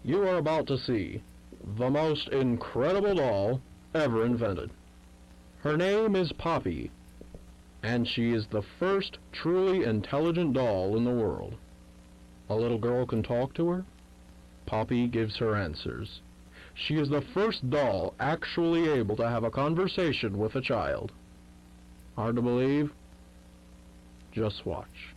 You are about to see the most incredible doll ever invented. Her name is Poppy, and she is the first truly intelligent doll in the world. A little girl can talk to her. Poppy gives her answers. She is the first doll actually able to have a conversation with a child. Hard to believe? Just watch.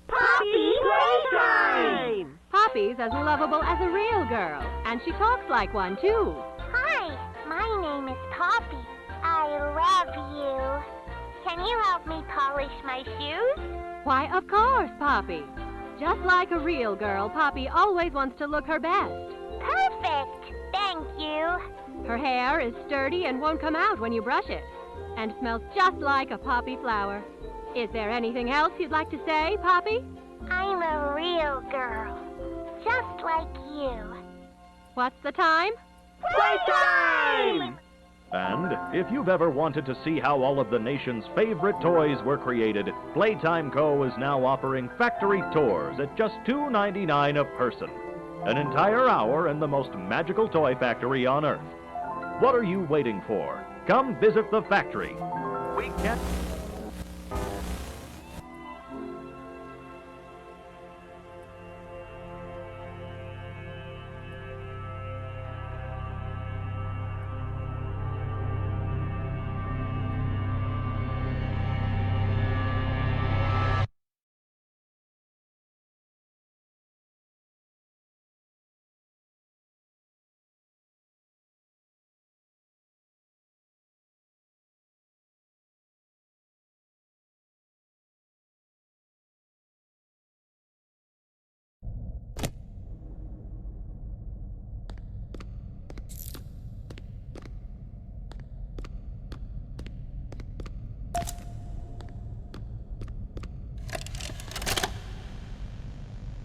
Poppy Playtime! Poppy's as lovable as a real girl, and she talks like one, too. Hi, my name is Poppy. I love you. Can you help me polish my shoes? Why, of course, Poppy. Just like a real girl, Poppy always wants to look her best. Perfect! Thank you. Her hair is sturdy and won't come out when you brush it, and smells just like a poppy flower. Is there anything else you'd like to say, Poppy? I'm a real girl, just like you. What's the time? Playtime! And if you've ever wanted to see how all of the nation's favorite toys were created, Playtime Co. is now offering factory tours at just $2.99 a person. An entire hour in the most magical toy factory on Earth. What are you waiting for? Come visit the factory. We can't...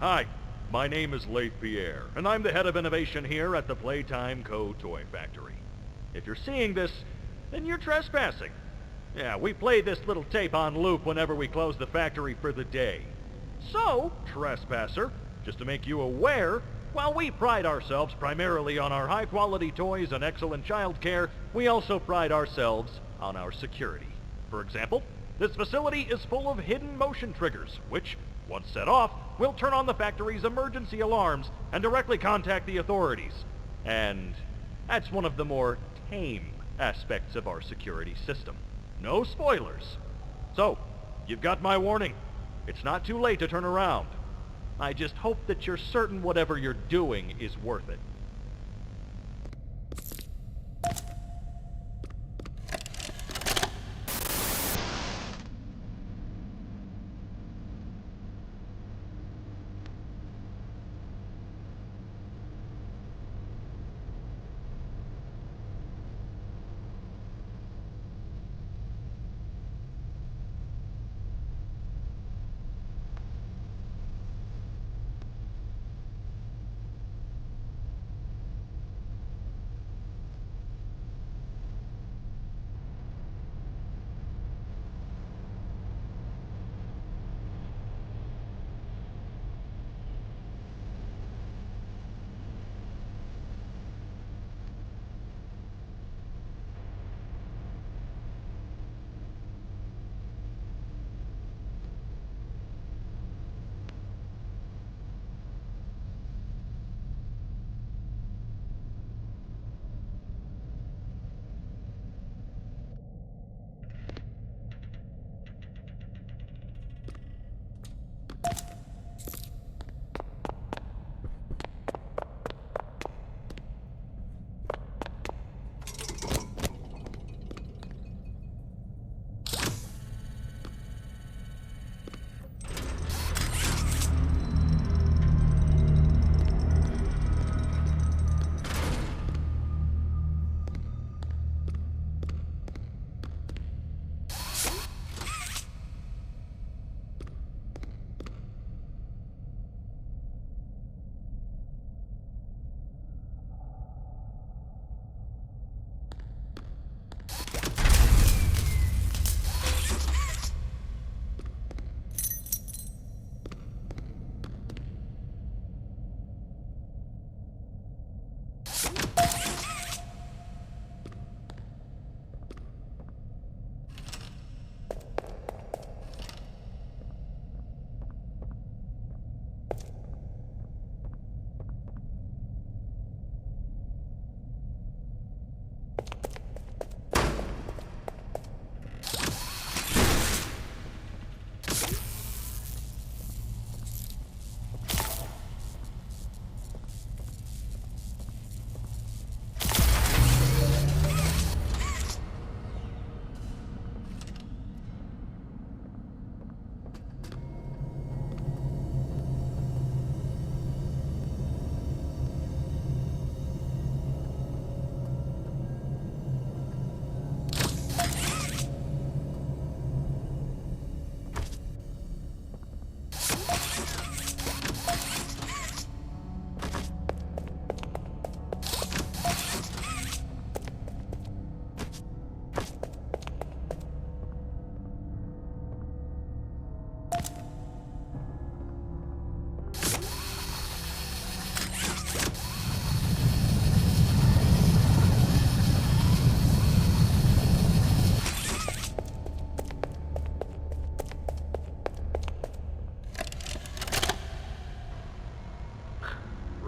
Hi, my name is Leith Pierre, and I'm the head of innovation here at the Playtime Co. Toy Factory. If you're seeing this, then you're trespassing. Yeah, we play this little tape on loop whenever we close the factory for the day. So, trespasser, just to make you aware, while we pride ourselves primarily on our high-quality toys and excellent child care, we also pride ourselves on our security. For example, this facility is full of hidden motion triggers, which, once set off, will turn on the factory's emergency alarms and directly contact the authorities. And that's one of the more tame aspects of our security system. No spoilers. So, you've got my warning. It's not too late to turn around. I just hope that you're certain whatever you're doing is worth it.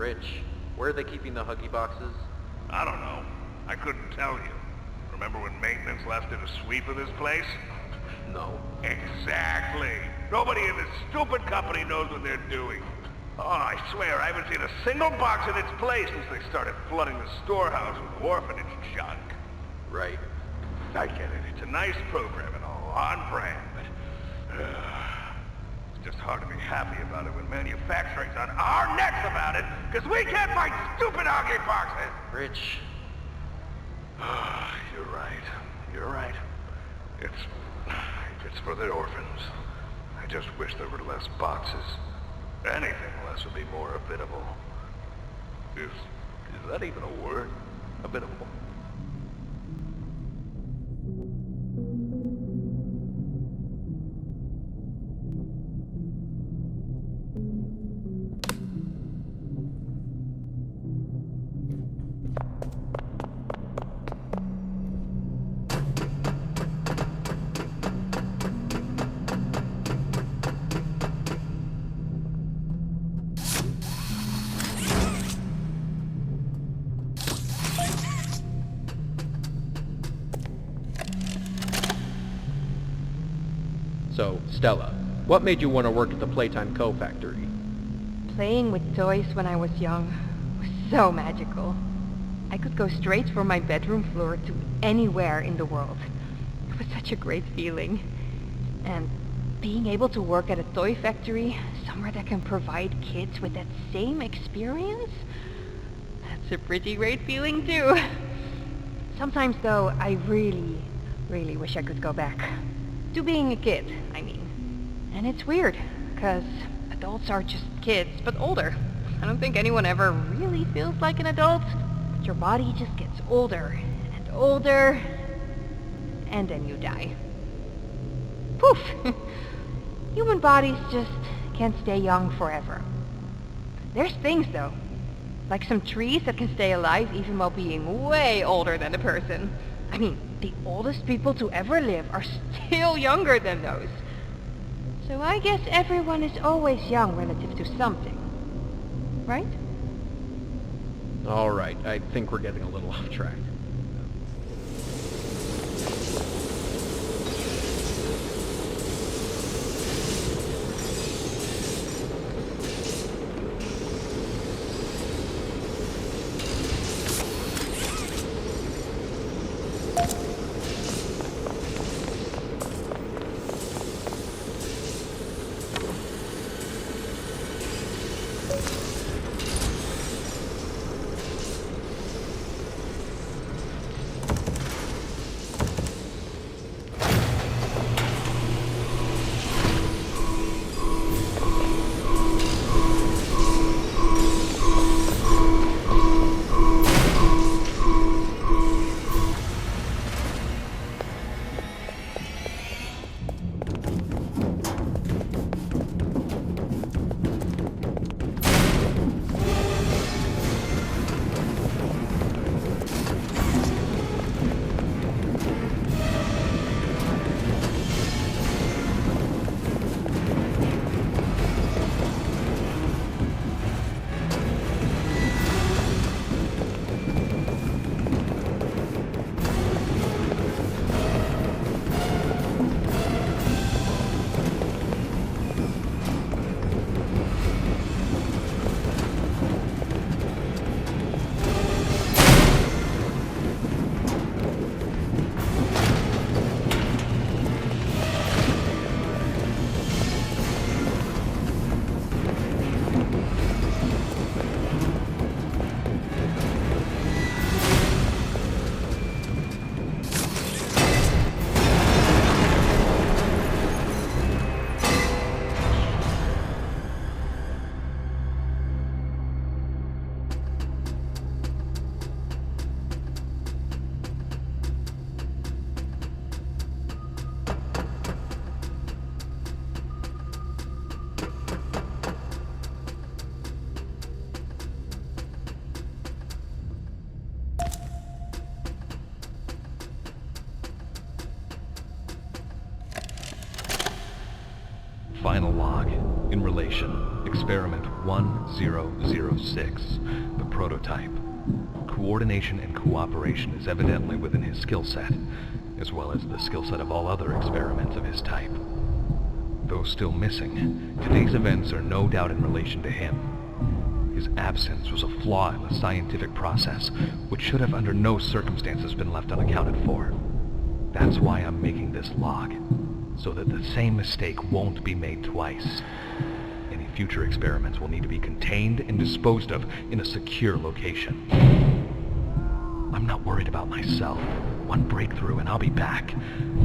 Rich, where are they keeping the Huggy boxes? I don't know. I couldn't tell you. Remember when maintenance left it a sweep of this place? No. Exactly. Nobody in this stupid company knows what they're doing. Oh, I swear, I haven't seen a single box in its place since they started flooding the storehouse with orphanage junk. Right. I get it. It's a nice program and all, on brand, but... it's just hard to be happy about it when manufacturing's on our necks about it, because we can't find stupid Huggy boxes! Rich. You're right. You're right. It's for the orphans. I just wish there were less boxes. Anything less would be more habitable. Is that even a word? Habitable. So, Stella, what made you want to work at the Playtime Co factory? Playing with toys when I was young was so magical. I could go straight from my bedroom floor to anywhere in the world. It was such a great feeling. And being able to work at a toy factory, somewhere that can provide kids with that same experience, that's a pretty great feeling too. Sometimes though, I really, really wish I could go back. To being a kid, I mean. And it's weird, because adults are just kids, but older. I don't think anyone ever really feels like an adult. But your body just gets older and older, and then you die. Poof! Human bodies just can't stay young forever. There's things, though. Like some trees that can stay alive even while being way older than a person. I mean, the oldest people to ever live are still younger than those. So I guess everyone is always young relative to something. Right? Alright, I think we're getting a little off track. Final log. In relation, experiment 1006, the prototype. Coordination and cooperation is evidently within his skill set, as well as the skill set of all other experiments of his type. Though still missing, today's events are no doubt in relation to him. His absence was a flaw in the scientific process, which should have under no circumstances been left unaccounted for. That's why I'm making this log, so that the same mistake won't be made twice. Any future experiments will need to be contained and disposed of in a secure location. I'm not worried about myself. One breakthrough and I'll be back.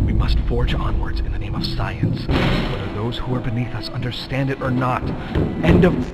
We must forge onwards in the name of science, whether those who are beneath us understand it or not. End of...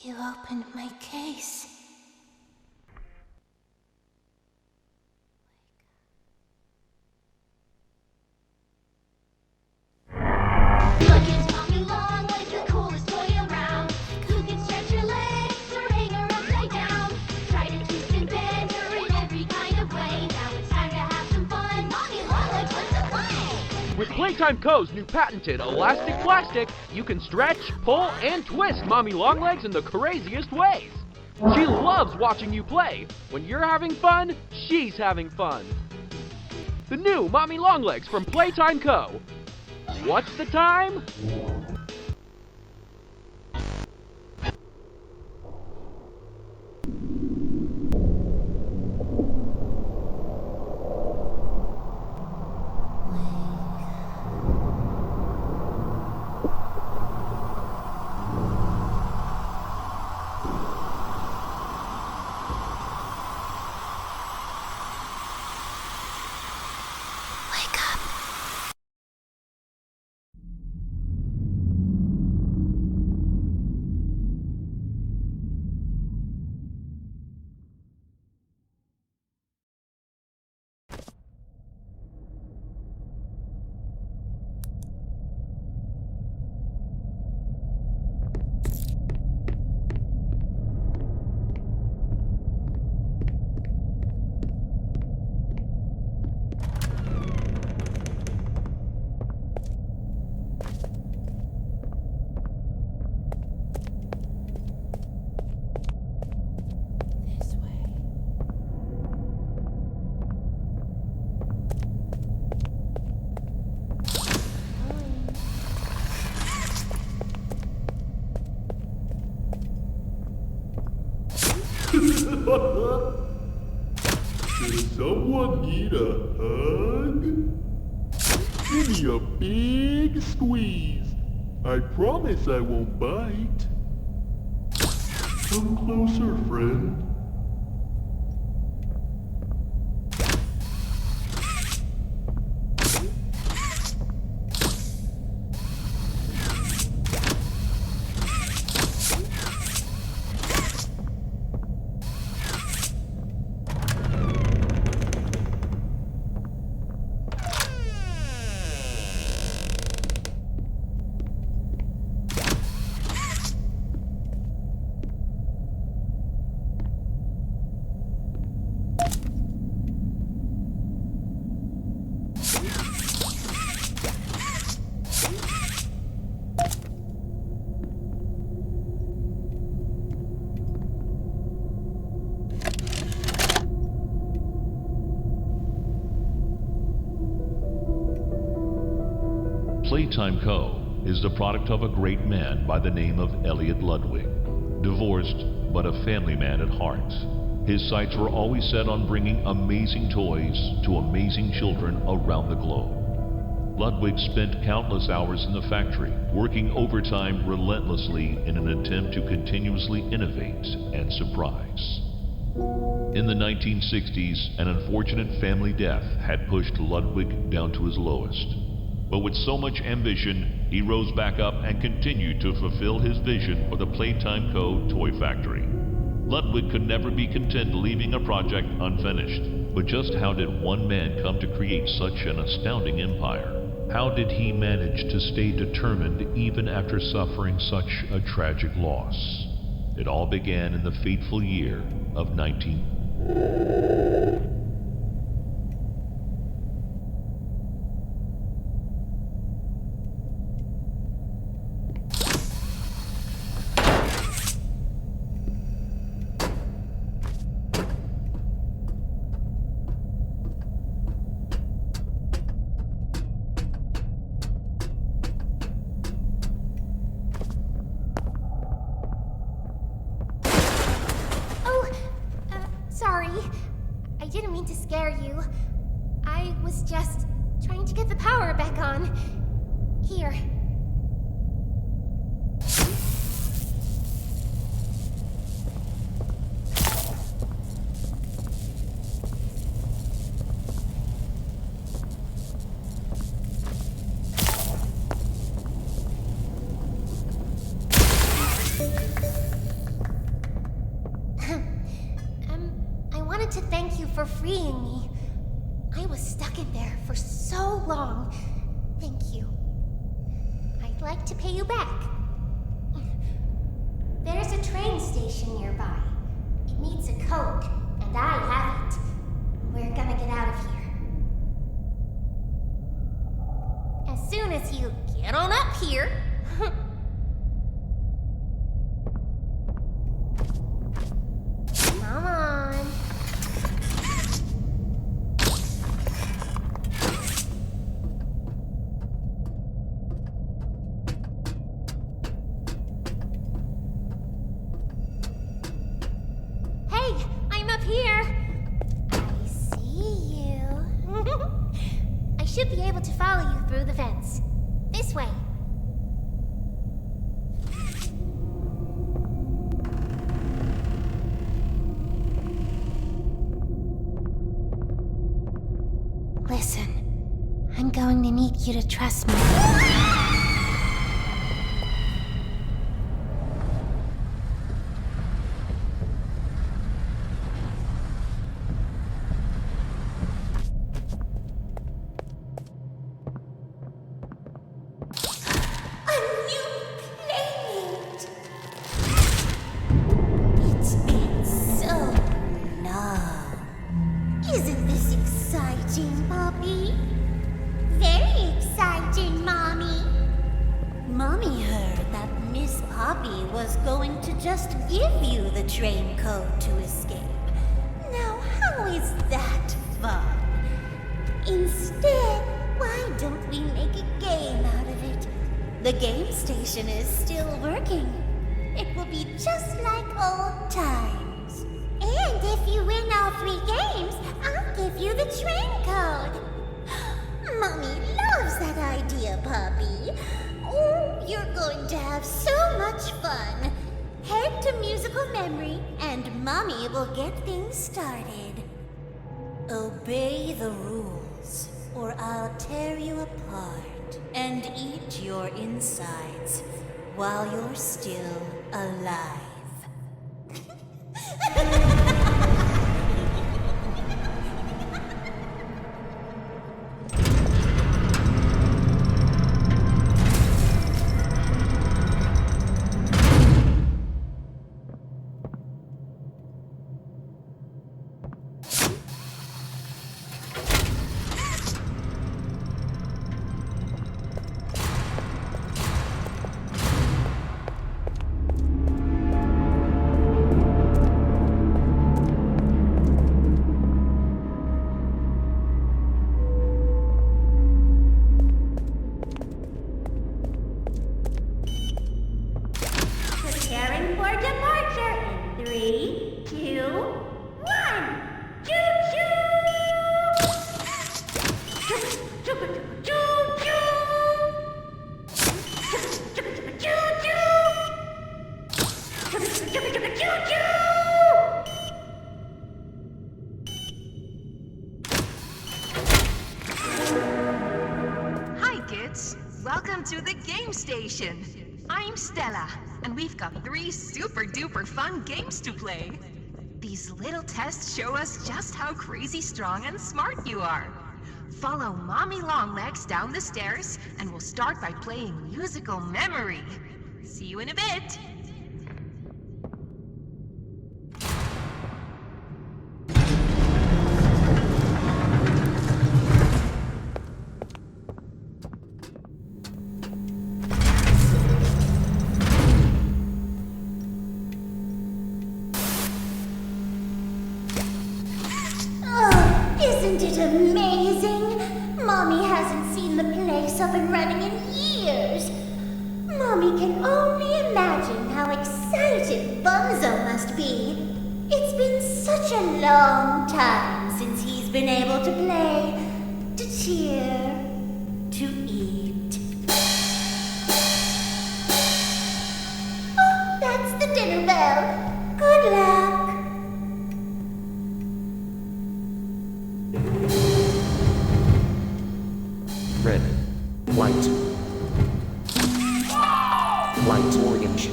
You opened my case. Look, it's Mommy Long, like the coolest toy around. You can stretch your legs or hang her upside down. Try to twist and bend her in every kind of way. Now it's time to have some fun. Mommy Long likes to play. With Playtime Co's new patented elastic plastic, you can stretch, pull, and twist Mommy Longlegs in the craziest ways. She loves watching you play. When you're having fun, she's having fun. The new Mommy Longlegs from Playtime Co. What's the time? Does someone need a hug? Give me a big squeeze. I promise I won't bite. Come closer, friend. Playtime Co. is the product of a great man by the name of Elliot Ludwig, divorced but a family man at heart. His sights were always set on bringing amazing toys to amazing children around the globe. Ludwig spent countless hours in the factory, working overtime relentlessly in an attempt to continuously innovate and surprise. In the 1960s, an unfortunate family death had pushed Ludwig down to his lowest. But with so much ambition, he rose back up and continued to fulfill his vision for the Playtime Co. toy factory. Ludwig could never be content leaving a project unfinished. But just how did one man come to create such an astounding empire? How did he manage to stay determined even after suffering such a tragic loss? It all began in the fateful year of 19... Sorry. I didn't mean to scare you. I was just trying to get the power back on. Here. I wanted to thank you for freeing me. I was stuck in there for so long. Thank you. I'd like to pay you back. There's a train station nearby. It needs a code, and I have it. We're gonna get out of here. As soon as you get on up here. Come on. Hey, I'm up here. I see you. I should be able to follow you through the fence. This way. Listen, I'm going to need you to trust me. A new playmate! It's been so long. Isn't this exciting, Poppy? Very exciting, Mommy. Mommy heard that Miss Poppy was going to just give you the train code to escape. Now, how is that fun? Instead, why don't we make a game out of it? The game station is still working. It will be just like old times. And if you win all 3 games, I'll give you the train code. Mommy loves that idea, Poppy. Oh, you're going to have so much fun. Head to musical memory, and Mommy will get things started. Obey the rules, or I'll tear you apart and eat your insides while you're still alive. welcome to the game station. I'm Stella, and we've got 3 super duper fun games to play. These little tests show us just how crazy strong and smart you are. Follow Mommy Longlegs down the stairs, and we'll start by playing musical memory. See you in a bit. Isn't it amazing? Mommy hasn't seen the place up and running in years. Mommy can only imagine how excited Bunzo must be. It's been such a long time since he's been able to play, to cheer, to eat. Oh, that's the dinner bell. Good luck. Red. White. White orange.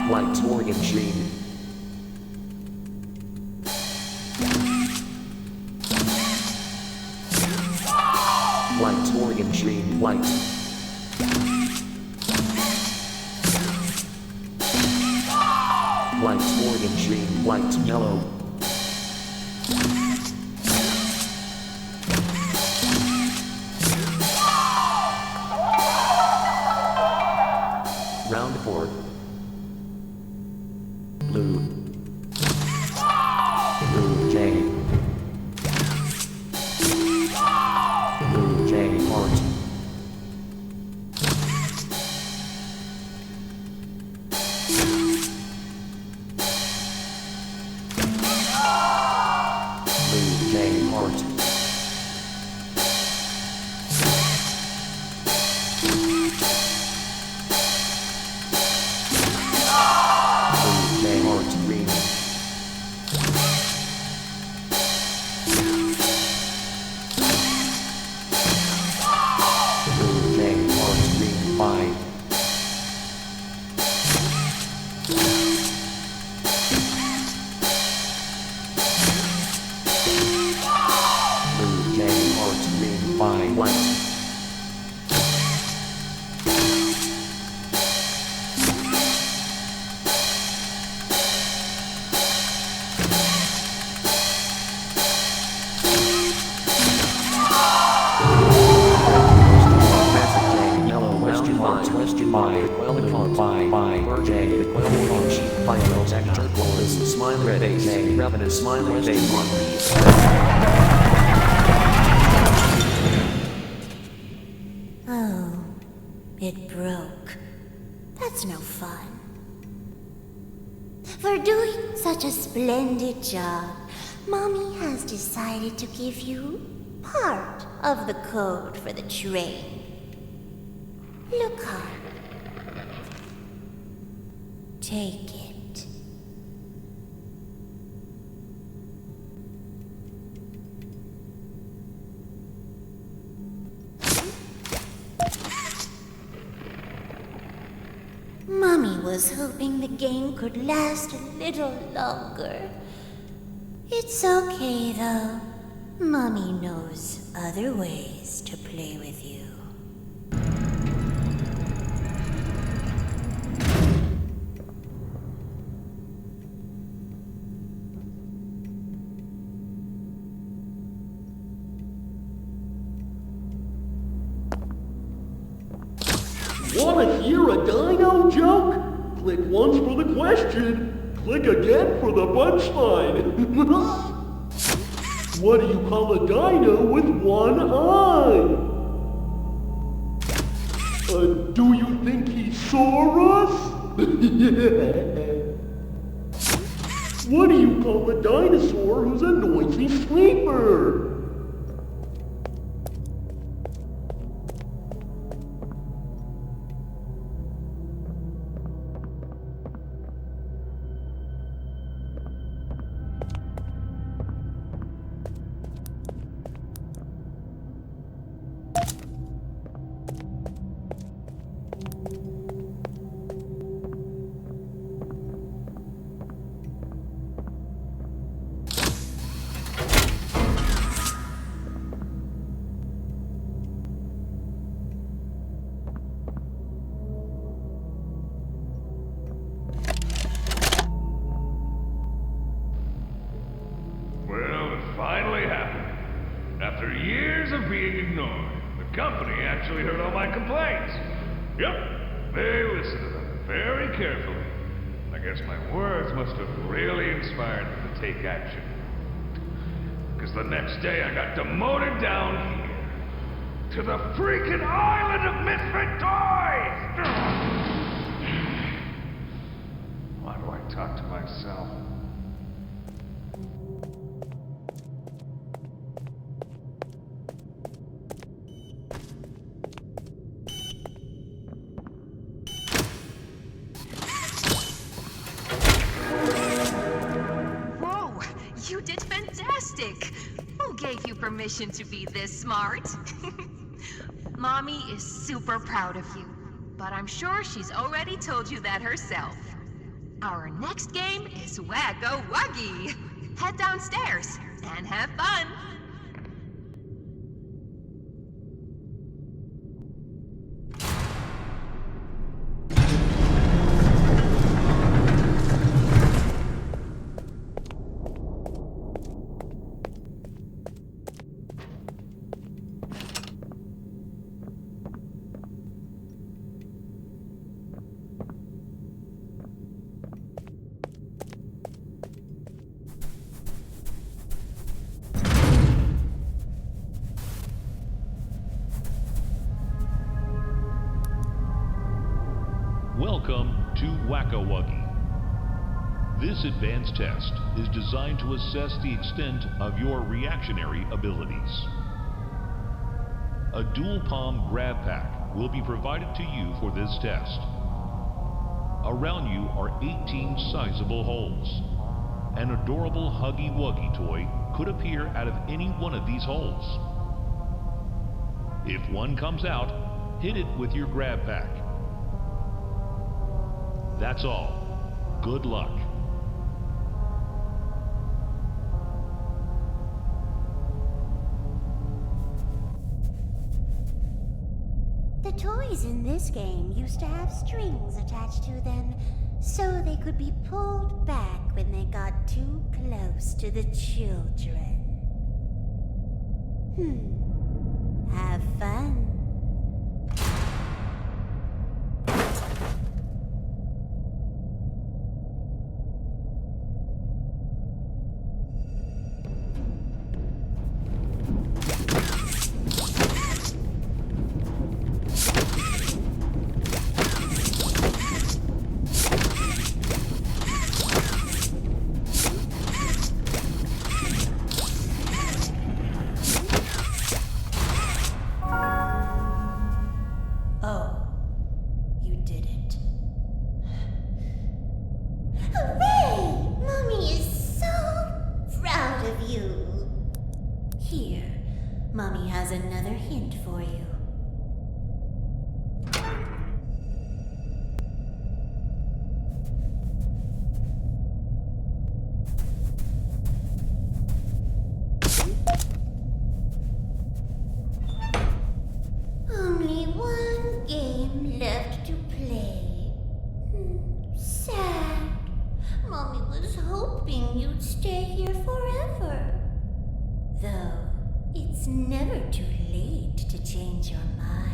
White orange green. White orange green. White. White orange green. White yellow. Round 4. Blue. Blue J. Blue J heart. Blue J heart. Oh, it broke. That's no fun. For doing such a splendid job, Mommy has decided to give you part of the code for the train. Look up. Take it. Mommy was hoping the game could last a little longer. It's okay, though. Mommy knows other ways to play with you. Wanna hear a dino joke? Click once for the question. Click again for the punchline. What do you call a dino with one eye? Do you think he saw us? What do you call a dinosaur who's a noisy sleeper? finally happened. After years of being ignored, the company actually heard all my complaints. Yep, they listened to them very carefully. I guess my words must have really inspired them to take action. Because the next day I got demoted down here to the freaking island of misfit toys! Why do I talk to myself? Whoa, you did fantastic. Who gave you permission to be this smart? Mommy is super proud of you, but I'm sure she's already told you that herself. Our next game is Huggy Wuggy. Head downstairs and have fun. Welcome to Huggy Wuggy. This advanced test is designed to assess the extent of your reactionary abilities. A dual palm grab pack will be provided to you for this test. Around you are 18 sizable holes. An adorable Huggy Wuggy toy could appear out of any one of these holes. If one comes out, hit it with your grab pack. That's all. Good luck. The toys in this game used to have strings attached to them, so they could be pulled back when they got too close to the children. Have fun. Mommy has another hint for you. Only one game left to play. Sad. Mommy was hoping you'd stay here forever. Though, it's never too late to change your mind.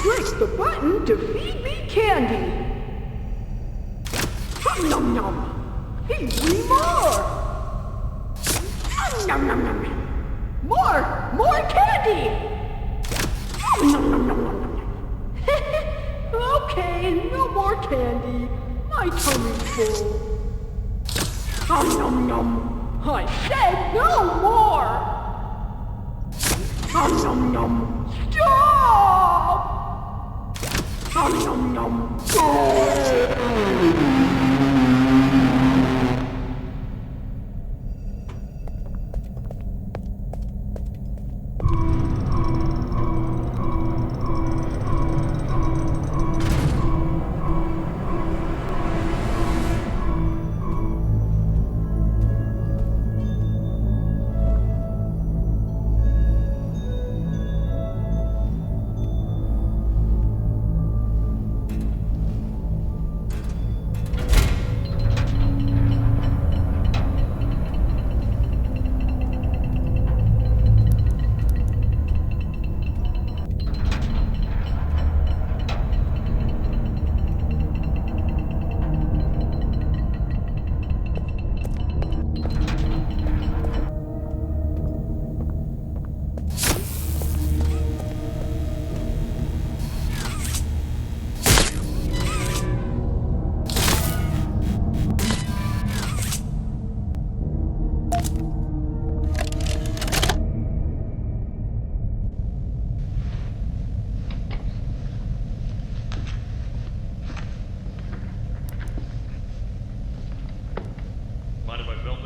Click the button to feed me candy. Nom nom. Feed me more. Nom nom nom. More candy. Nom nom nom nom. Okay, no more candy. My tummy's full. Nom nom. I said no more. Nom nom. Stop! Nom nom. 「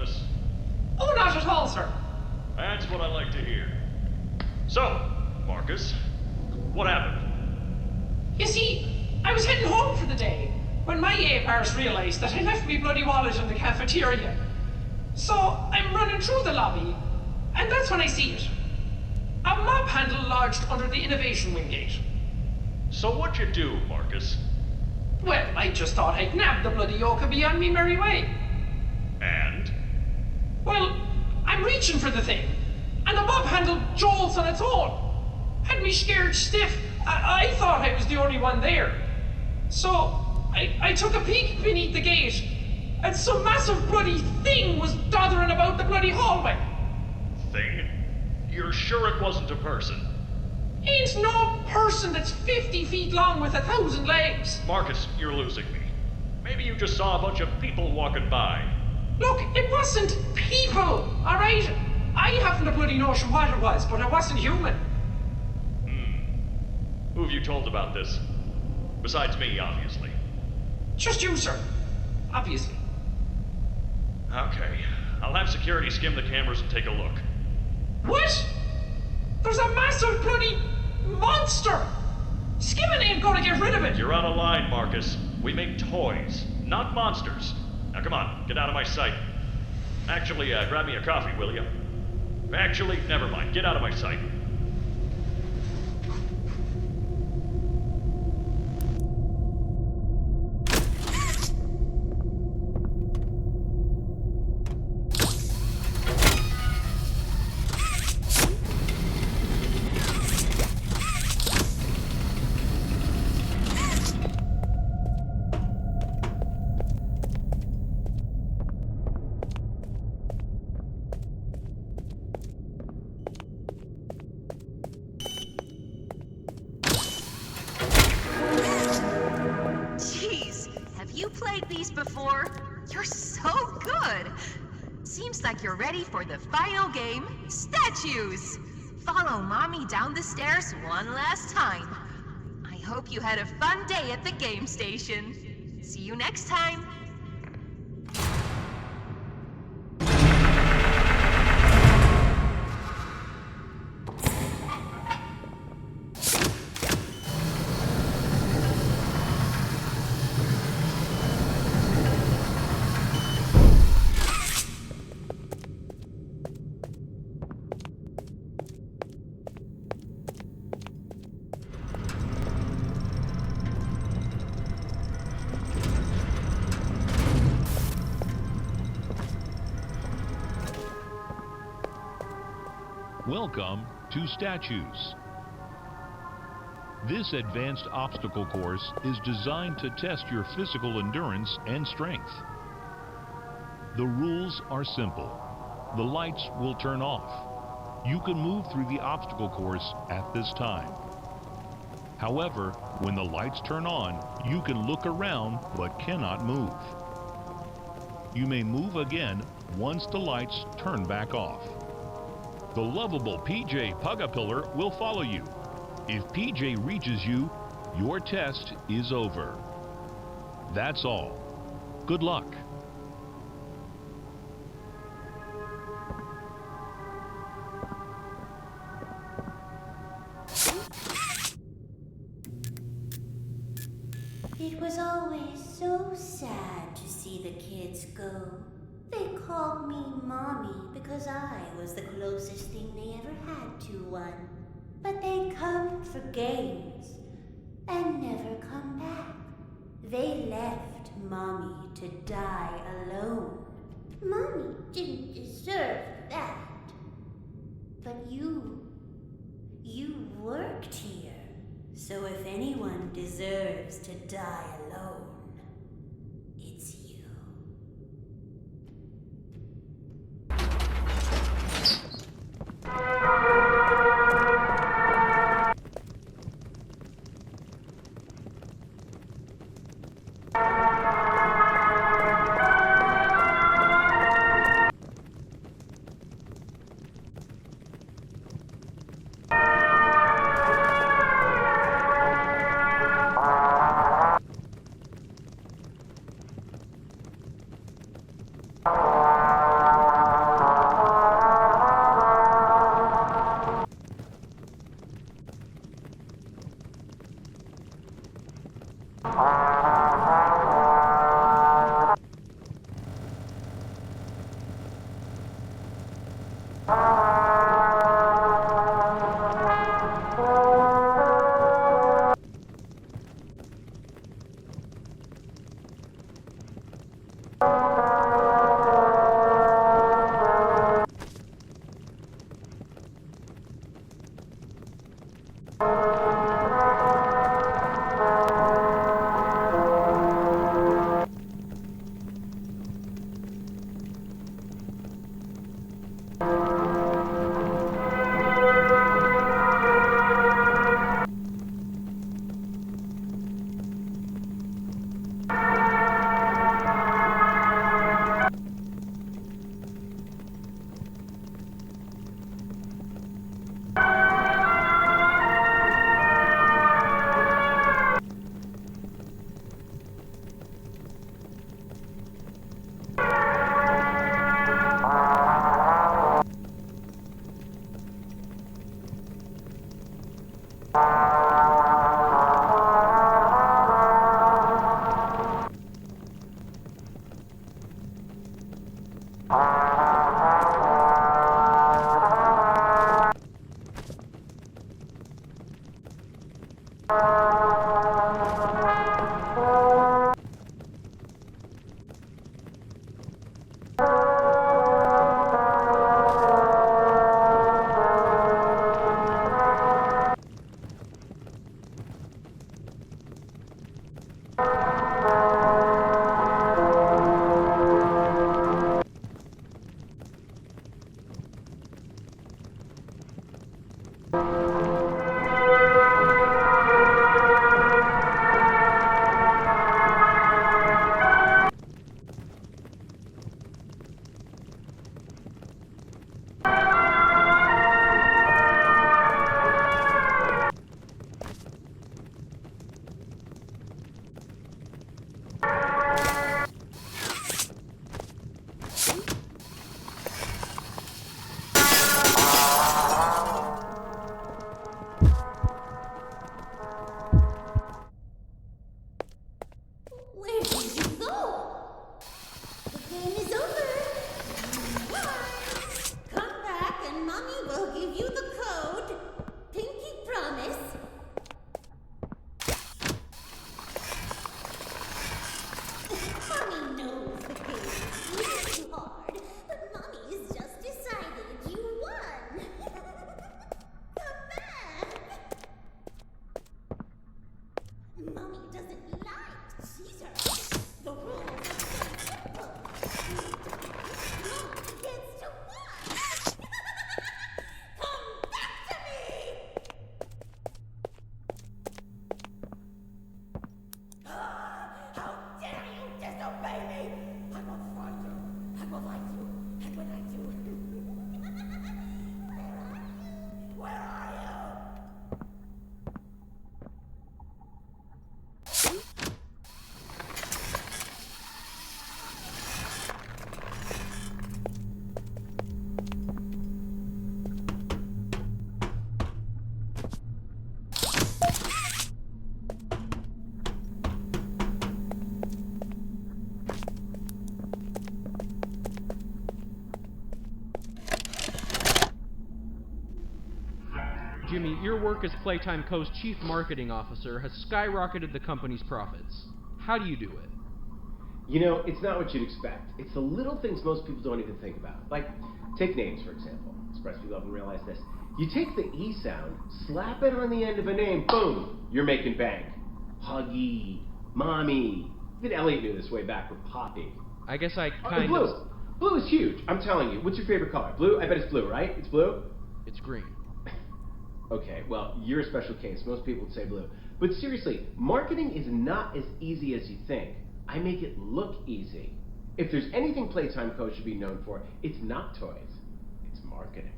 this? Oh, not at all, sir. That's what I like to hear. So, Marcus, what happened? You see, I was heading home for the day when my ape arse realized that I left me bloody wallet in the cafeteria. So I'm running through the lobby, and that's when I see it. A mop handle lodged under the innovation wing gate. So what'd you do, Marcus? Well, I just thought I'd nab the bloody yoke and be on me merry way. And? Well, I'm reaching for the thing, and the mop handle jolts on its own. Had me scared stiff. I thought I was the only one there. So I took a peek beneath the gate, and some massive bloody thing was doddering about the bloody hallway. Thing? You're sure it wasn't a person? Ain't no person that's 50 feet long with 1,000 legs. Marcus, you're losing me. Maybe you just saw a bunch of people walking by. Look, it wasn't people, all right? I haven't a bloody notion what it was, but it wasn't human. Who have you told about this? Besides me, obviously. Just you, sir. Obviously. Okay. I'll have security skim the cameras and take a look. What? There's a massive bloody monster! Skimming ain't gonna get rid of it! You're out of line, Marcus. We make toys, not monsters. Now come on, get out of my sight. Actually, grab me a coffee, will you? Actually, never mind. Get out of my sight. Before. You're so good! Seems like you're ready for the final game, statues! Follow Mommy down the stairs one last time. I hope you had a fun day at the game station. See you next time! Welcome to Statues. This advanced obstacle course is designed to test your physical endurance and strength. The rules are simple. The lights will turn off. You can move through the obstacle course at this time. However, when the lights turn on, you can look around but cannot move. You may move again once the lights turn back off. The lovable PJ Pugapillar will follow you. If PJ reaches you, your test is over. That's all. Good luck. It was always so sad to see the kids go. They called me Mommy because I was the closest thing they ever had to one. But they'd come for games and never come back. They left Mommy to die alone. Mommy didn't deserve that. But you worked here. So if anyone deserves to die alone, it's you. Where did you go? The game is over. Come back and Mommy will give you the code. Pinky promise. Mommy knows the game is really too hard, but Mommy's just decided you won. Come back. Mommy doesn't like Caesar. The rules are so simple. Mommy gets to watch. Come back to me! How dare you disobey me! I will find you. I will find you. And when I do... Where are you? Jimmy, your work as Playtime Co's chief marketing officer has skyrocketed the company's profits. How do you do it? You know, it's not what you'd expect. It's the little things most people don't even think about. Like, take names, for example. Express people often realize this. You take the E sound, slap it on the end of a name, boom, you're making bank. Huggy, Mommy. Even Elliot knew this way back with Poppy. I guess I Blue. Blue is huge, I'm telling you. What's your favorite color? Blue? I bet it's blue, right? It's blue? It's green. Okay, well, you're a special case. Most people would say blue. But seriously, marketing is not as easy as you think. I make it look easy. If there's anything Playtime Co. should be known for, it's not toys. It's marketing.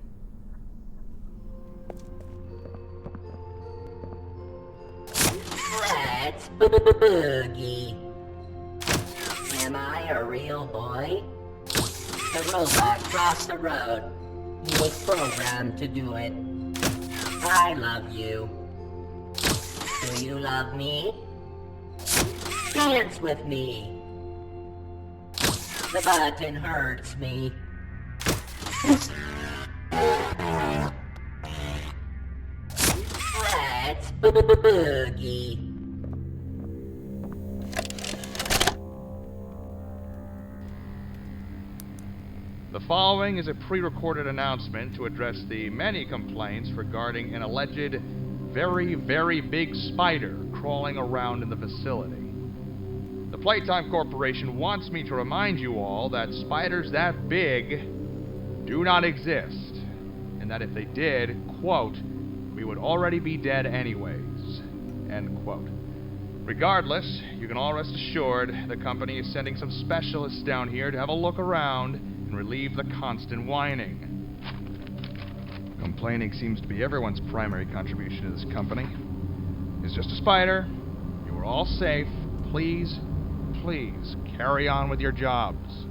Let's boogie. Am I a real boy? The robot crossed the road. He was programmed to do it. I love you. Do you love me? Dance with me. The button hurts me. Let's boogie. The following is a pre-recorded announcement to address the many complaints regarding an alleged very, very big spider crawling around in the facility. The Playtime Corporation wants me to remind you all that spiders that big do not exist, and that if they did, quote, we would already be dead anyways, end quote. Regardless, you can all rest assured the company is sending some specialists down here to have a look around and relieve the constant whining. Complaining seems to be everyone's primary contribution to this company. It's just a spider. You are all safe. Please, please, carry on with your jobs.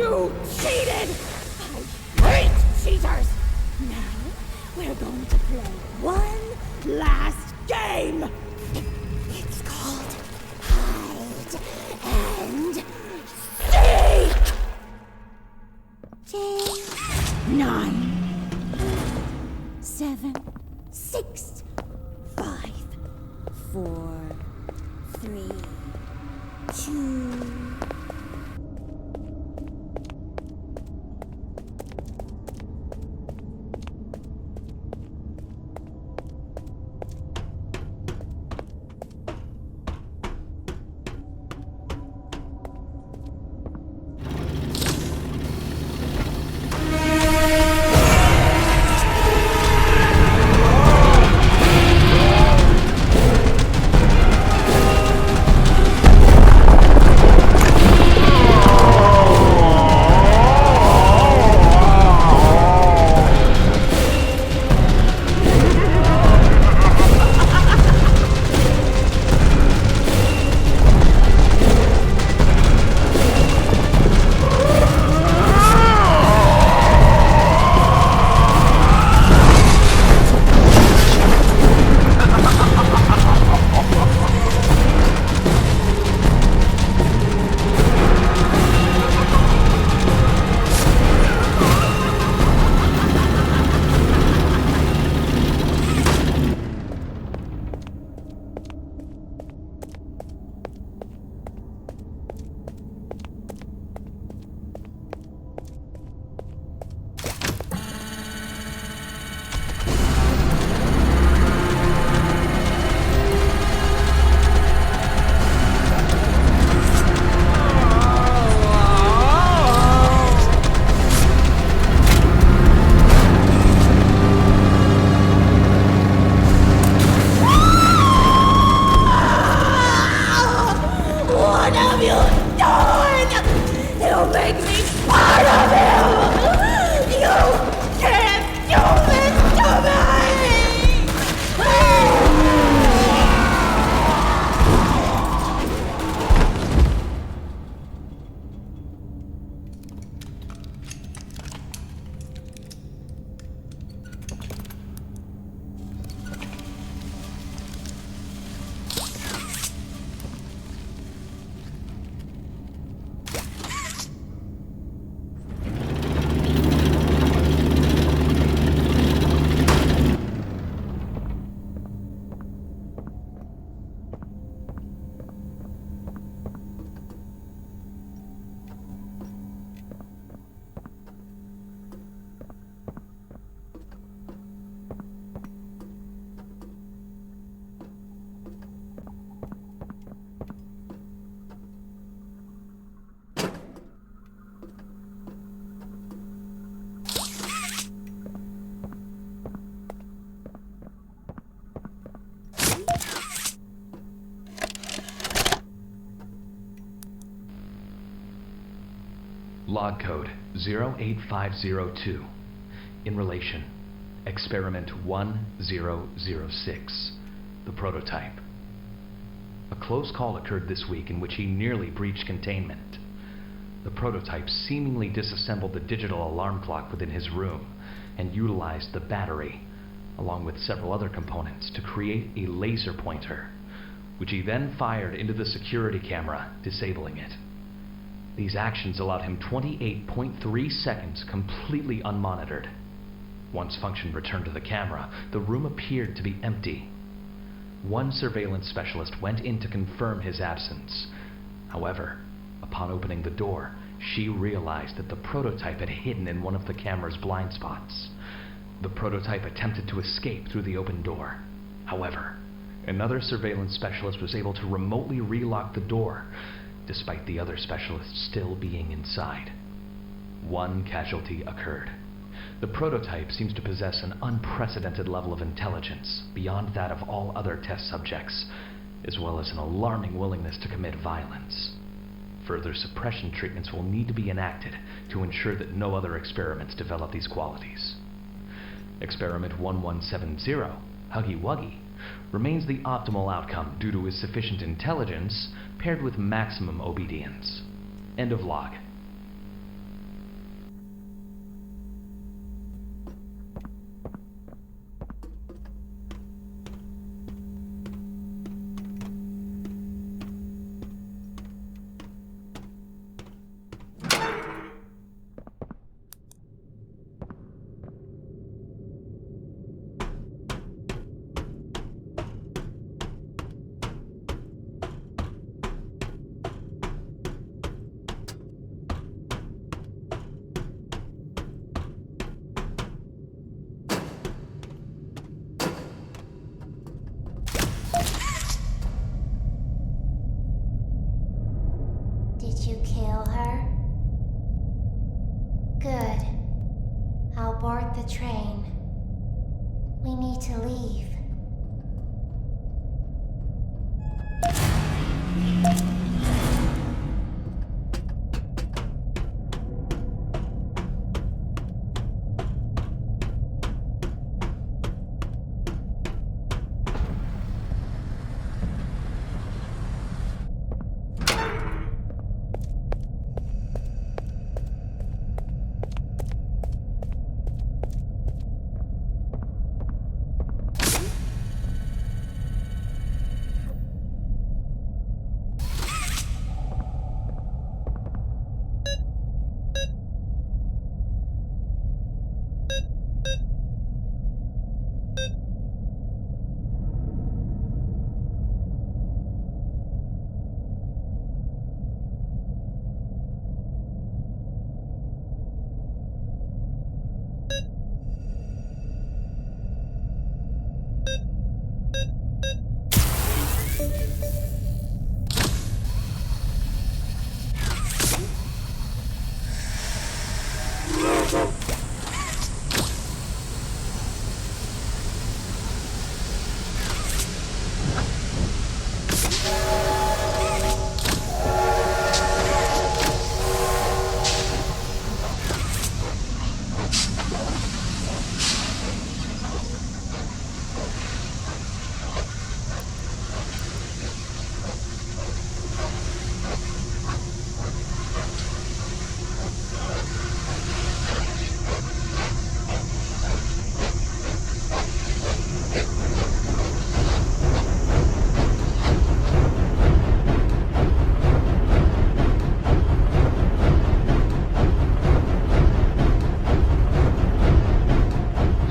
You cheated! I hate cheaters! Now, we're going to play one last game! It's called Hide and Seek! 10, 9, 7, 6, 5, 4, 3, 2... Log code 08502. In relation, experiment 1006, the prototype. A close call occurred this week in which he nearly breached containment. The prototype seemingly disassembled the digital alarm clock within his room and utilized the battery, along with several other components, to create a laser pointer, which he then fired into the security camera, disabling it. These actions allowed him 28.3 seconds completely unmonitored. Once function returned to the camera, the room appeared to be empty. One surveillance specialist went in to confirm his absence. However, upon opening the door, she realized that the prototype had hidden in one of the camera's blind spots. The prototype attempted to escape through the open door. However, another surveillance specialist was able to remotely relock the door, despite the other specialists still being inside. One casualty occurred. The prototype seems to possess an unprecedented level of intelligence, beyond that of all other test subjects, as well as an alarming willingness to commit violence. Further suppression treatments will need to be enacted to ensure that no other experiments develop these qualities. Experiment 1170, Huggy Wuggy, remains the optimal outcome due to his sufficient intelligence paired with maximum obedience. End of log. to leave.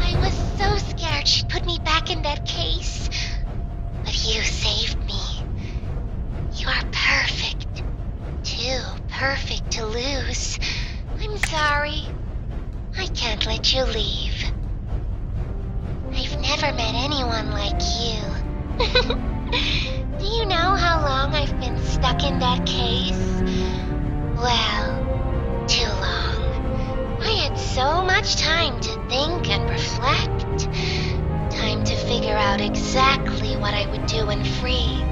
I was so scared she'd put me back in that case. But you saved me. You are perfect. Too perfect to lose. I'm sorry. I can't let you leave. I've never met anyone like you. Do you know how long I've been stuck in that case? Well, too long. I had so much time to think and reflect. Time to figure out exactly what I would do when free.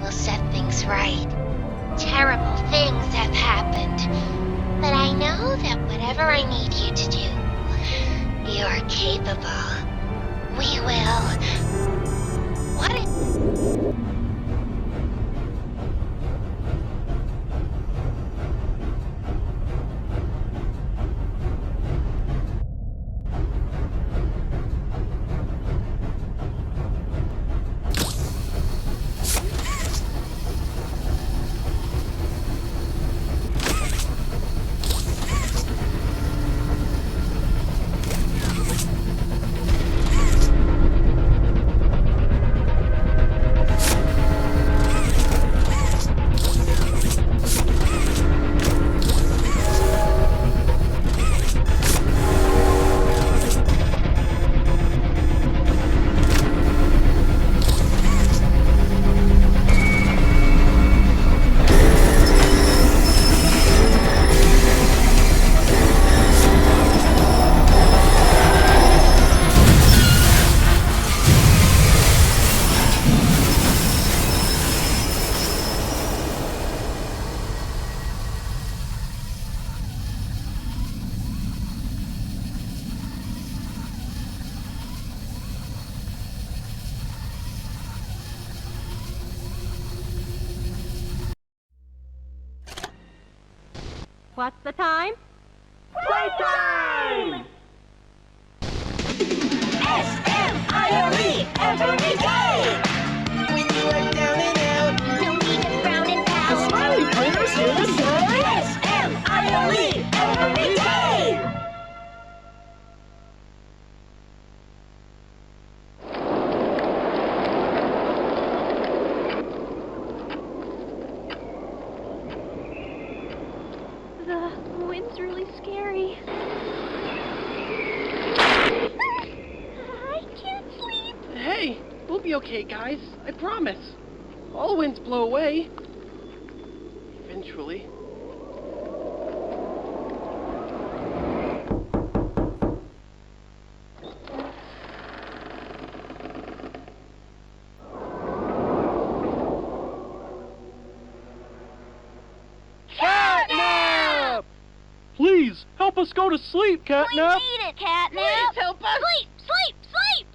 We'll set things right. Terrible things have happened. But I know that whatever I need you to do, you're capable. We will. What if... What's the time? Playtime! S-M-I-R-E every day! When you are down and out, no need to frown and pout. Smiley Players here to say S-M-I-R-E every day! The wind's really scary. I can't sleep. Hey, we'll be okay, guys. I promise. All winds blow away. Eventually. us go to sleep, Catnap. We need it, Catnap. Please help us. Sleep, sleep, sleep.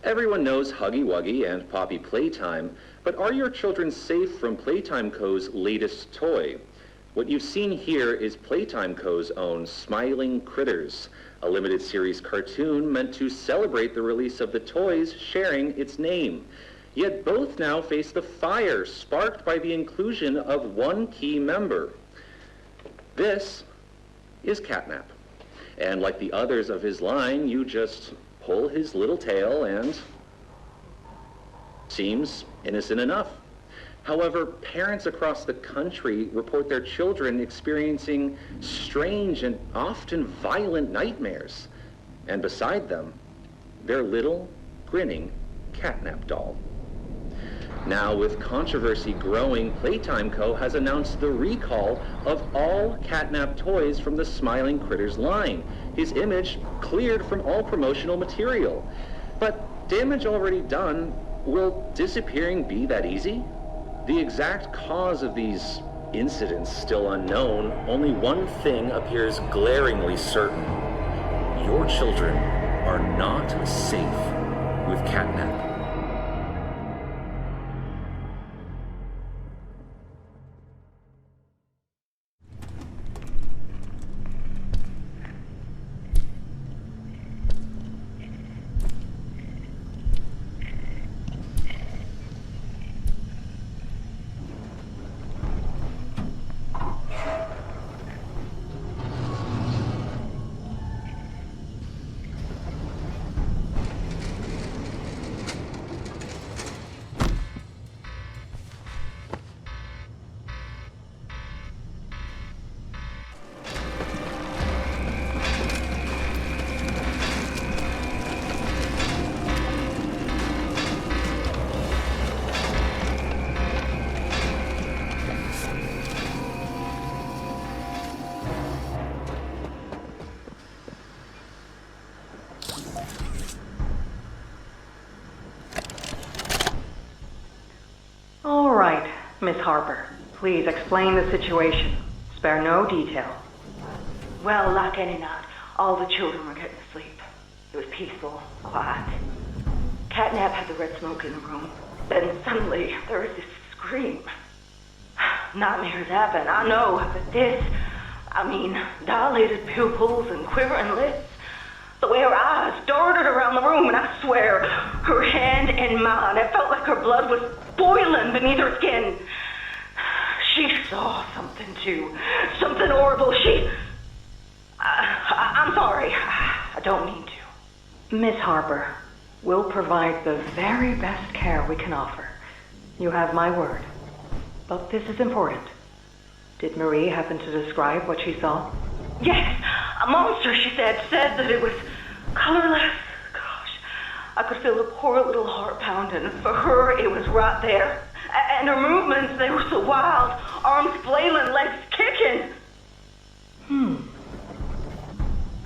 Everyone knows Huggy Wuggy and Poppy Playtime, but are your children safe from Playtime Co.'s latest toy? What you've seen here is Playtime Co.'s own Smiling Critters, a limited series cartoon meant to celebrate the release of the toys sharing its name. Yet both now face the fire sparked by the inclusion of one key member. This is Catnap. And like the others of his line, you just pull his little tail and seems innocent enough. However, parents across the country report their children experiencing strange and often violent nightmares. And beside them, their little, grinning Catnap doll. Now, with controversy growing, Playtime Co. has announced the recall of all Catnap toys from the Smiling Critters line. His image cleared from all promotional material. But damage already done, will disappearing be that easy? The exact cause of these incidents still unknown, only one thing appears glaringly certain. Your children are not safe with Catnap. All right, Miss Harper. Please explain the situation. Spare no detail. Well, like any night, all the children were getting to sleep. It was peaceful, quiet. Catnap had the red smoke in the room. Then suddenly, there was this scream. Nightmares happen, I know, but this, dilated pupils and quivering lips. The way her eyes darted around the room, and I swear, her hand in mine, it felt like her blood was boiling beneath her skin. She saw something too, something horrible. I'm sorry, I don't mean to. Miss Harper, we'll provide the very best care we can offer. You have my word. But this is important. Did Marie happen to describe what she saw? Yes, a monster, she said that it was colorless. Gosh, I could feel the poor little heart pounding. For her, it was right there. And her movements, they were so wild. Arms flailing, legs kicking.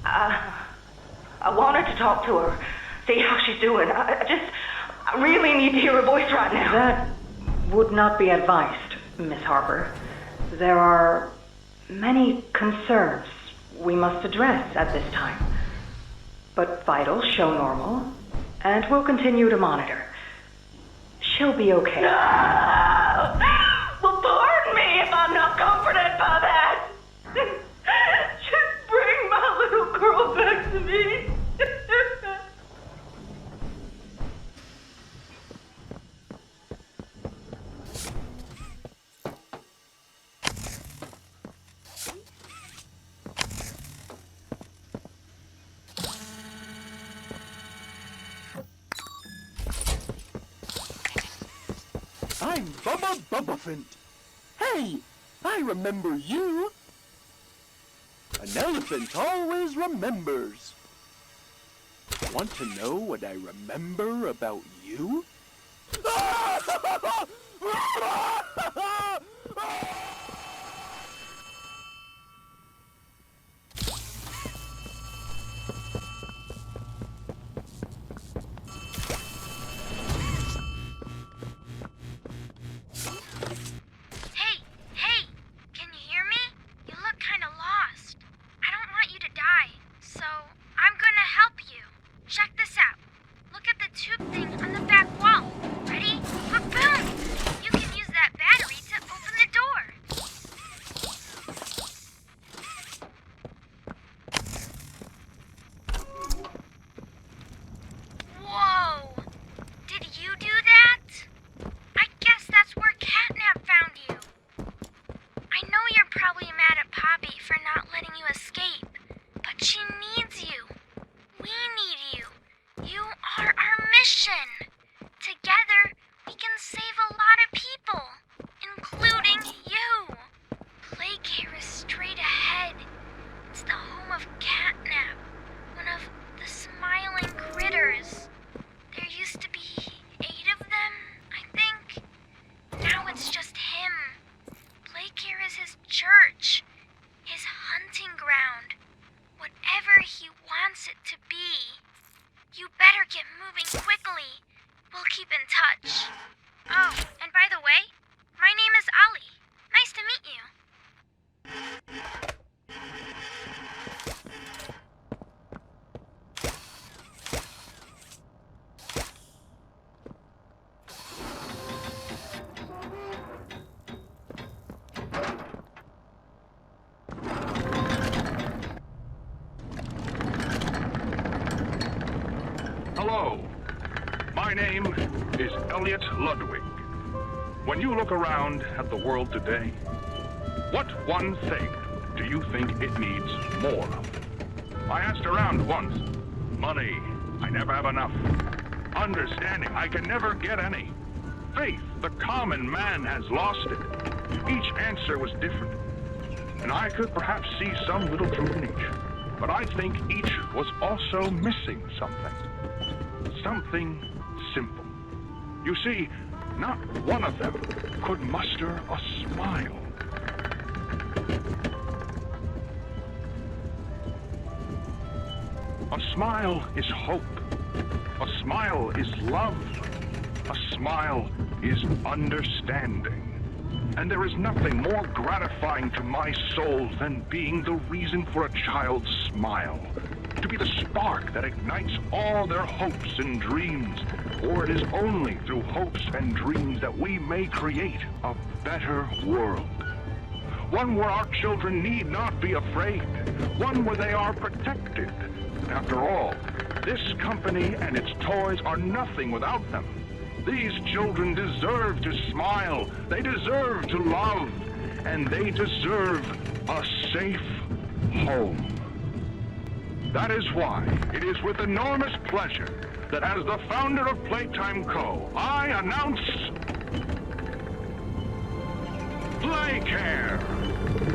I wanted to talk to her, see how she's doing. I really need to hear her voice right now. That would not be advised, Miss Harper. There are many concerns we must address at this time. But vitals show normal, and we'll continue to monitor. She'll be okay. No! Well, pardon me if I'm not comforted by that. Just bring my little girl back to me. I'm Bubba Bubbaphant. Hey, I remember you. An elephant always remembers. Want to know what I remember about you? mission. Together, we can save a lot of people, including you. Playcare is straight ahead. It's the home of Catnap, one of the smiling critters. There used to be 8 of them, I think. Now it's just him. Playcare is his church, his hunting ground, whatever he wants it to be. You better get moving quickly. We'll keep in touch. Oh, and by the way, my name is Ali. Nice to meet you. Hello. My name is Elliot Ludwig. When you look around at the world today, what one thing do you think it needs more of? I asked around once. Money, I never have enough. Understanding, I can never get any. Faith, the common man has lost it. Each answer was different, and I could perhaps see some little truth in each. But I think each was also missing something. Something simple. You see, not one of them could muster a smile. A smile is hope. A smile is love. A smile is understanding. And there is nothing more gratifying to my soul than being the reason for a child's smile. To be the spark that ignites all their hopes and dreams. For it is only through hopes and dreams that we may create a better world. One where our children need not be afraid. One where they are protected. After all, this company and its toys are nothing without them. These children deserve to smile. They deserve to love. And they deserve a safe home. That is why it is with enormous pleasure that as the founder of Playtime Co, I announce Playcare,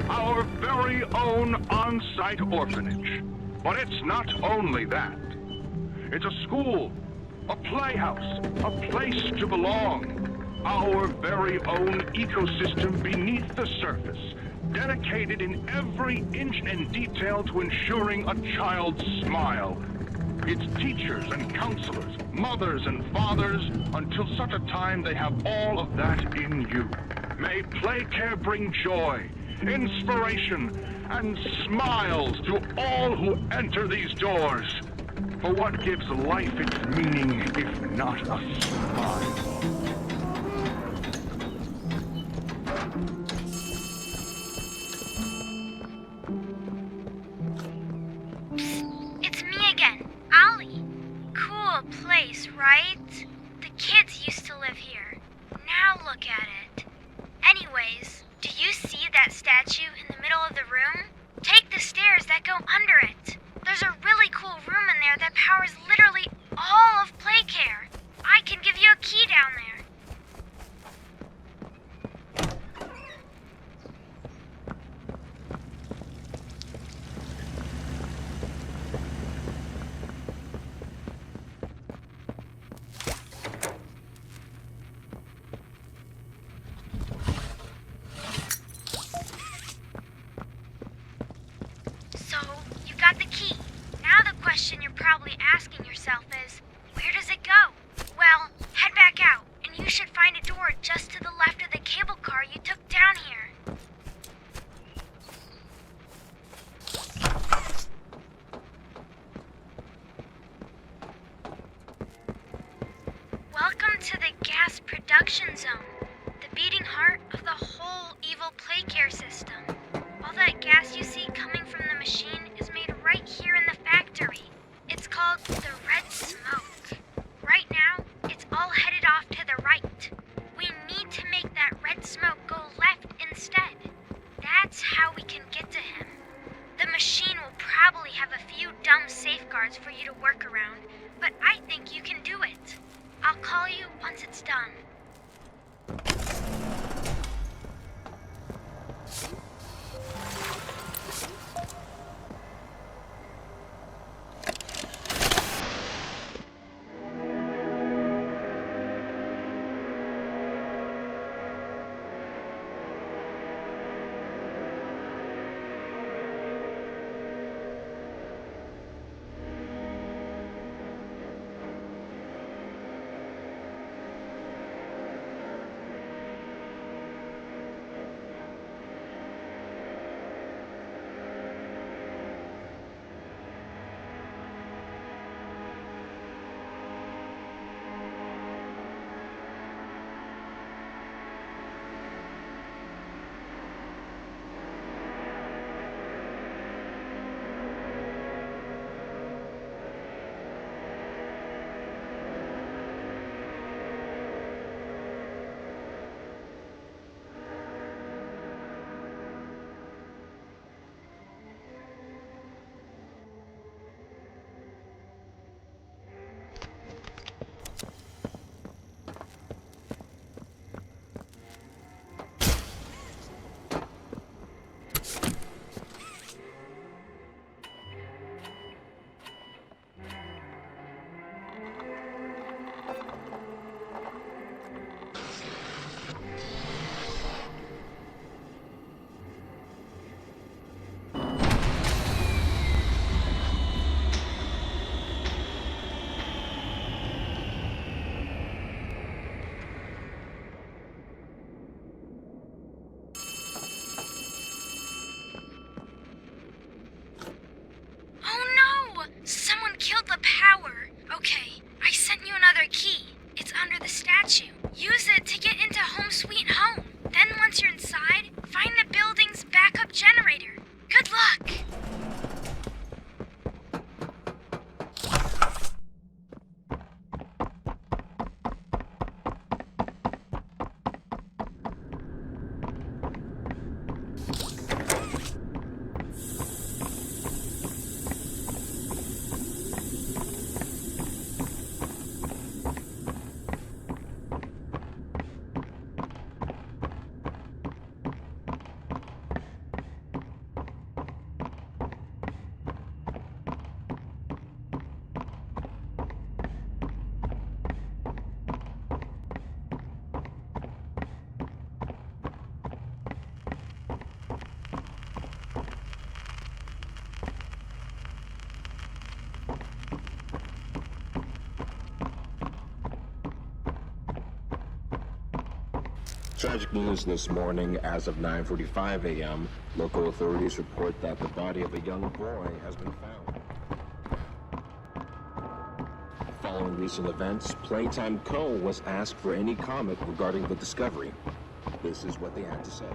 our very own on-site orphanage. But it's not only that. It's a school, a playhouse, a place to belong. Our very own ecosystem beneath the surface, dedicated in every inch and detail to ensuring a child's smile. Its teachers and counselors, mothers and fathers, until such a time they have all of that in you. May Playcare bring joy, inspiration, and smiles to all who enter these doors. For what gives life its meaning if not a smile? It's me again, Ollie. Cool place, right? The kids used to live here. Now look at it. Anyways, do you see that statue in the middle of the room? Take the stairs that go under it. There's a really cool room in there that powers literally all of Playcare. I can give you a key down there. So, you got the key. Now the question you're probably asking yourself is, where does it go? Well, head back out, and you should find a door just to the left of the cable car you took down here. Welcome to the gas production zone, the beating heart of the whole evil Playcare system. All that gas you see coming from the machine is made right here in the factory. It's called the red smoke. Right now, it's all headed off to the right. We need to make that red smoke go left instead. That's how we can get to him. The machine will probably have a few dumb safeguards for you to work around, but I think you can do it. I'll call you once it's done. Use it to get into Home Sweet Home. Then once you're inside, find the building's backup generator. Good luck! Tragic news this morning. As of 9:45 a.m., local authorities report that the body of a young boy has been found. Following recent events, Playtime Co. was asked for any comment regarding the discovery. This is what they had to say.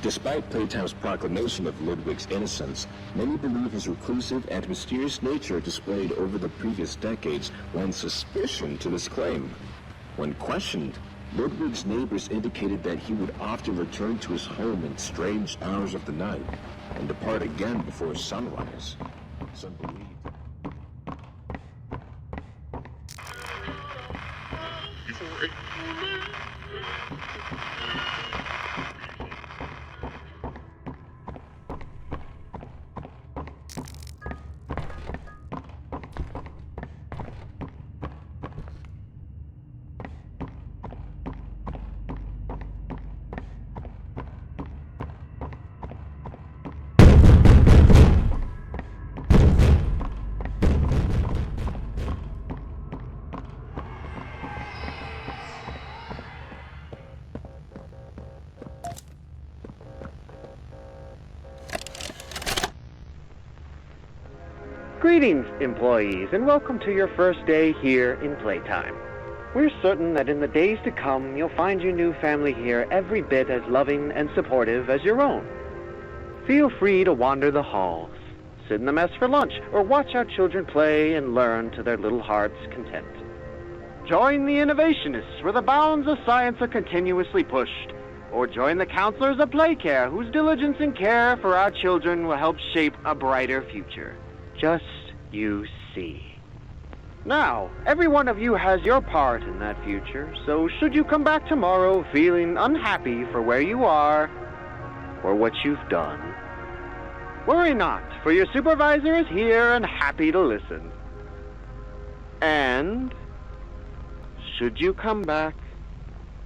Despite Playtime's proclamation of Ludwig's innocence, many believe his reclusive and mysterious nature displayed over the previous decades lends suspicion to this claim. When questioned, Ludwig's neighbors indicated that he would often return to his home in strange hours of the night and depart again before sunrise. Some believe. Greetings, employees, and welcome to your first day here in Playtime. We're certain that in the days to come, you'll find your new family here every bit as loving and supportive as your own. Feel free to wander the halls, sit in the mess for lunch, or watch our children play and learn to their little hearts' content. Join the innovationists where the bounds of science are continuously pushed, or join the counselors of Playcare whose diligence and care for our children will help shape a brighter future. Just you see. Now, every one of you has your part in that future, so should you come back tomorrow feeling unhappy for where you are or what you've done, worry not, for your supervisor is here and happy to listen. And should you come back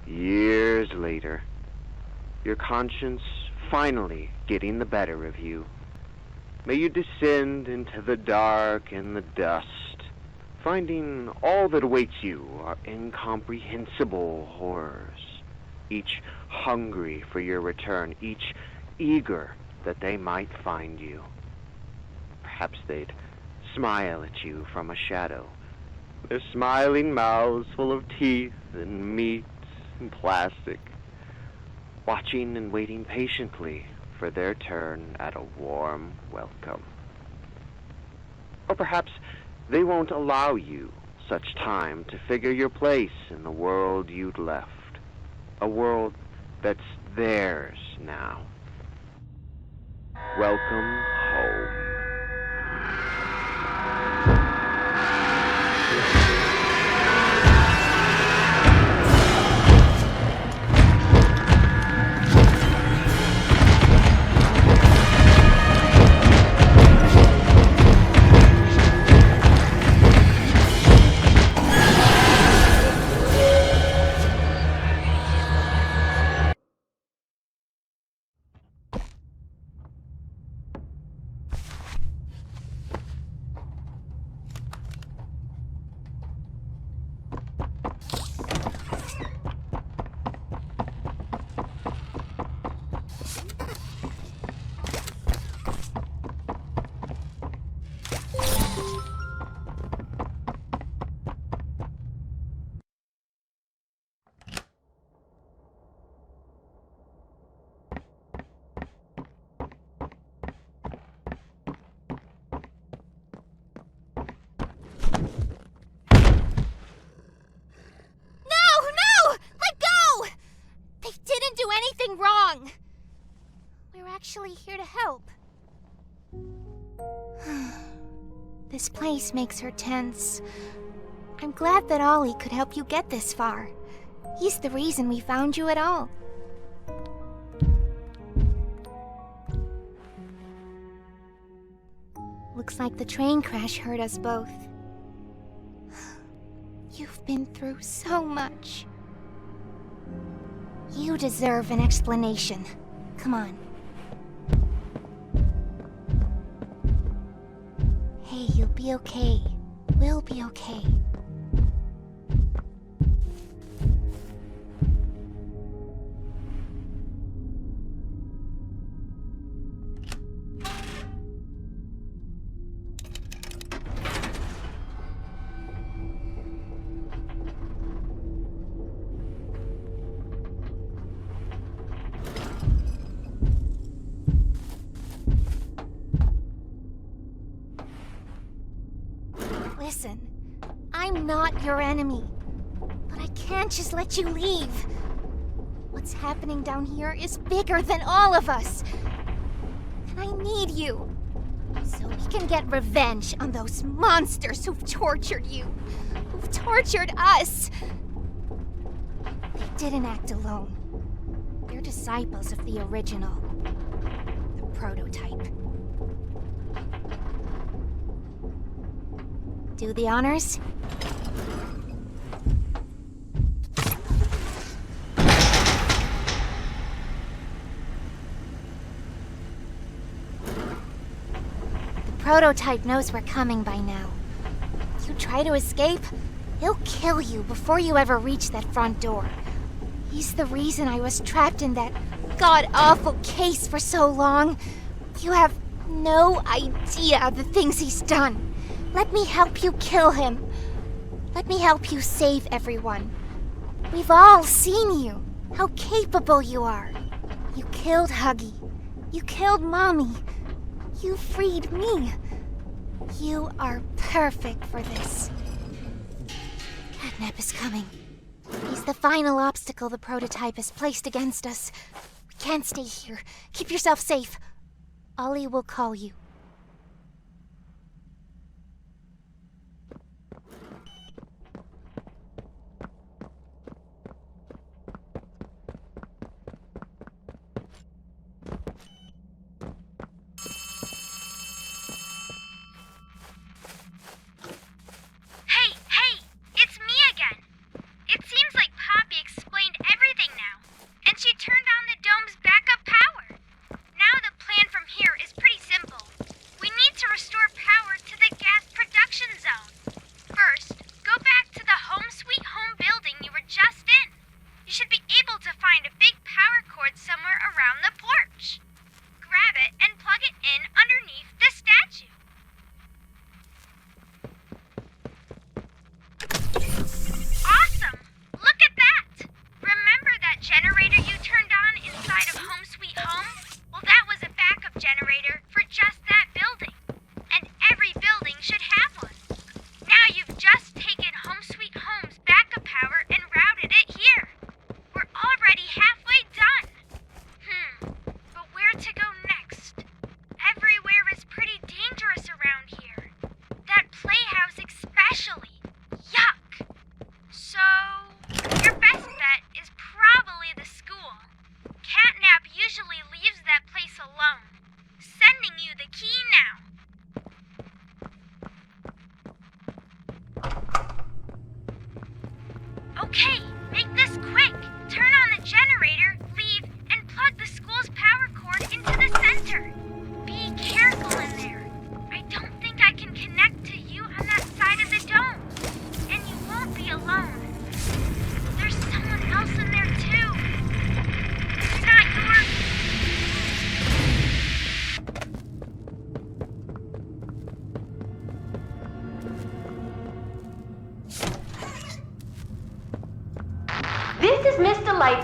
years later, your conscience finally getting the better of you, may you descend into the dark and the dust, finding all that awaits you are incomprehensible horrors, each hungry for your return, each eager that they might find you. Perhaps they'd smile at you from a shadow, their smiling mouths full of teeth and meat and plastic, watching and waiting patiently for their turn at a warm welcome. Or perhaps they won't allow you such time to figure your place in the world you'd left, a world that's theirs now. Welcome home. Wrong. We're actually here to help. This place makes her tense. I'm glad that Ollie could help you get this far. He's the reason we found you at all. Looks like the train crash hurt us both. You've been through so much. You deserve an explanation. Come on. Hey, you'll be okay. We'll be okay. Listen, I'm not your enemy, but I can't just let you leave. What's happening down here is bigger than all of us, and I need you, so we can get revenge on those monsters who've tortured you, who've tortured us. They didn't act alone. They're disciples of the original, the prototype. Do the honors? The prototype knows we're coming by now. If you try to escape, he'll kill you before you ever reach that front door. He's the reason I was trapped in that god-awful case for so long. You have no idea the things he's done. Let me help you kill him. Let me help you save everyone. We've all seen you, how capable you are. You killed Huggy. You killed Mommy. You freed me. You are perfect for this. Catnap is coming. He's the final obstacle the prototype has placed against us. We can't stay here. Keep yourself safe. Ollie will call you.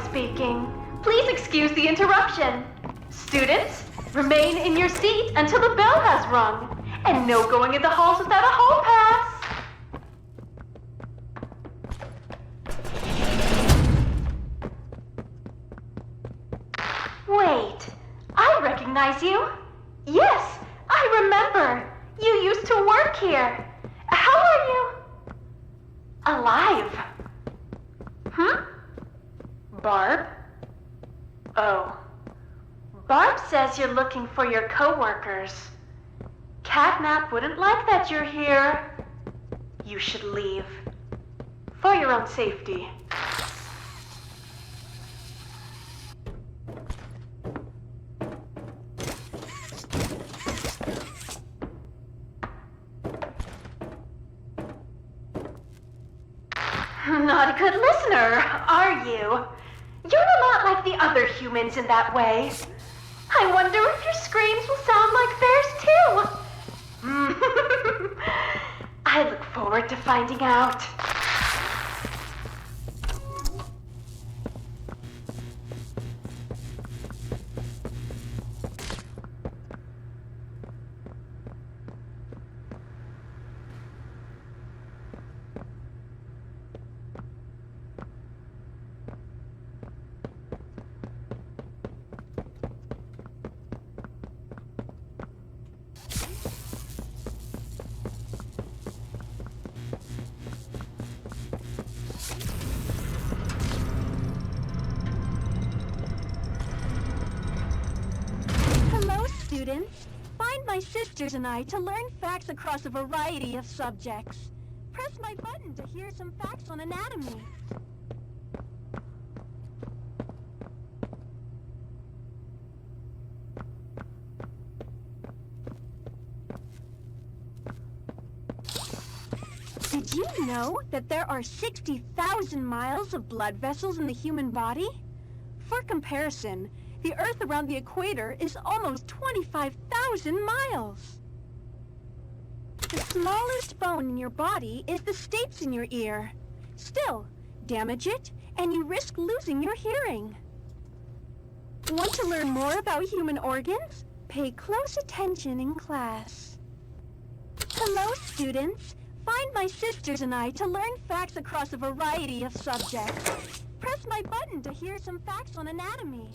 Speaking. Please excuse the interruption. Students, remain in your seat until the bell has rung. And no going in the halls without a hall pass. Wait, I recognize you. Yes, I remember. You used to work here. How are you? Alive. Barb? Oh. Barb says you're looking for your co-workers. Catnap wouldn't like that you're here. You should leave. For your own safety. Not a good listener, are you? You're a lot like the other humans in that way. I wonder if your screams will sound like theirs too. I look forward to finding out. Students, find my sisters and I to learn facts across a variety of subjects. Press my button to hear some facts on anatomy. Did you know that there are 60,000 miles of blood vessels in the human body? For comparison, the Earth around the equator is almost 25,000 miles. The smallest bone in your body is the stapes in your ear. Still, damage it, and you risk losing your hearing. Want to learn more about human organs? Pay close attention in class. Hello, students. Find my sisters and I to learn facts across a variety of subjects. Press my button to hear some facts on anatomy.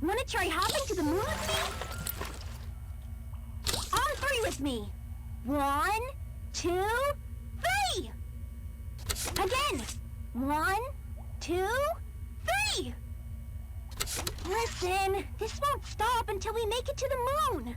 Wanna try hopping to the moon with me? On three with me. 1, 2, 3! Again. 1, 2, 3! Listen, this won't stop until we make it to the moon.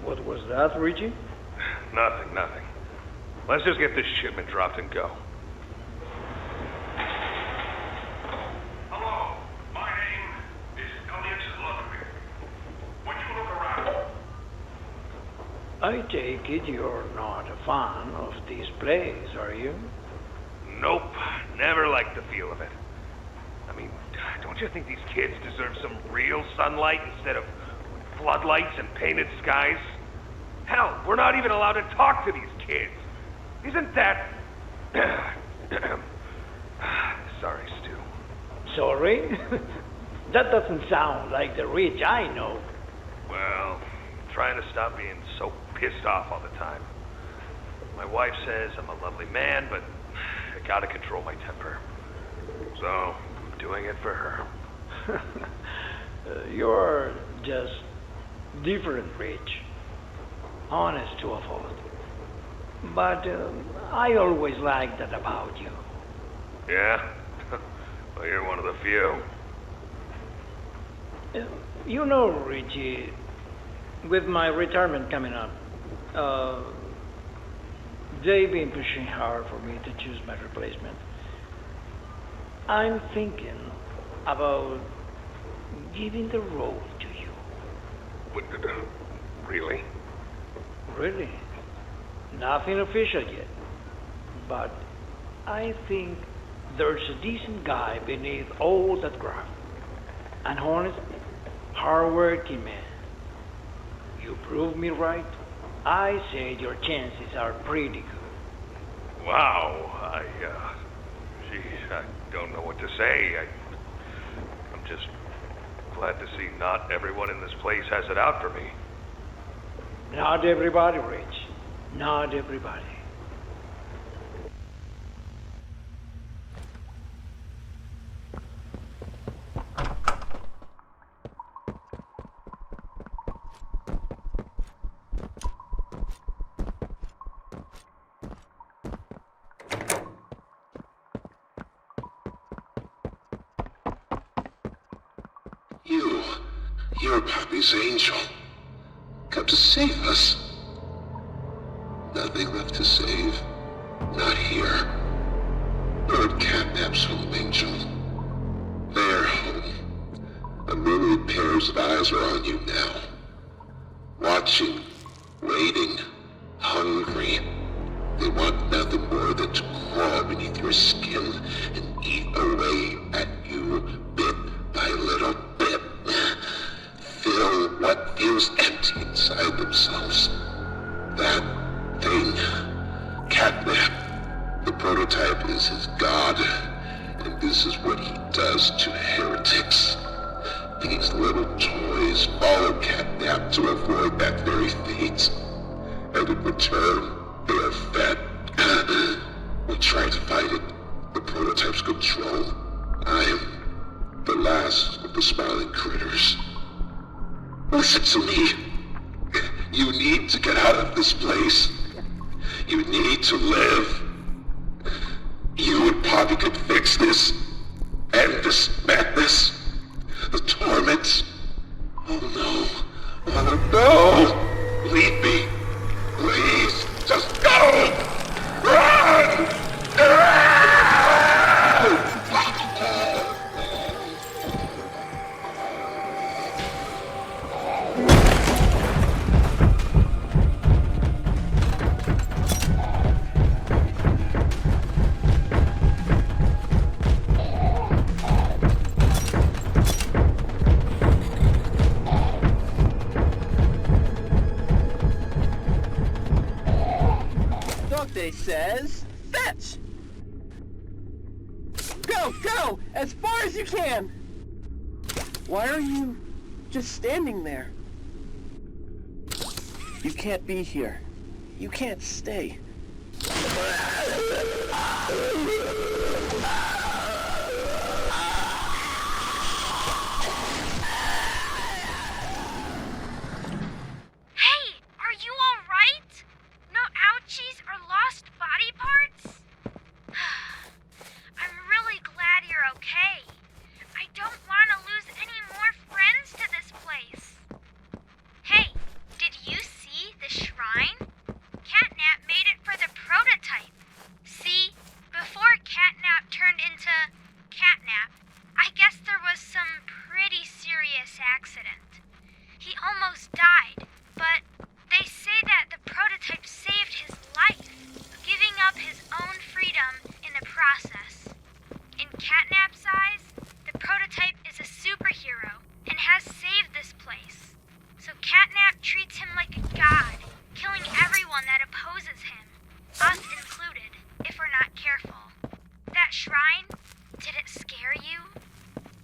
What was that, Reggie? Nothing. Let's just get this shipment dropped and go. Hello, my name is Elliot Ludwig. Would you look around? I take it you're not a fan of these plays, are you? Nope, never liked the feel of it. I mean, don't you think these kids deserve some real sunlight instead of floodlights and painted skies? Hell, we're not even allowed to talk to these kids. Isn't that... Sorry? That doesn't sound like the Rich I know. Well, trying to stop being so pissed off all the time. My wife says I'm a lovely man, but I gotta control my temper. So, I'm doing it for her. You're just different, Rich. Honest to a fault. But I always liked that about you. Yeah? Well, you're one of the few. You know, Richie, with my retirement coming up, they've been pushing hard for me to choose my replacement. I'm thinking about giving the role to you. What, really? Really? Nothing official yet. But I think there's a decent guy beneath all that graft. An honest, hard-working man. You prove me right. I say your chances are pretty good. Wow, geez, I don't know what to say. I'm just glad to see not everyone in this place has it out for me. Not everybody, Rich. Not everybody. You're Pappy's angel. Come to save us. Nothing left to save. Not here. Nor at Catnap's home, Angel. Their home. A myriad pairs of eyes are on you now. Watching, waiting, hungry. They want nothing more than to crawl beneath your skin and eat away at you bit by little bit. Fill what feels empty inside themselves. That thing, Catnap, the prototype is his god, and this is what he does to heretics. These little toys follow Catnap to avoid that very fate, and in return, they are fed. We try to fight it, the prototype's control. I am the last of the smiling critters. Listen to me. You need to get out of this place. You need to live. You and Poppy could fix this. End this madness. The torment. Oh no. Oh no. Leave me. Please. Just go. Run! Says, fetch! Go! As far as you can! Why are you just standing there? You can't be here. You can't stay.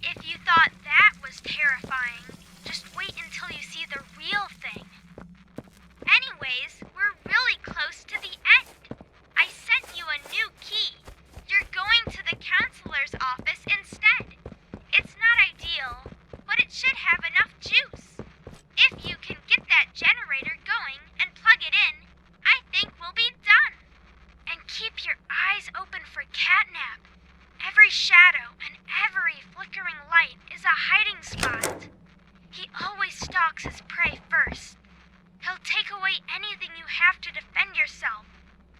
If you thought that was terrifying, just wait until you see the real thing. Anyways, we're really close to the end. I sent you a new key. You're going to the counselor's office instead. It's not ideal, but it should have enough juice. If you can get that generator going and plug it in, I think we'll be done. And keep your eyes open for Catnap. Every shadow and every flickering light is a hiding spot. He always stalks his prey first. He'll take away anything you have to defend yourself.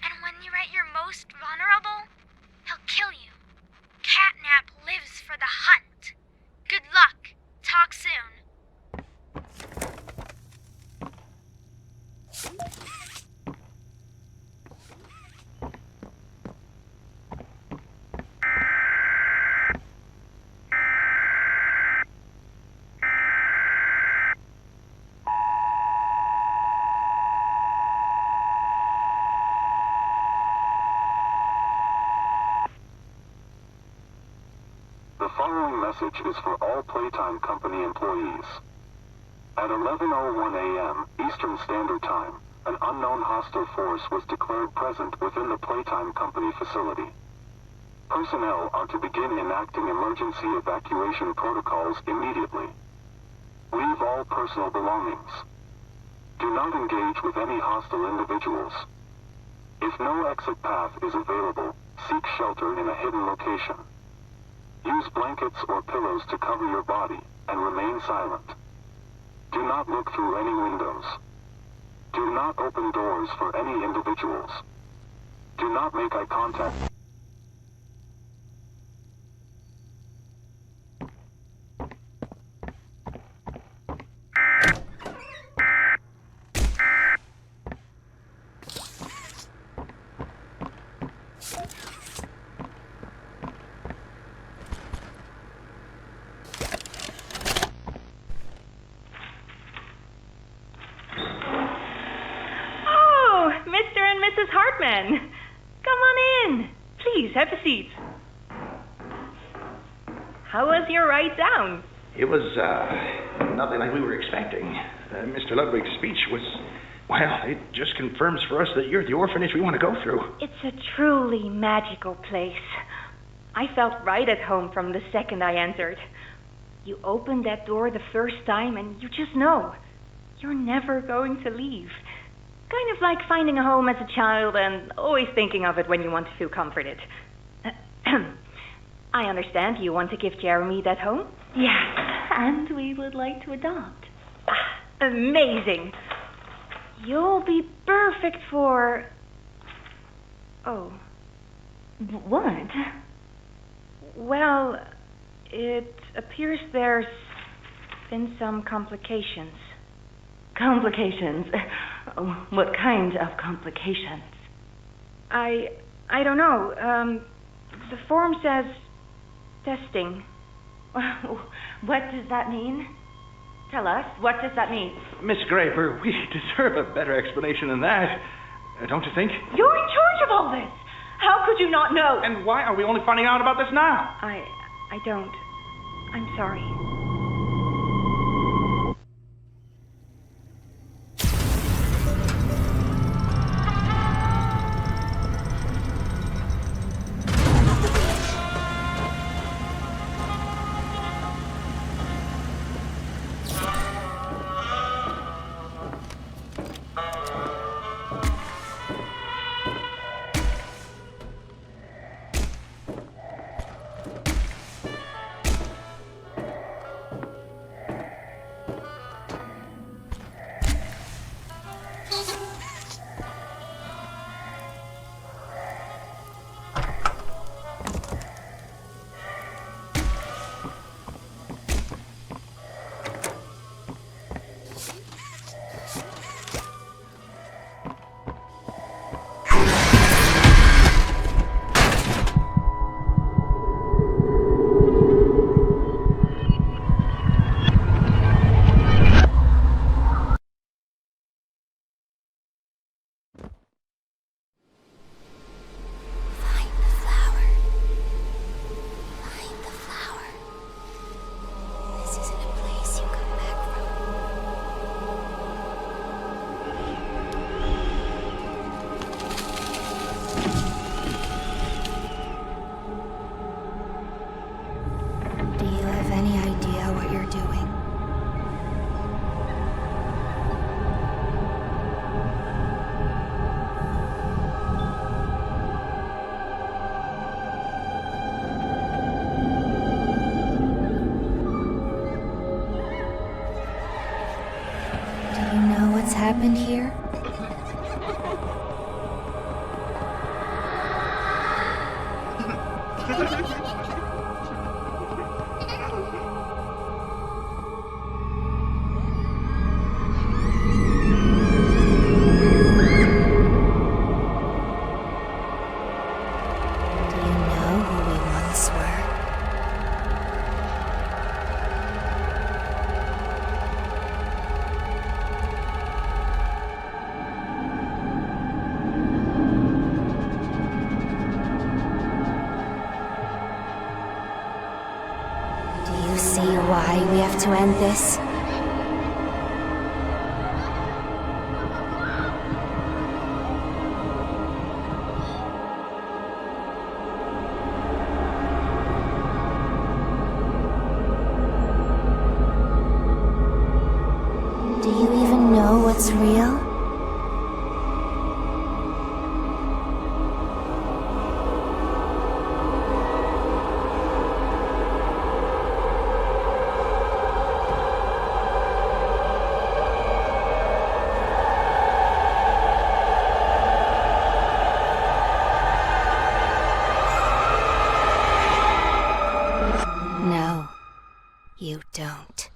And when you're at your most vulnerable, he'll kill you. Catnap lives for the hunt. Good luck. Talk soon. The following message is for all Playtime Company employees. At 11:01 a.m. Eastern Standard Time, an unknown hostile force was declared present within the Playtime Company facility. Personnel are to begin enacting emergency evacuation protocols immediately. Leave all personal belongings. Do not engage with any hostile individuals. If no exit path is available, seek shelter in a hidden location. Use blankets or pillows to cover your body and remain silent. Do not look through any windows. Do not open doors for any individuals. Do not make eye contact. Come on in. Please, have a seat. How was your ride down? It was, nothing like we were expecting. Mr. Ludwig's speech was, well, it just confirms for us that you're the orphanage we want to go through. It's a truly magical place. I felt right at home from the second I entered. You open that door the first time and you just know you're never going to leave. Kind of like finding a home as a child and always thinking of it when you want to feel comforted. I understand you want to give Jeremy that home? Yes, and we would like to adopt. Amazing. You'll be perfect for... Oh. What? Well, it appears there's been some complications. Complications? What kind of complications? I don't know. The form says testing. What does that mean? Tell us, what does that mean? Miss Graber, we deserve a better explanation than that. Don't you think? You're in charge of all this. How could you not know? And why are we only finding out about this now? I don't. I'm sorry. happened here? Why we have to end this? Do you even know what's real? No, you don't.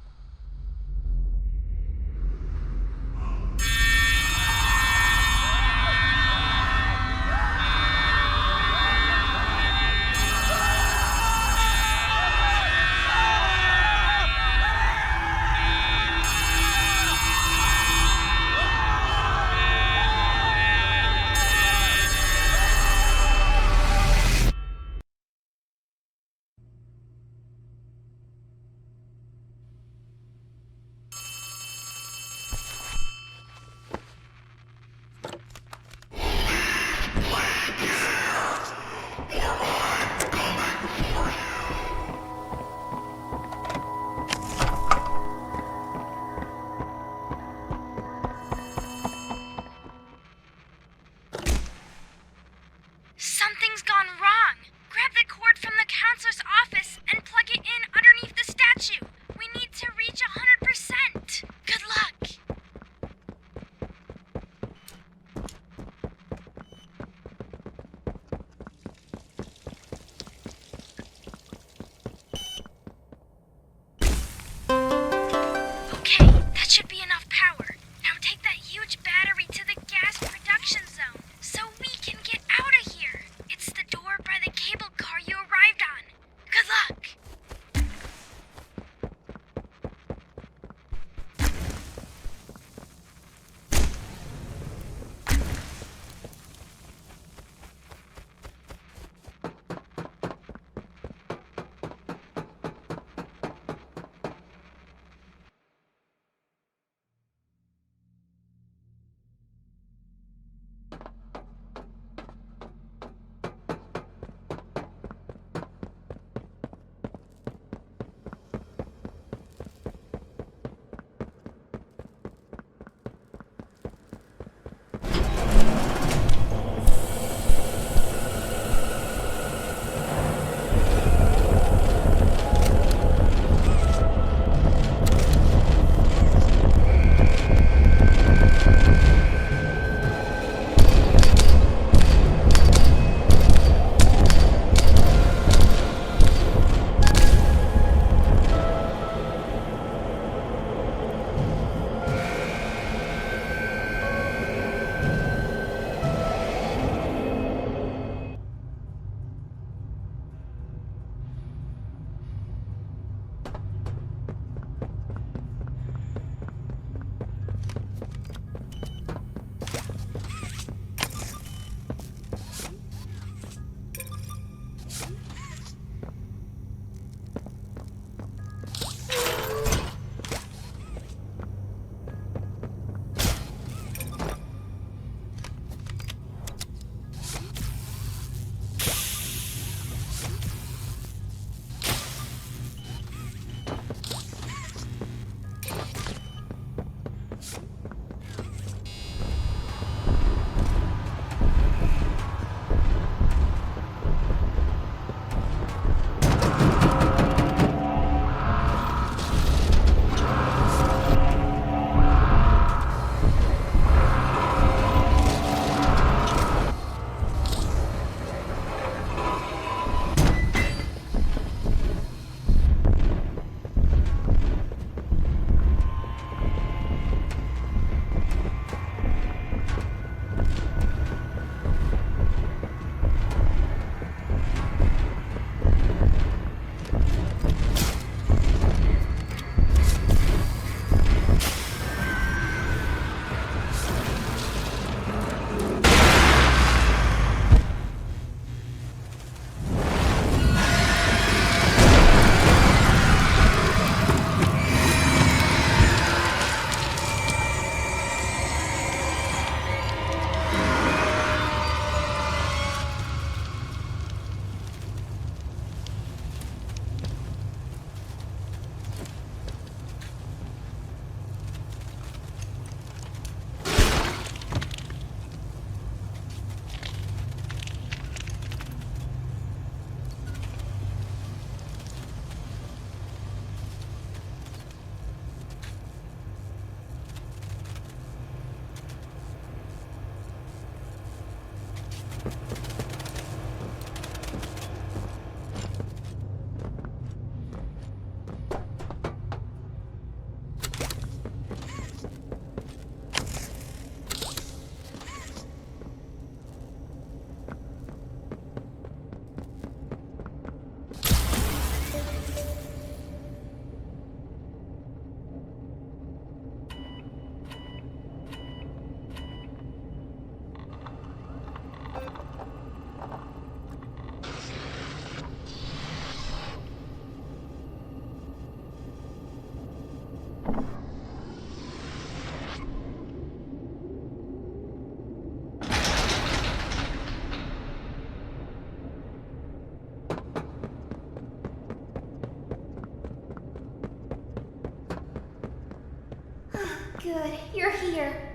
Good, you're here.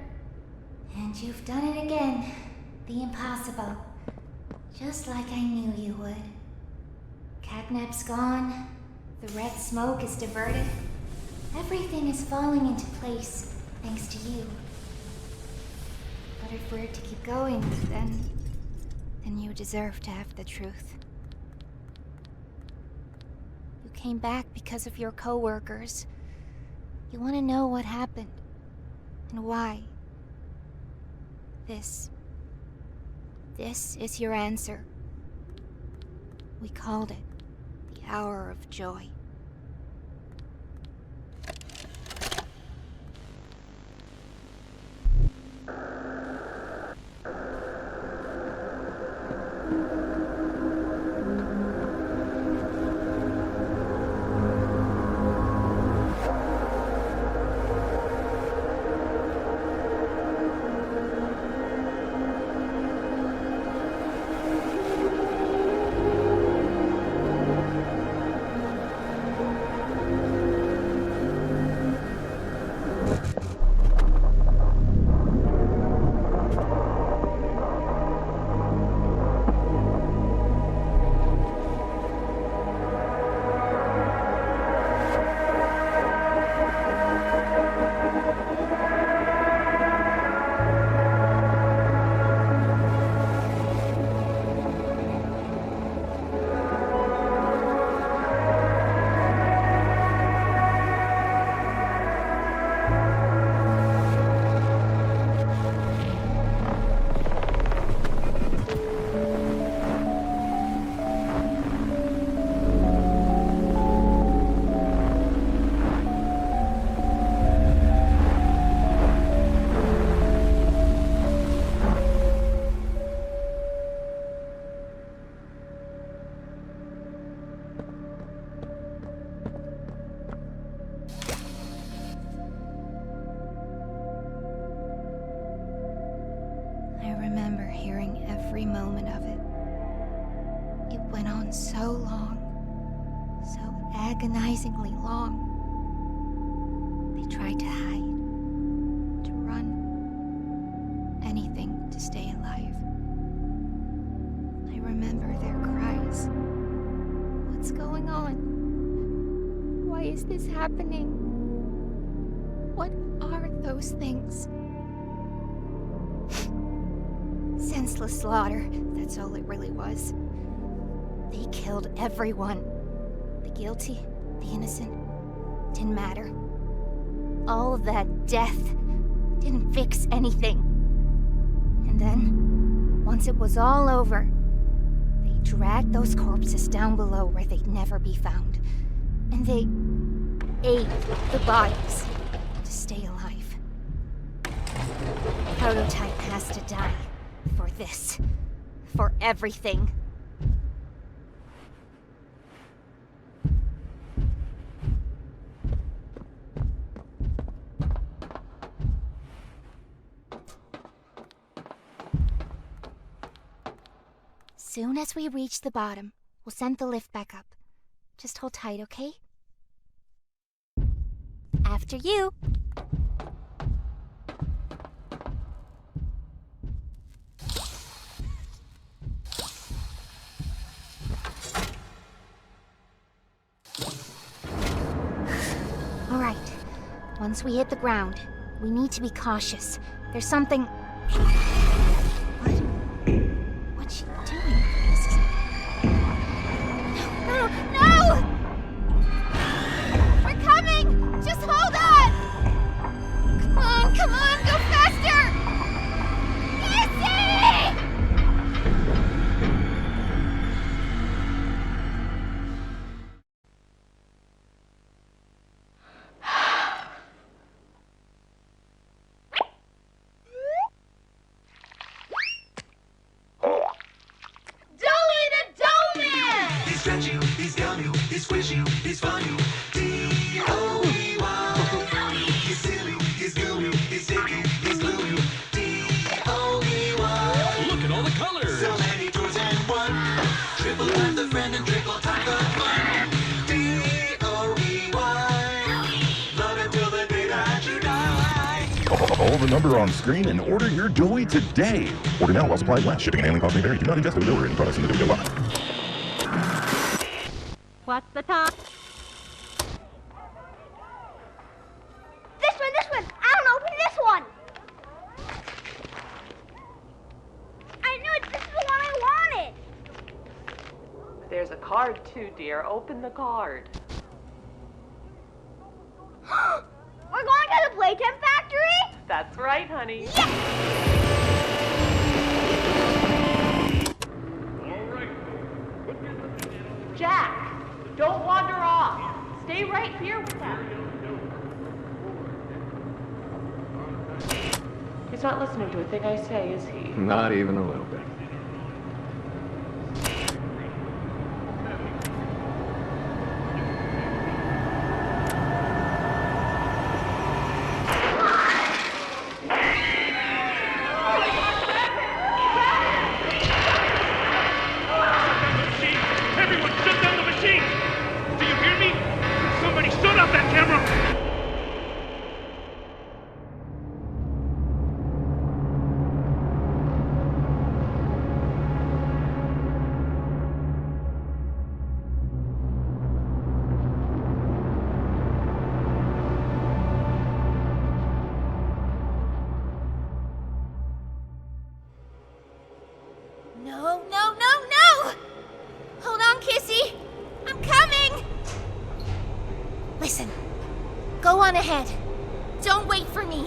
And you've done it again. The impossible. Just like I knew you would. Catnap's gone. The red smoke is diverted. Everything is falling into place, thanks to you. But if we're to keep going, then you deserve to have the truth. You came back because of your co-workers. You want to know what happened, and why. This is your answer. We called it the Hour of Joy. I remember hearing every moment of it. It went on so long, so agonizingly long. They tried to hide, to run, anything to stay alive. I remember their cries. What's going on? Why is this happening? What are those things? Senseless slaughter, that's all it really was. They killed everyone. The guilty, the innocent, didn't matter. All of that death didn't fix anything. And then, once it was all over, they dragged those corpses down below where they'd never be found. And they ate the bodies to stay alive. Prototype has to die. For this. For everything. Soon as we reach the bottom, we'll send the lift back up. Just hold tight, okay? After you. All right. Once we hit the ground, we need to be cautious. There's something... What? What's she doing? This is... No! No! We're coming! Just hold on! Come on, go faster! Easy! Stretch you, he's gum you, he squish you, he's fun you. D-O-E-Y. He's silly, he's goo you, he's sticky, he's glue you. D-O-E-Y. Look at all the colors. So many toys and one. Triple time the friend and triple time the fun. D-O-E-Y. Love until the day that you die. Call the number on screen and order your joy today. Order now while supplies last. Shipping and handling costs may vary. Do not ingest or deliver any products in the video box. What's the time? This one! I don't know, open this one! I knew it! This is the one I wanted! There's a card too, dear. Open the card. We're going to the Playtime Factory? That's right, honey. Jack, don't wander off. Stay right here with them. He's not listening to a thing I say, is he? Not even a little bit. No! Hold on, Kissy! I'm coming! Listen, go on ahead. Don't wait for me.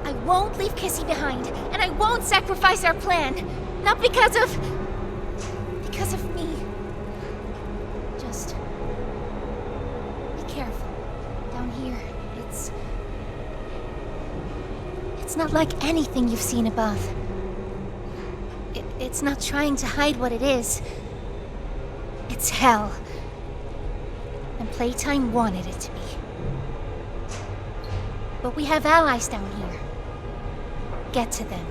I won't leave Kissy behind, and I won't sacrifice our plan. Not because of me. Just be careful. Down here, it's not like anything you've seen above. It's not trying to hide what it is. It's hell. And Playtime wanted it to be. But we have allies down here. Get to them.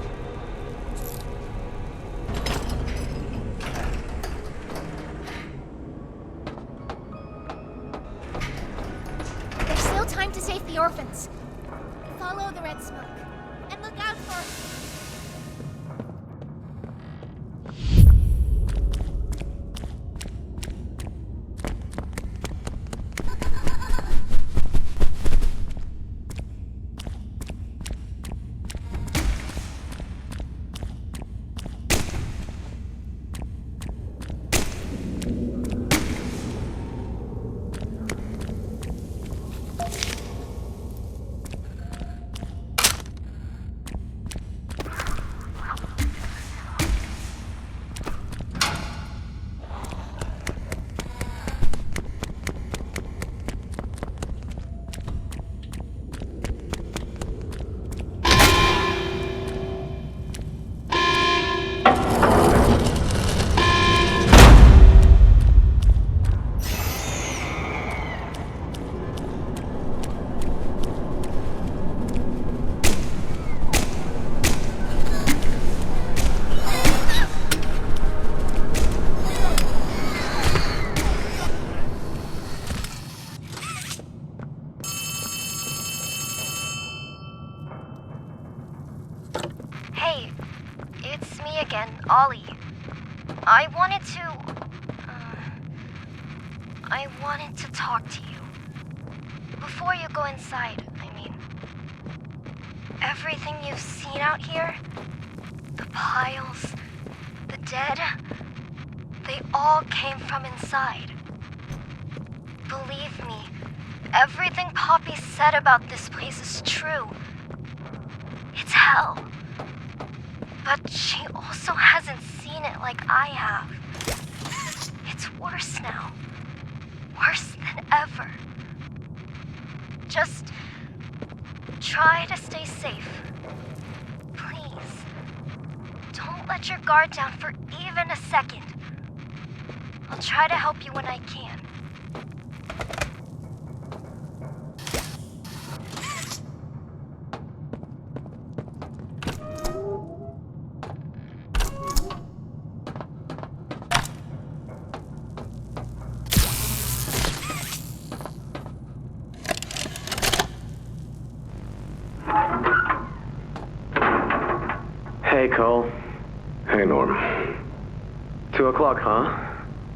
There's still time to save the orphans. Follow the red smoke. And look out for... Ollie, I wanted to talk to you. Before you go inside, I mean. Everything you've seen out here, the piles, the dead, they all came from inside. Believe me, everything Poppy said about this place is true. It's hell. But she also hasn't seen it like I have. It's worse now. Worse than ever. Just try to stay safe. Please. Don't let your guard down for even a second. I'll try to help you when I can. Cole. Hey, Norm. 2 o'clock, huh?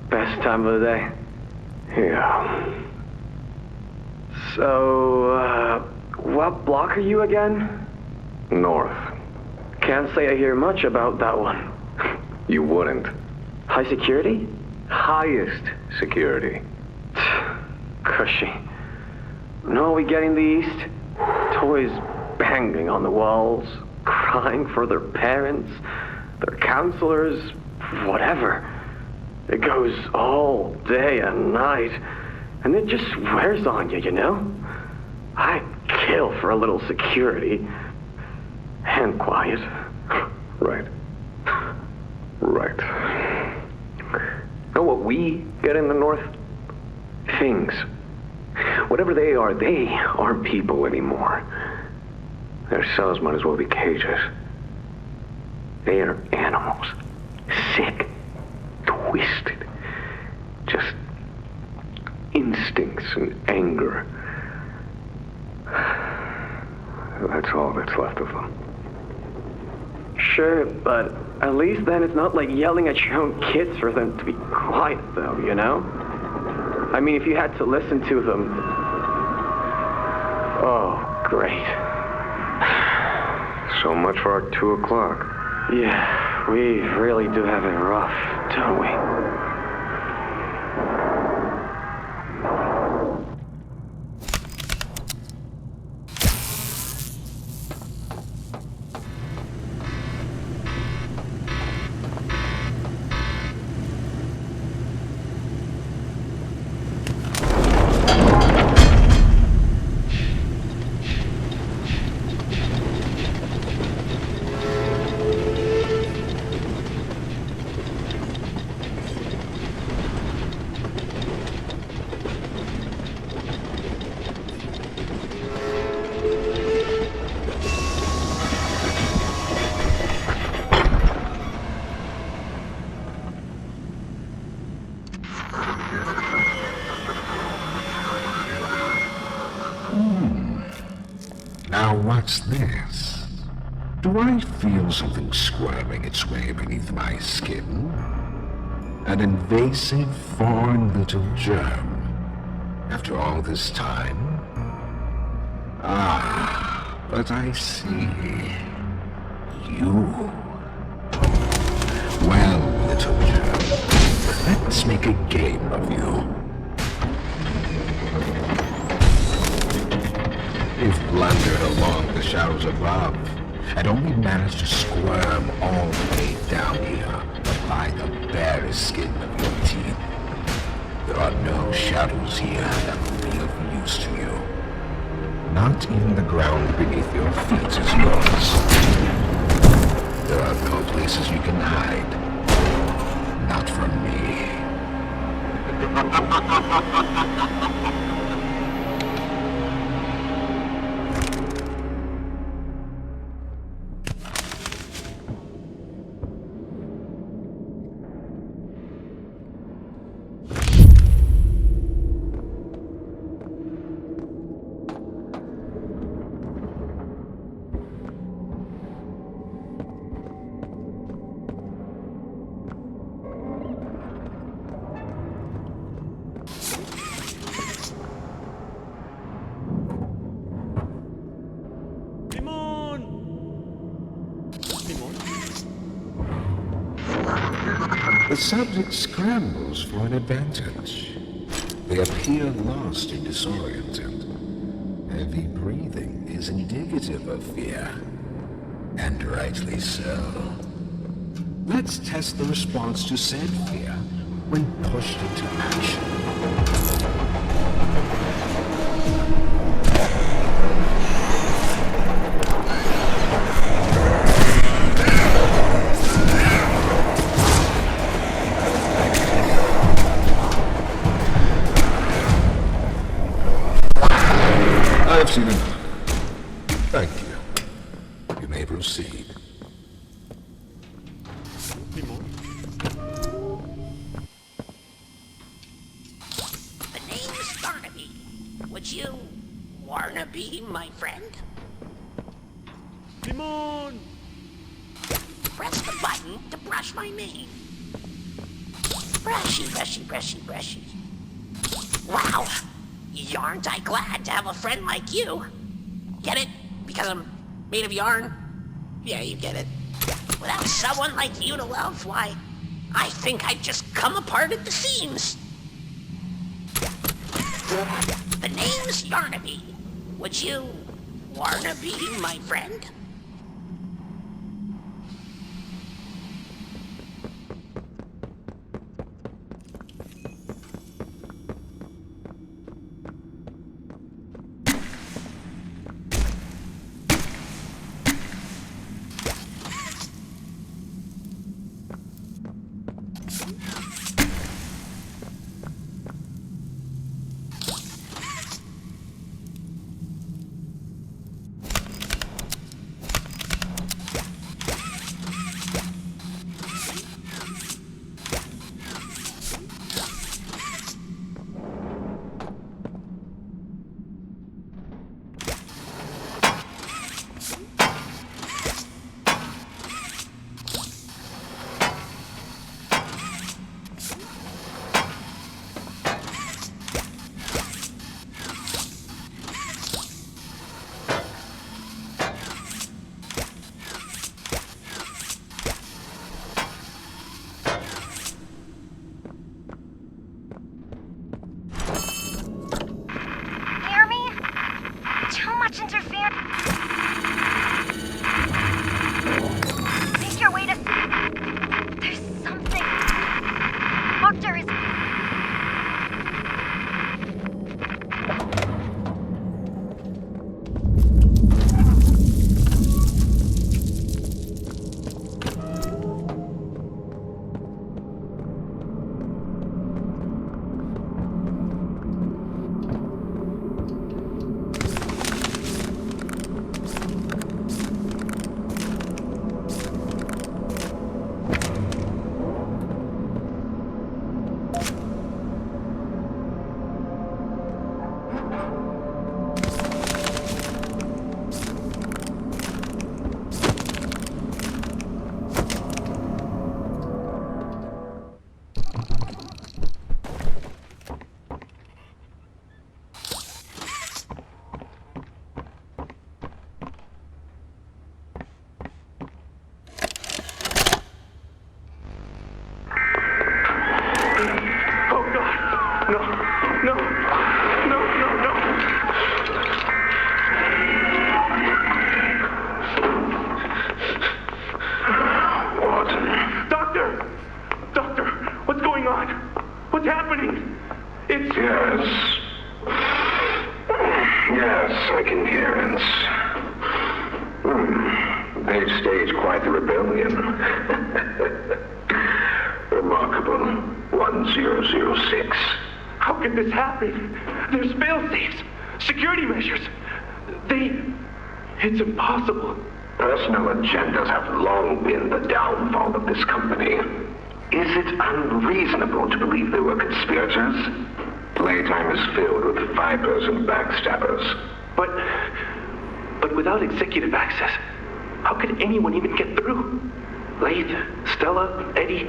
Best time of the day. Yeah. So, what block are you again? North. Can't say I hear much about that one. You wouldn't. High security? Highest security. Cushy. No, we get in the east. Toys banging on the walls, crying for their parents, their counselors, whatever. It goes all day and night, and it just wears on you, you know? I'd kill for a little security. And quiet. Right. Right. Know what we get in the north? Things. Whatever they aren't people anymore. Their cells might as well be cages. They are animals. Sick. Twisted. Just instincts and anger. That's all that's left of them. Sure, but at least then it's not like yelling at your own kids for them to be quiet, though, you know? I mean, if you had to listen to them... Oh, great. So much for our 2 o'clock. Yeah, we really do have it rough, don't we? Now what's this? Do I feel something squirming its way beneath my skin? An invasive foreign little germ. After all this time? Ah, but I see. You. Well, little germ, let's make a game of you. You've blundered along the shadows above, and only managed to squirm all the way down here by the barest skin of your teeth. There are no shadows here that will be of use to you. Not even the ground beneath your feet is yours. There are no places you can hide. Not from me. The subject scrambles for an advantage. They appear lost and disoriented. Heavy breathing is indicative of fear, and rightly so. Let's test the response to said fear when pushed into action. I've seen enough. Thank you. You may proceed. The name is Barnaby. Would you wanna be my friend? Simon! press the button to brush my mane. Brushy, brushy, brushy, brushy. Wow, aren't I glad to have a friend like you? Get it? Because I'm made of yarn? Yeah, you get it. Without someone like you to love, why, I think I'd just come apart at the seams. The name's Yarnaby. Would you wanna be my friend? They've staged quite the rebellion. Remarkable. 1006. How could this happen? There's fail-safes, security measures. It's impossible. Personal agendas have long been the downfall of this company. Is it unreasonable to believe there were conspirators? Playtime is filled with vipers and backstabbers. But without executive access, how could anyone even get through? Laith, Stella, Eddie,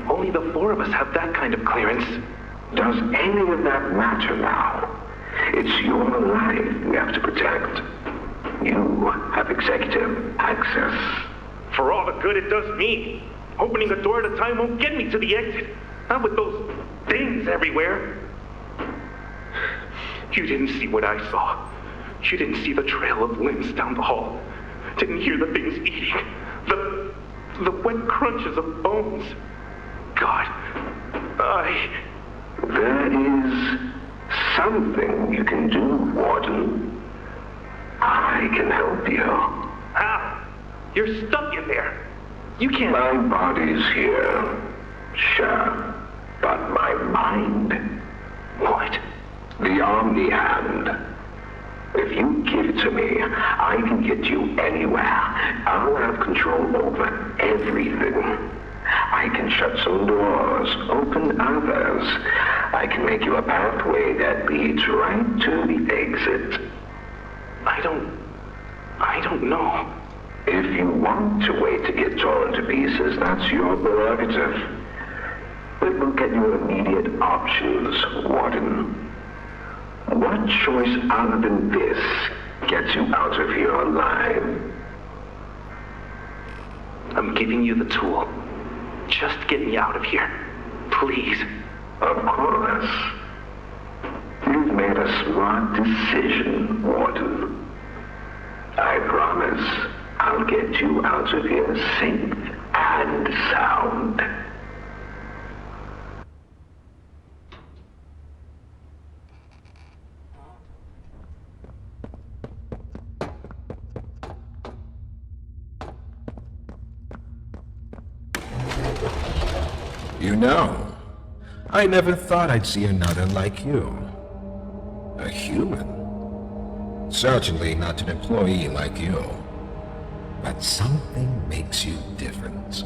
only the four of us have that kind of clearance. Does any of that matter now? It's your life we have to protect. You have executive access. For all the good it does me, opening a door at a time won't get me to the exit. Not with those things everywhere. You didn't see what I saw. You didn't see the trail of limbs down the hall. Didn't hear the things eating. The wet crunches of bones. God, There is something you can do, Warden. I can help you. How? You're stuck in there. You can't... My body's here. Sure. But my mind... What? The Omni Hand. If you give it to me, I can get you anywhere. I'll have control over everything. I can shut some doors, open others. I can make you a pathway that leads right to the exit. I don't know. If you want to wait to get torn to pieces, that's your prerogative. But look at your immediate options, Warden. What choice other than this gets you out of here alive? I'm giving you the tool. Just get me out of here. Please. Of course. You've made a smart decision, Warden. I promise I'll get you out of here safe and sound. You know, I never thought I'd see another like you. A human. Certainly not an employee like you. But something makes you different.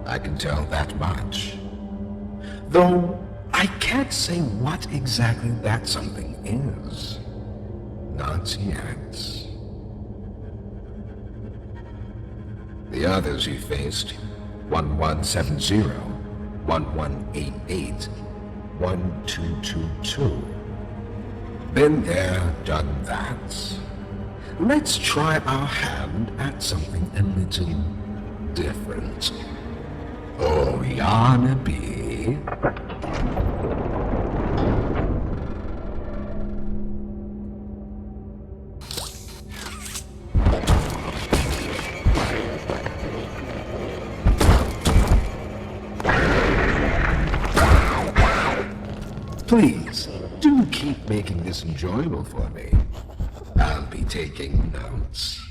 I can tell that much. Though, I can't say what exactly that something is. Not yet. The others you faced, 1170, 1188, 1222. Been there, done that. Let's try our hand at something a little different. Oh, Yarnaby. Please, do keep making this enjoyable for me. I'll be taking notes.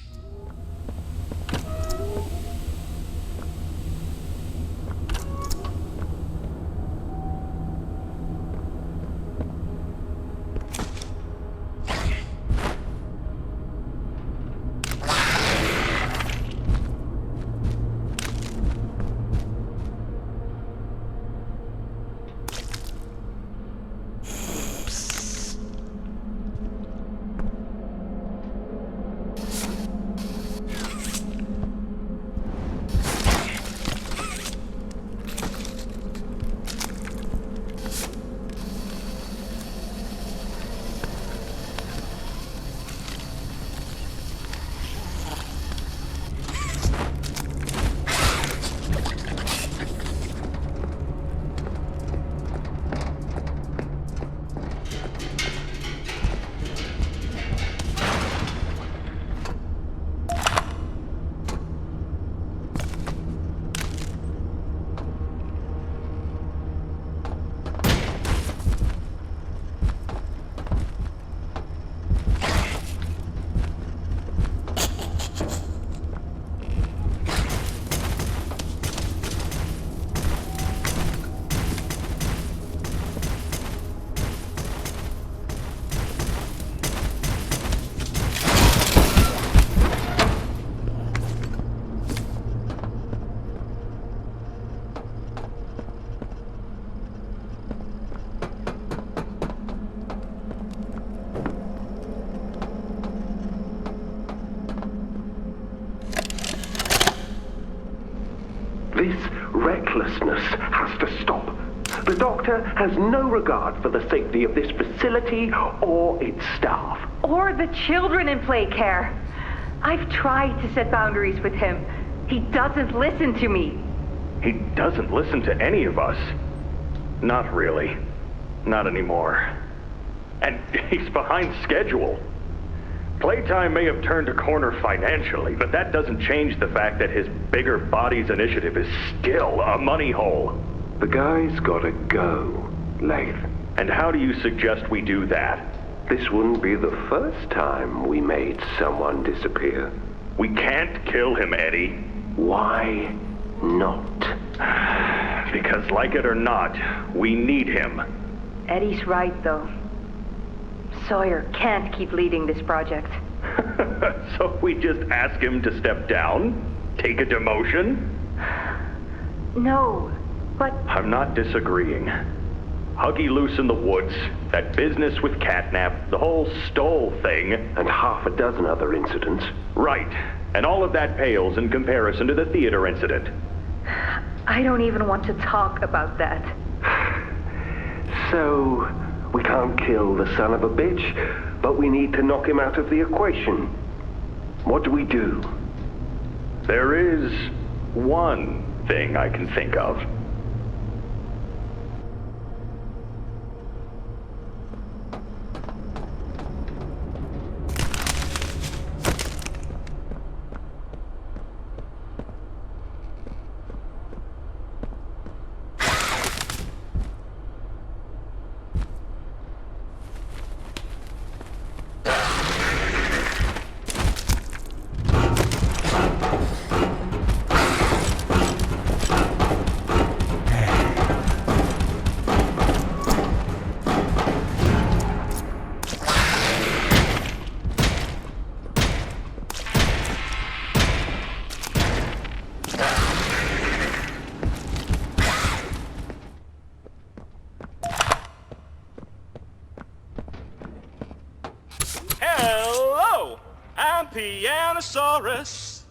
This recklessness has to stop. The doctor has no regard for the safety of this facility or its staff. Or the children in play care. I've tried to set boundaries with him. He doesn't listen to me. He doesn't listen to any of us. Not really. Not anymore. And he's behind schedule. Playtime may have turned a corner financially, but that doesn't change the fact that his bigger bodies initiative is still a money hole. The guy's gotta go, Lath. And how do you suggest we do that? This wouldn't be the first time we made someone disappear. We can't kill him, Eddie. Why not? Because like it or not, we need him. Eddie's right, though. Sawyer can't keep leading this project. So we just ask him to step down? Take a demotion? No, but... I'm not disagreeing. Huggy loose in the woods, that business with Catnap, the whole Stoll thing. And half a dozen other incidents. Right. And all of that pales in comparison to the theater incident. I don't even want to talk about that. So, we can't kill the son of a bitch, but we need to knock him out of the equation. What do we do? There is one thing I can think of. Hello, I'm Pianosaurus.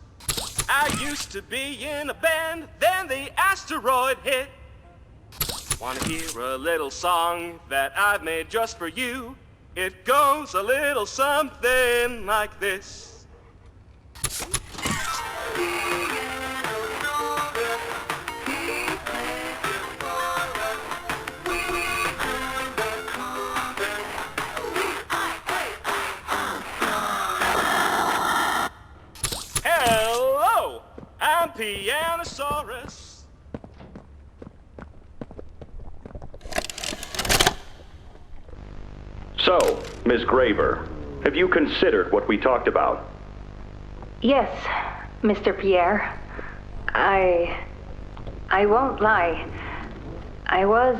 I used to be in a band, then the asteroid hit. Wanna hear a little song that I've made just for you? It goes a little something like this. Hello, I'm Pianosaurus. So, Ms. Graver, have you considered what we talked about? Yes, Mr. Pierre. I won't lie. I was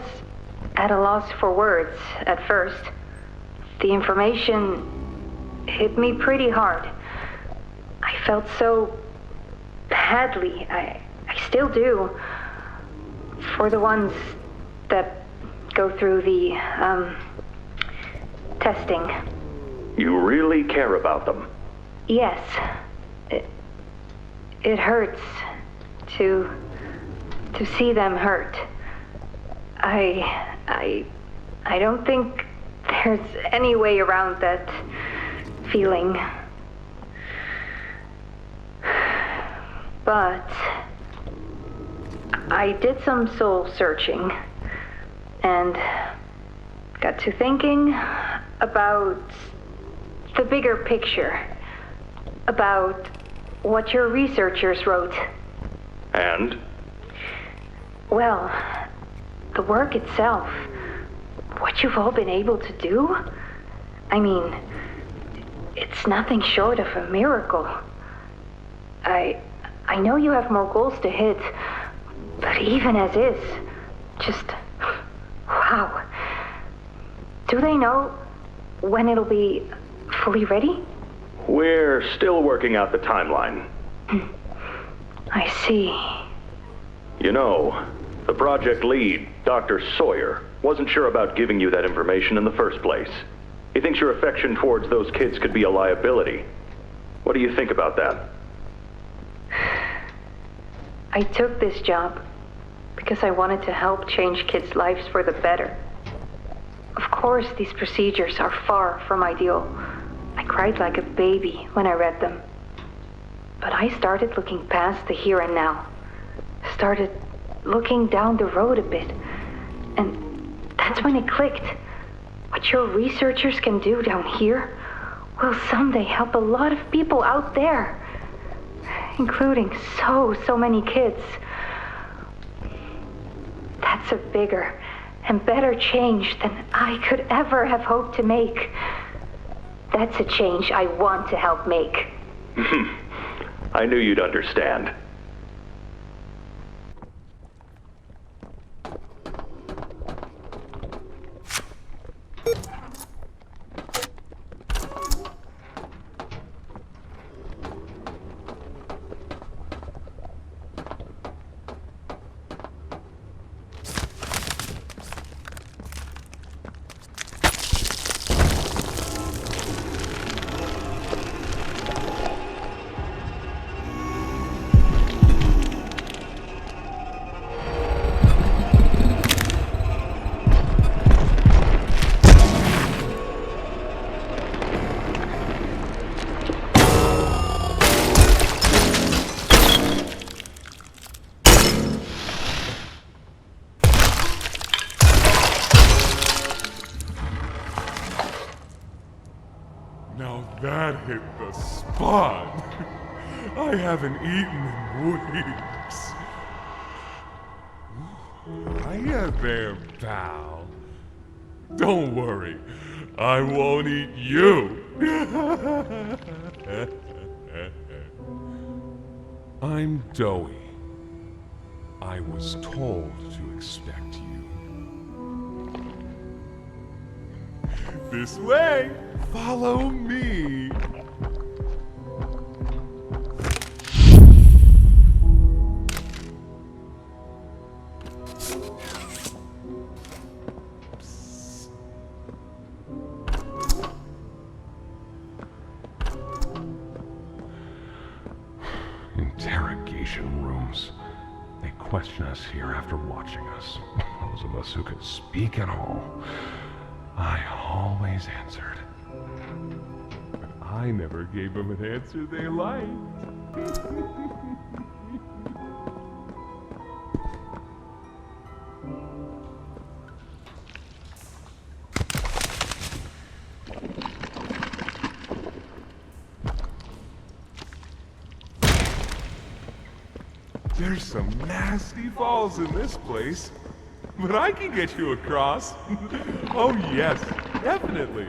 at a loss for words at first. The information hit me pretty hard. I felt so badly. I still do. For the ones that go through the, testing. You really care about them? Yes. It hurts to see them hurt. I don't think there's any way around that feeling. But I did some soul searching and got to thinking about the bigger picture, about what your researchers wrote. And? Well, the work itself, what you've all been able to do, I mean, it's nothing short of a miracle. I know you have more goals to hit, but even as is, just, wow. Do they know when it'll be fully ready? We're still working out the timeline. I see. You know, the project lead, Dr. Sawyer, wasn't sure about giving you that information in the first place. He thinks your affection towards those kids could be a liability. What do you think about that? I took this job because I wanted to help change kids' lives for the better. Of course, these procedures are far from ideal. I cried like a baby when I read them. But I started looking past the here and now. Started looking down the road a bit. And that's when it clicked. What your researchers can do down here will someday help a lot of people out there. Including so many kids. That's a bigger and better change than I could ever have hoped to make. That's a change I want to help make. I knew you'd understand. Now that hit the spot. I haven't eaten in weeks. Hiya there, pal. Don't worry, I won't eat you. I'm Doughy. I was told to expect you. This way! Follow me! Interrogation rooms. They question us here after watching us. Those of us who could speak at all. I always answered. But I never gave them an answer they liked. There's some nasty falls in this place, but I can get you across. Oh yes, definitely.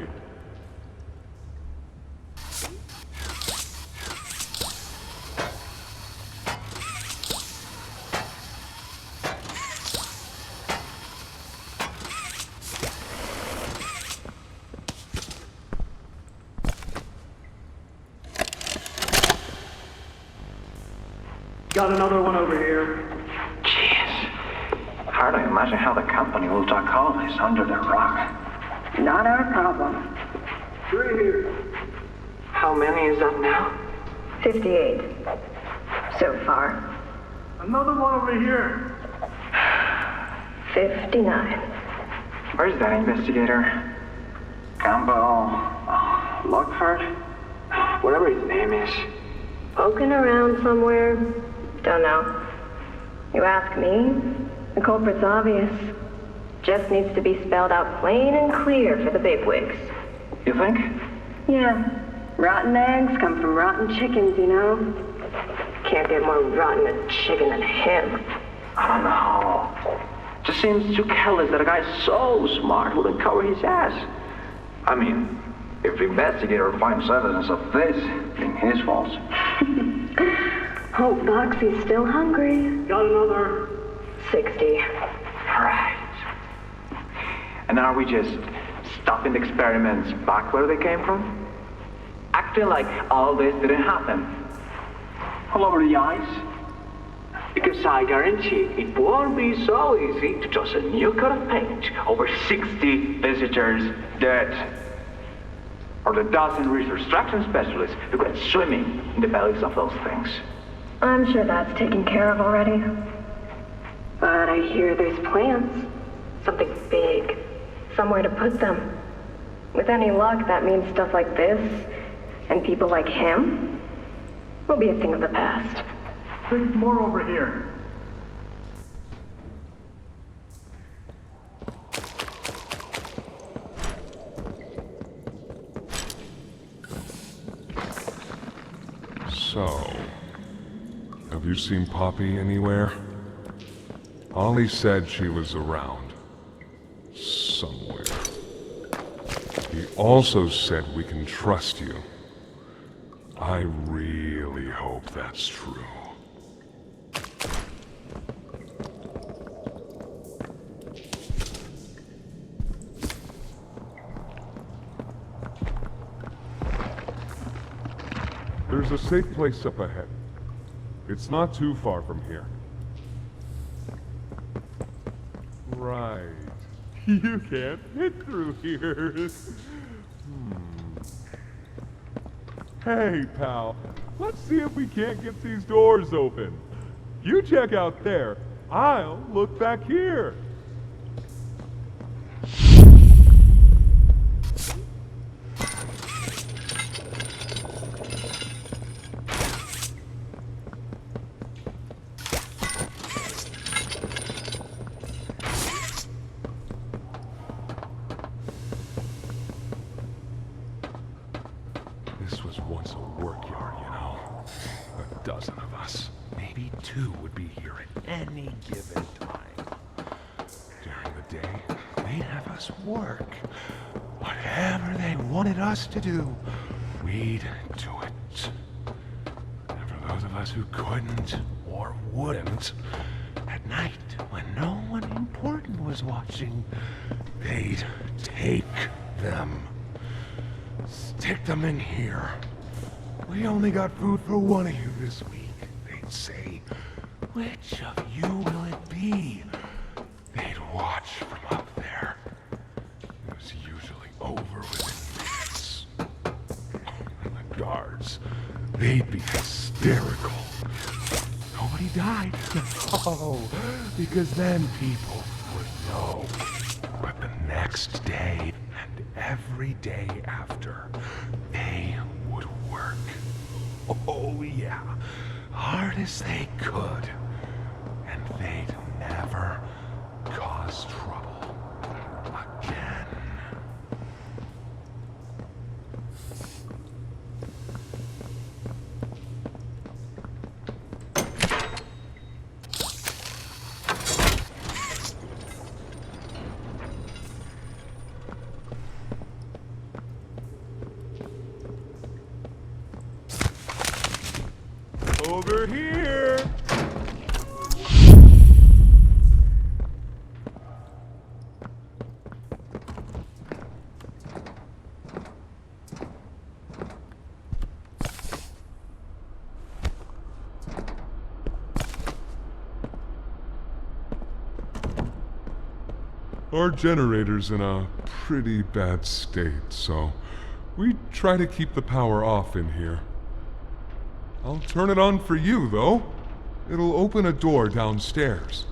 Got another one over here. Jeez. Hard to imagine how the company will duck all this under the rock. Not our problem. 3 here. How many is that now? 58. So far. Another one over here. 59. Where's that investigator? Campbell... Lockhart? Whatever his name is. Poking around somewhere? Don't know. You ask me? The culprit's obvious. Just needs to be spelled out plain and clear for the bigwigs. You think? Yeah. Rotten eggs come from rotten chickens, you know? Can't get more rotten a chicken than him. I don't know. Just seems too careless that a guy so smart wouldn't cover his ass. I mean, if the investigator finds evidence of this, being his fault. Hope Boxy's still hungry. Got another. 60. Right. And are we just stopping the experiments back where they came from? Acting like all this didn't happen. All over the ice? Because I guarantee it won't be so easy to toss a new coat of paint over 60 visitors dead. Or the dozen reconstruction specialists who went swimming in the bellies of those things. I'm sure that's taken care of already. But I hear there's plans. Something big. Somewhere to put them. With any luck, that means stuff like this, and people like him, will be a thing of the past. There's more over here. So, have you seen Poppy anywhere? Ollie said she was around. Somewhere. He also said we can trust you. I really hope that's true. There's a safe place up ahead. It's not too far from here. Right. You can't fit through here. Hey, pal. Let's see if we can't get these doors open. You check out there. I'll look back here. once a work yard, you know. A dozen of us, maybe 2 would be here at any given time. During the day, they'd have us work. Whatever they wanted us to do, we'd do it. And for those of us who couldn't or wouldn't, at night, when no one important was watching, they'd take them. Stick them in here. We only got food for one of you this week. They'd say, which of you will it be? They'd watch from up there. It was usually over within minutes. And the guards, they'd be hysterical. Nobody died. No, because then people would know. But the next day and every day after, they would work. Oh yeah, hard as they could. And they'd never cause trouble again. Over here! Our generator's in a pretty bad state, so we try to keep the power off in here. I'll turn it on for you, though. It'll open a door downstairs.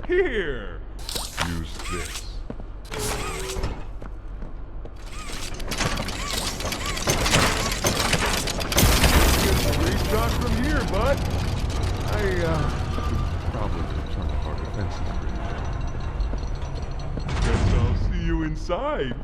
Here! Use this. Get a great shot from here, bud. I probably put some of our defenses pretty good. Guess I'll see you inside.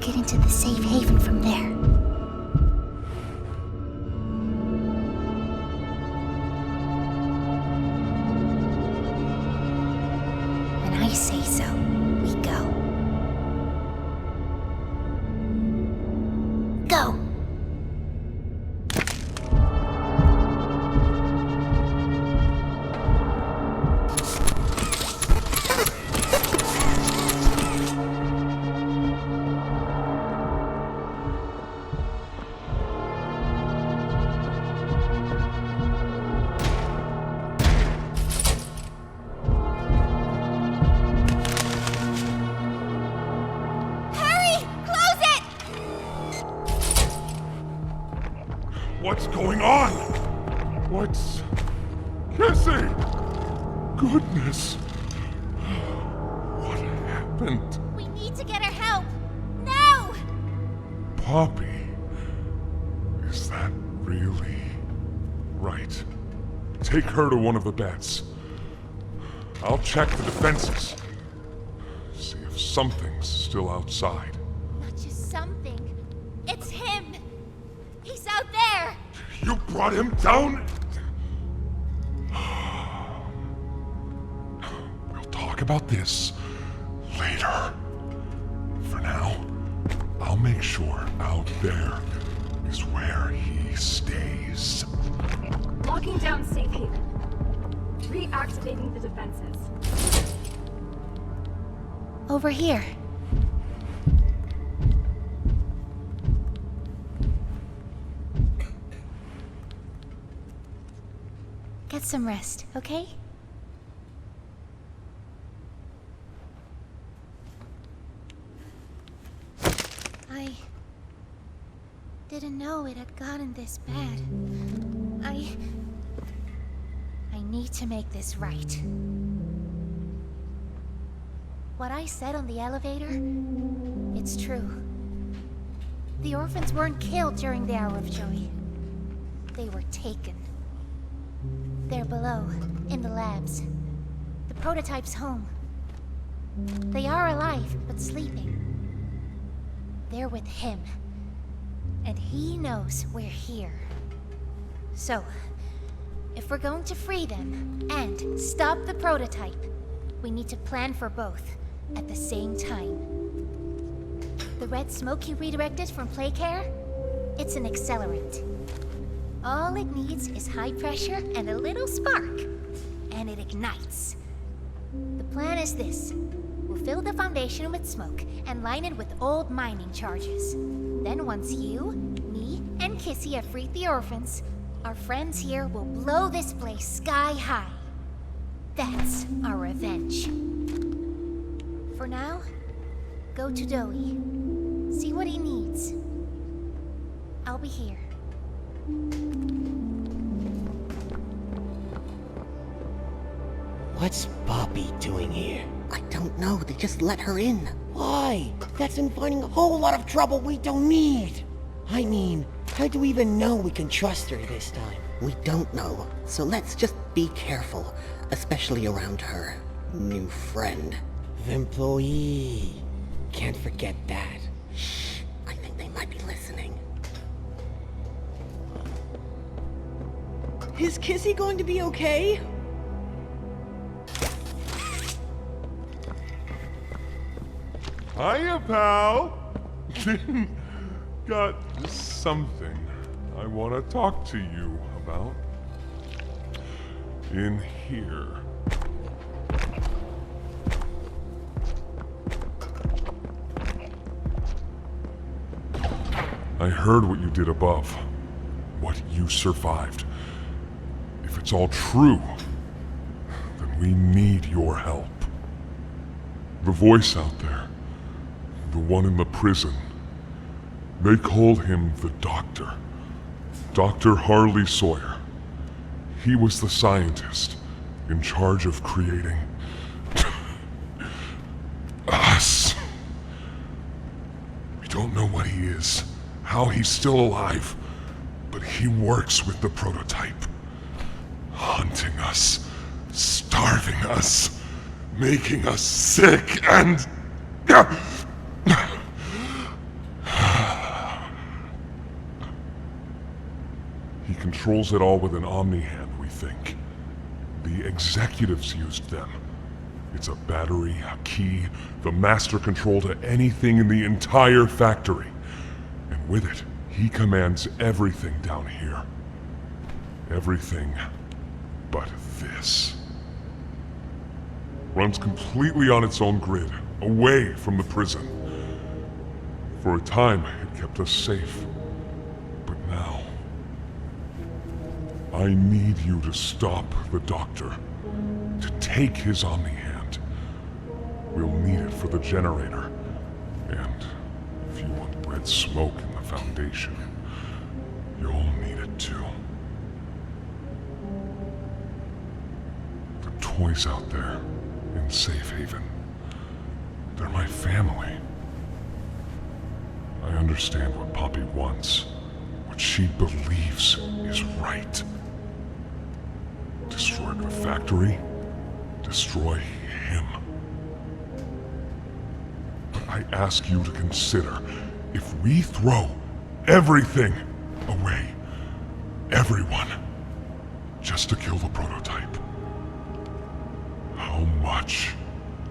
Into the safe haven from there. When I say so, we go. Go! What's going on? What's... Cassie! Goodness! What happened? We need to get her help! Now! Poppy? Is that really... Right. Take her to one of the beds. I'll check the defenses. See if something's still outside. Not just something. It's him! He's out there! You brought him down? We'll talk about this later. For now, I'll make sure out there is where he stays. Locking down safe haven. Reactivating the defenses. Over here. Get some rest, okay? I didn't know it had gotten this bad. I need to make this right. What I said on the elevator, it's true. The orphans weren't killed during the Hour of Joy. They were taken. They're below, in the labs. The prototype's home. They are alive, but sleeping. They're with him. And he knows we're here. So, if we're going to free them and stop the prototype, we need to plan for both at the same time. The red smoke he redirected from Playcare? It's an accelerant. All it needs is high pressure and a little spark, and it ignites. The plan is this. We'll fill the foundation with smoke and line it with old mining charges. Then once you, me, and Kissy have freed the orphans, our friends here will blow this place sky high. That's our revenge. For now, go to Doey. See what he needs. I'll be here. What's Bobby doing here? I don't know. They just let her in. Why? That's inviting a whole lot of trouble we don't need. I mean, how do we even know we can trust her this time? We don't know. So let's just be careful, especially around her new friend. The employee. Can't forget that. Shh. I think they might be listening. Is Kissy going to be okay? Hiya, pal! Got something I want to talk to you about. In here. I heard what you did above. What you survived. If it's all true, then we need your help. The voice out there. The one in the prison. They called him the Doctor. Dr. Harley Sawyer. He was the scientist in charge of creating us. We don't know what he is, how he's still alive, but he works with the prototype. Hunting us, starving us, making us sick and... He controls it all with an Omni-Hand, we think. The executives used them. It's a battery, a key, the master control to anything in the entire factory. And with it, he commands everything down here. Everything but this. Runs completely on its own grid, away from the prison. For a time, it kept us safe. But now... I need you to stop the Doctor. To take his Omni-Hand. We'll need it for the generator. And if you want red smoke in the Foundation, you'll need it too. The toys out there, in Safe Haven, they're my family. I understand what Poppy wants, what she believes is right. Destroy the factory, destroy him. But I ask you to consider, if we throw everything away, everyone, just to kill the prototype, how much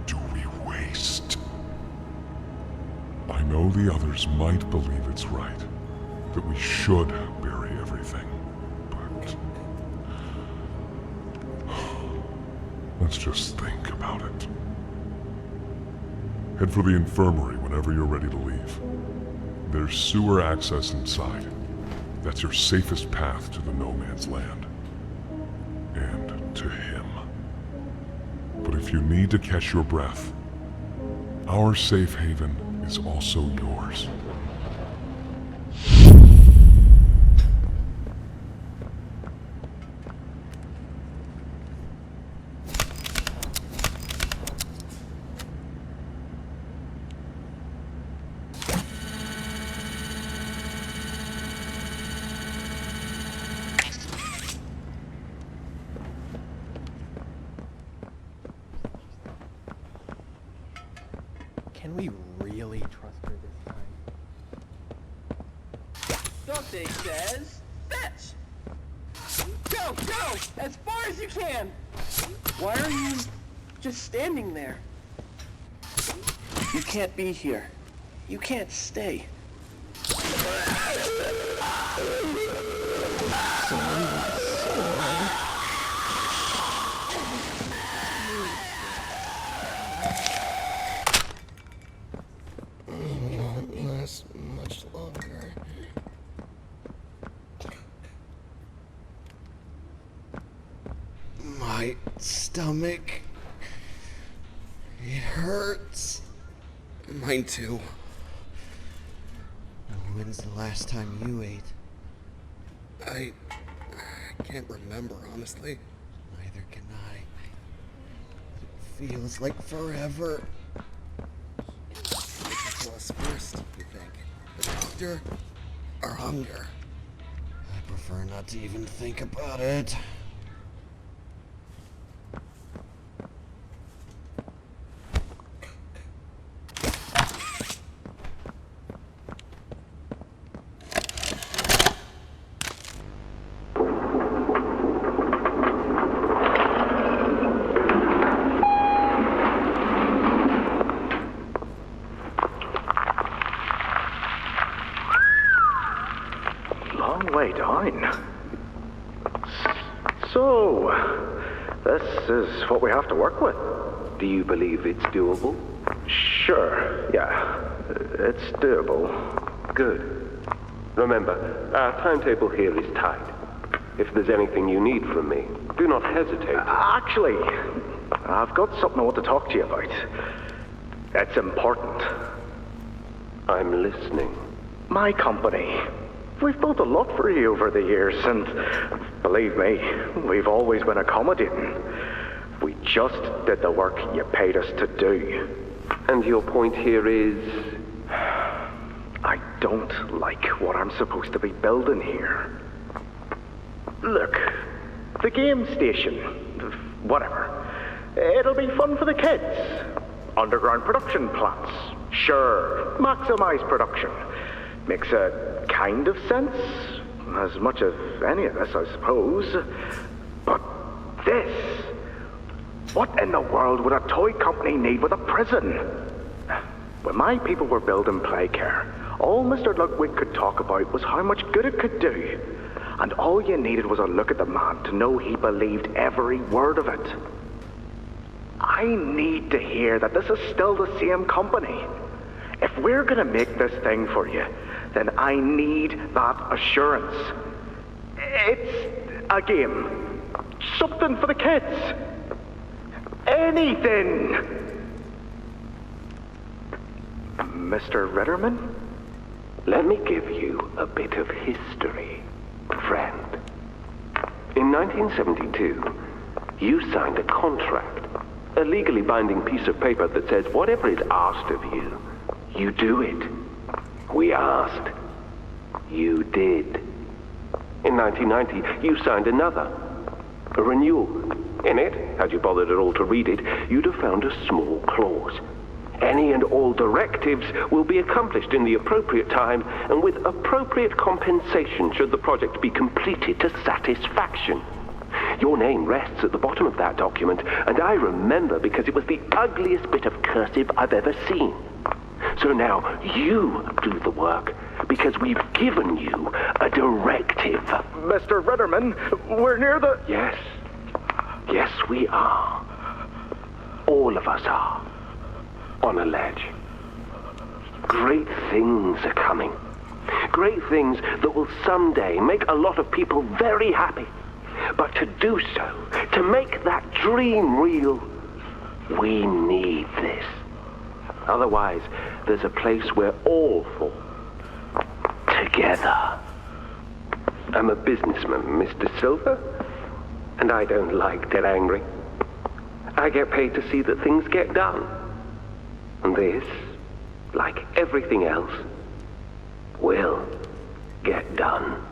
do we waste? I'm know the others might believe it's right, that we should bury everything, but... let's just think about it. Head for the infirmary whenever you're ready to leave. There's sewer access inside. That's your safest path to the no man's land. And to him. But if you need to catch your breath, our safe haven is also yours. Can we really trust her this time? Dante says, fetch! Go, go! As far as you can! Why are you just standing there? You can't be here. You can't stay. Last much longer. My stomach. It hurts. Mine too. When's the last time you ate? I can't remember, honestly. Neither can I. It feels like forever. Which was first, you think? The doctor or hunger? I prefer not to even think about it. Way down. So, this is what we have to work with. Do you believe it's doable? Sure, yeah. It's doable. Good. Remember, our timetable here is tight. If there's anything you need from me, do not hesitate. Actually, I've got something I want to talk to you about. It's important. I'm listening. My company. We've built a lot for you over the years, and believe me, we've always been accommodating. We just did the work you paid us to do. And your point here is? I don't like what I'm supposed to be building here. Look, the game station, whatever. It'll be fun for the kids. Underground production plants. Sure, maximize production. Makes a kind of sense, as much of any of this, I suppose. But this, what in the world would a toy company need with a prison? When my people were building Playcare, all Mr. Ludwig could talk about was how much good it could do. And all you needed was a look at the man to know he believed every word of it. I need to hear that this is still the same company. If we're gonna make this thing for you, then I need that assurance. It's a game. Something for the kids. Anything. Mr. Ritterman? Let me give you a bit of history, friend. In 1972, you signed a contract, a legally binding piece of paper that says whatever is asked of you, you do it. We asked. You did. In 1990, you signed another. A renewal. In it, had you bothered at all to read it, you'd have found a small clause. Any and all directives will be accomplished in the appropriate time and with appropriate compensation should the project be completed to satisfaction. Your name rests at the bottom of that document, and I remember because it was the ugliest bit of cursive I've ever seen. So now you do the work, because we've given you a directive. Mr. Ritterman, we're near the... Yes. Yes, we are. All of us are. On a ledge. Great things are coming. Great things that will someday make a lot of people very happy. But to do so, to make that dream real, we need this. Otherwise, there's a place we're all for. Together. I'm a businessman, Mr. Silver, and I don't like get angry. I get paid to see that things get done. And this, like everything else, will get done.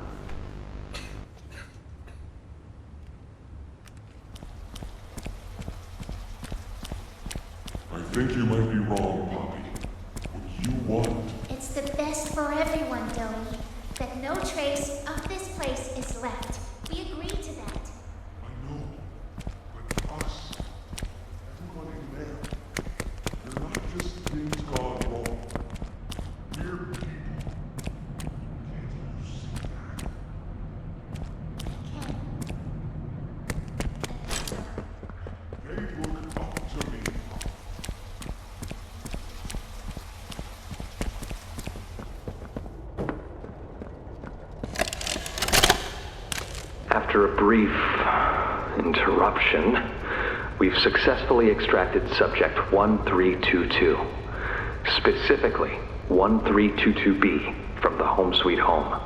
I think you might be wrong, Poppy. What you want? It's the best for everyone, Doey. That no trace of this place is left. We agreed to that. I know. But us, everybody there, they're not just things gone wrong. We're people. Can't you see that? They look up to me. After a brief interruption, we've successfully extracted subject 1322, specifically 1322B, from the Home Sweet Home.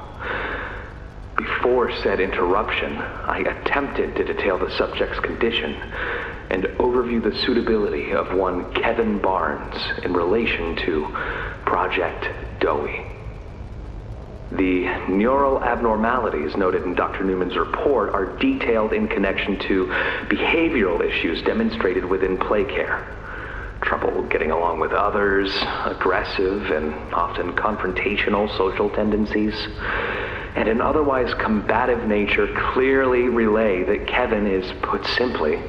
Before said interruption, I attempted to detail the subject's condition and overview the suitability of one Kevin Barnes in relation to Project Doey. The neural abnormalities noted in Dr. Newman's report are detailed in connection to behavioral issues demonstrated within play care. Trouble getting along with others, aggressive and often confrontational social tendencies, and an otherwise combative nature clearly relay that Kevin is, put simply,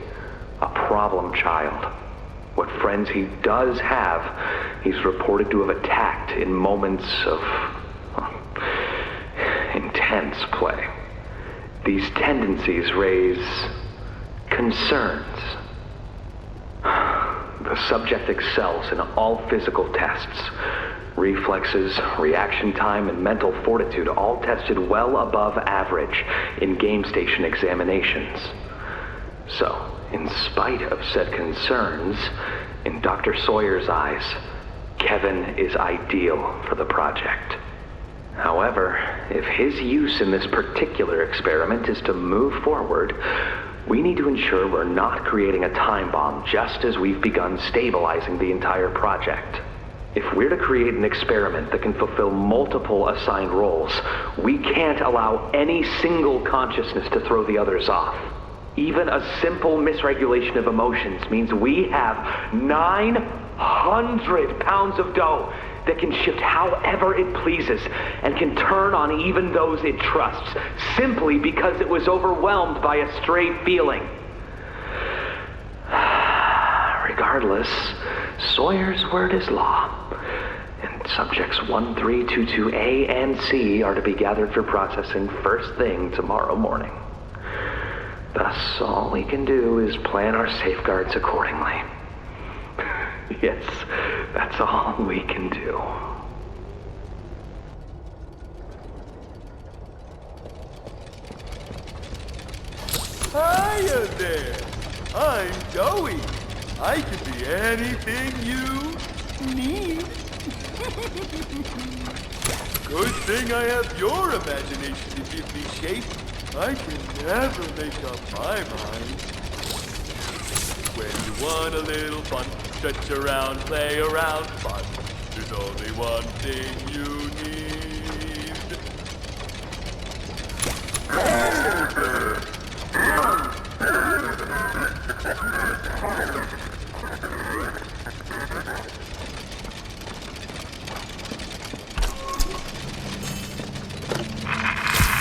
a problem child. What friends he does have, he's reported to have attacked in moments of intense play. These tendencies raise concerns. The subject excels in all physical tests. Reflexes, reaction time, and mental fortitude all tested well above average in game station examinations. So, in spite of said concerns, in Dr. Sawyer's eyes, Kevin is ideal for the project. However, if his use in this particular experiment is to move forward, we need to ensure we're not creating a time bomb just as we've begun stabilizing the entire project. If we're to create an experiment that can fulfill multiple assigned roles, we can't allow any single consciousness to throw the others off. Even a simple misregulation of emotions means we have 900 pounds of dough that can shift however it pleases and can turn on even those it trusts, simply because it was overwhelmed by a stray feeling. Regardless, Sawyer's word is law, and subjects 1322A and C are to be gathered for processing first thing tomorrow morning. Thus, all we can do is plan our safeguards accordingly. Yes, that's all we can do. Hiya there! I'm Doey. I can be anything you need. Good thing I have your imagination to give me shape. I can never make up my mind. When you want a little fun, stretch around, play around, fun. There's only one thing you need.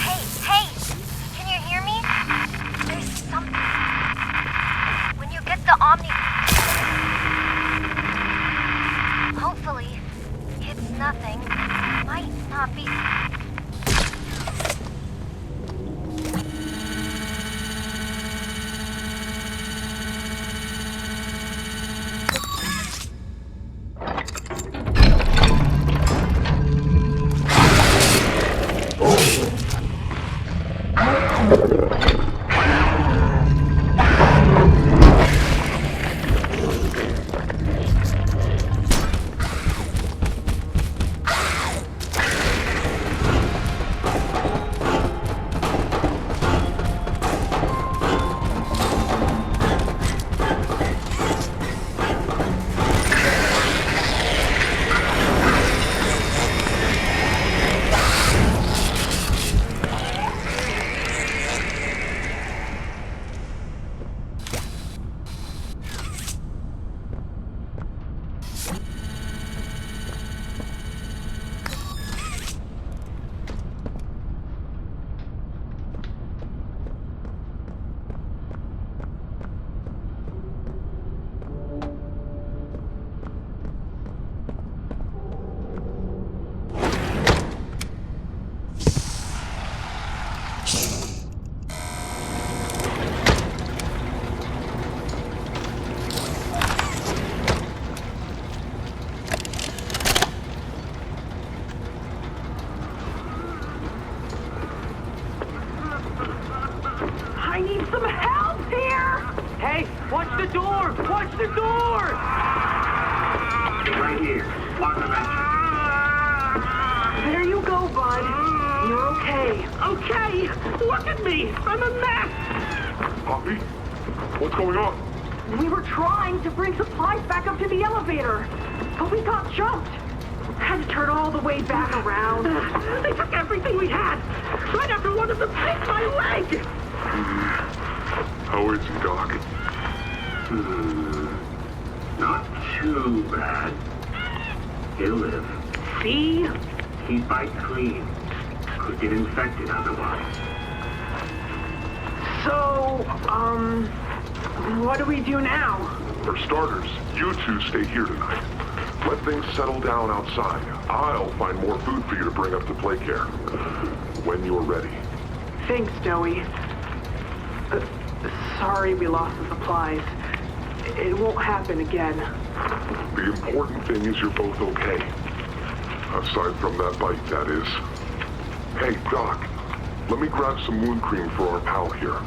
Hey! Can you hear me? There's something. When you get the Omni... Hopefully, nothing. Might not be... I need some help here! Hey, watch the door! Watch the door! Right here. Lock the vent. There you go, bud. You're okay. Okay! Look at me! I'm a mess! Poppy? What's going on? We were trying to bring supplies back up to the elevator, but we got jumped. Had to turn all the way back around. They took everything we had, right after one of them bit my leg! How is he, Doc? Not too bad. He'll live. See? He bites clean. Could get infected otherwise. So, what do we do now? For starters, you two stay here tonight. Let things settle down outside. I'll find more food for you to bring up to play care. When you're ready. Thanks, Joey. Sorry we lost the supplies. It won't happen again. The important thing is you're both okay. Aside from that bite, that is. Hey, Doc, let me grab some wound cream for our pal here.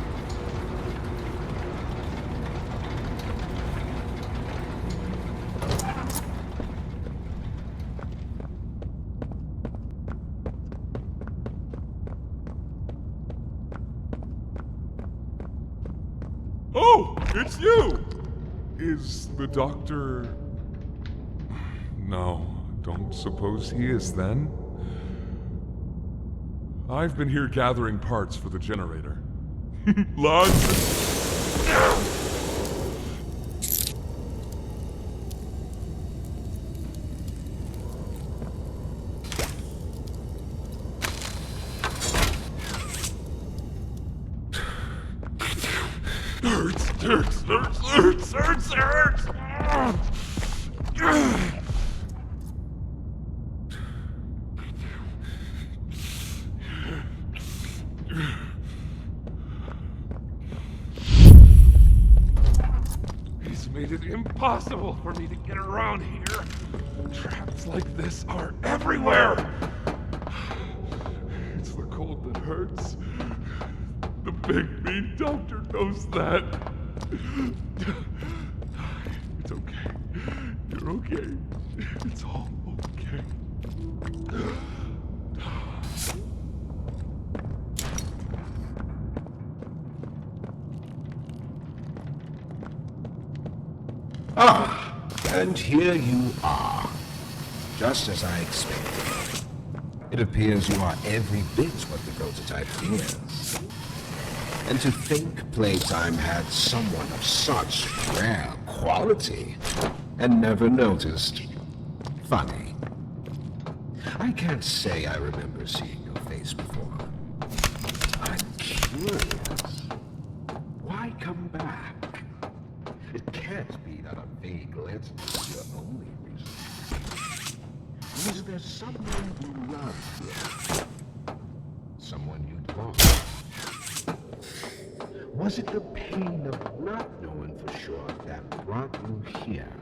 Oh, it's you! Is the doctor... No, don't suppose he is then? I've been here gathering parts for the generator. Lots... Hurts! He's made it impossible for me to get around here. Traps like this are everywhere. It's the cold that hurts. The big mean doctor knows that. It's okay. You're okay. It's all okay. Ah, and here you are. Just as I expected. It appears you are every bit what the prototype is. And to think Playtime had someone of such rare quality and never noticed. Funny. I can't say I remember seeing your face before. I'm curious. Why come back? It can't be that a vague legend is your only reason. Was there someone you loved here? Someone you'd lost? Was it the pain of not knowing for sure that brought you here?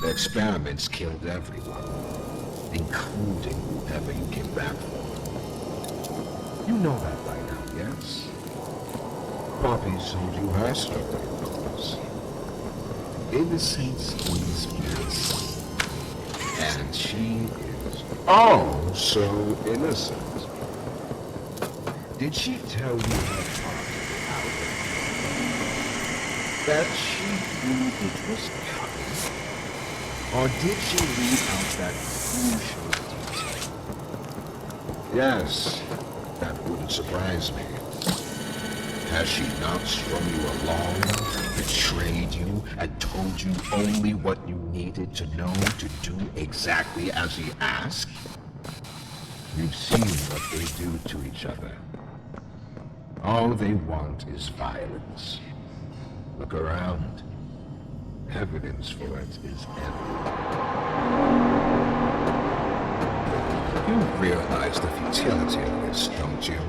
The experiments killed everyone, including whoever you came back for. You know that by now, yes? Poppy sold you her story, of course. Innocence is bliss. And she is oh so innocent. Did she tell you her part about it? That she knew it was coming? Or did she leave out that crucial detail? Yes, that wouldn't surprise me. Has she not strung you along, betrayed you, and told you only what you needed to know to do exactly as he asked? You've seen what they do to each other. All they want is violence. Look around. Evidence for it is everywhere. You realize the futility of this, don't you?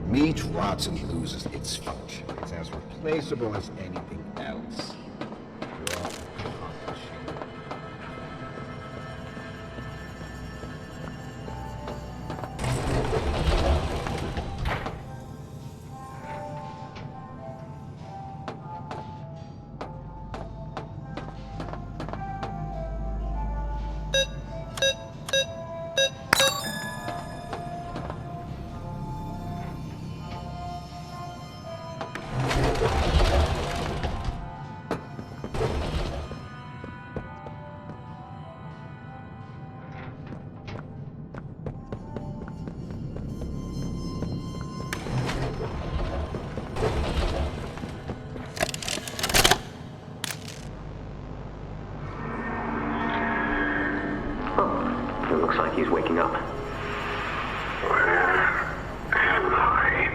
Meat rots and loses its function. It's as replaceable as anything else. You're accomplishing. It looks like he's waking up. Where am I?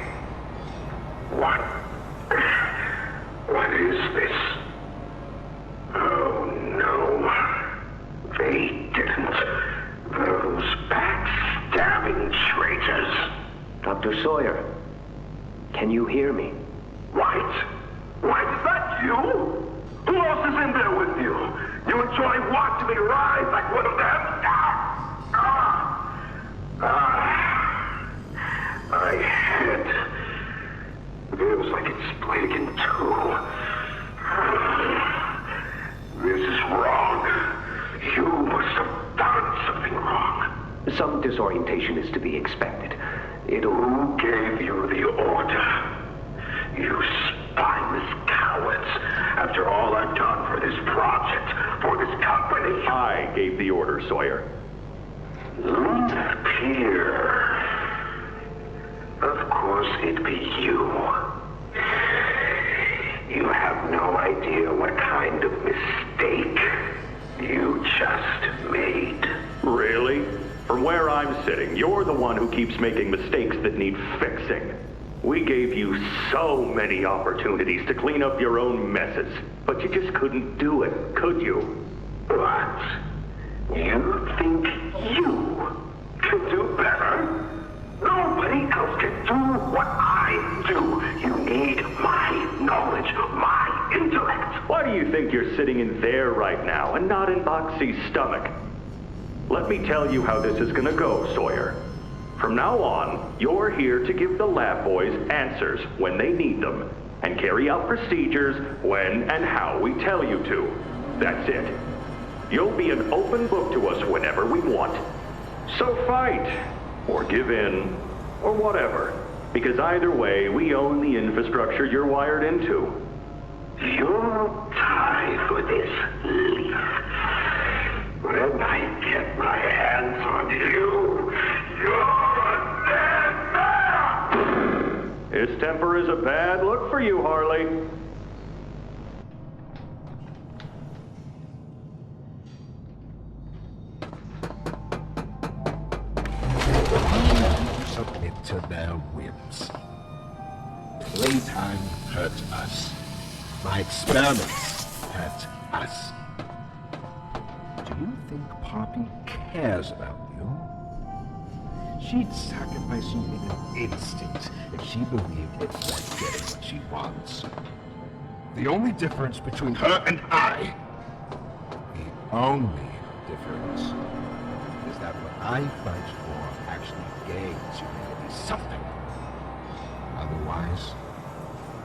What is this? Oh no. They didn't. Those backstabbing traitors. Dr. Sawyer, can you hear me? White? White, is that you? Who else is in there with you? You enjoy watching me rise like one of them? My head feels like it's split in two. This is wrong. You must have done something wrong. Some disorientation is to be expected. Who gave you the order? You spineless cowards. After all I've done for this project, for this company. I gave the order, Sawyer. Disappear. Of course it'd be you. You have no idea what kind of mistake you just made. Really? From where I'm sitting, you're the one who keeps making mistakes that need fixing. We gave you so many opportunities to clean up your own messes, but you just couldn't do it, could you? What? You think you can do better? Nobody else can do what I do. You need my knowledge, my intellect. Why do you think you're sitting in there right now and not in Moxie's stomach? Let me tell you how this is gonna go, Sawyer. From now on, you're here to give the lab boys answers when they need them, and carry out procedures when and how we tell you to. That's it. You'll be an open book to us whenever we want. So fight, or give in, or whatever, because either way, we own the infrastructure you're wired into. You'll die for this, Leaf. When I get my hands on you, you're a dead man! His temper is a bad look for you, Harley. Submit to their whims. Playtime hurt us. My experiments hurt us. Do you think Poppy cares about you? She'd sacrifice you in an instant if she believed it meant getting what she wants. The only difference between her and I, the only difference, is that what I fight for actually gains humanity something. Otherwise,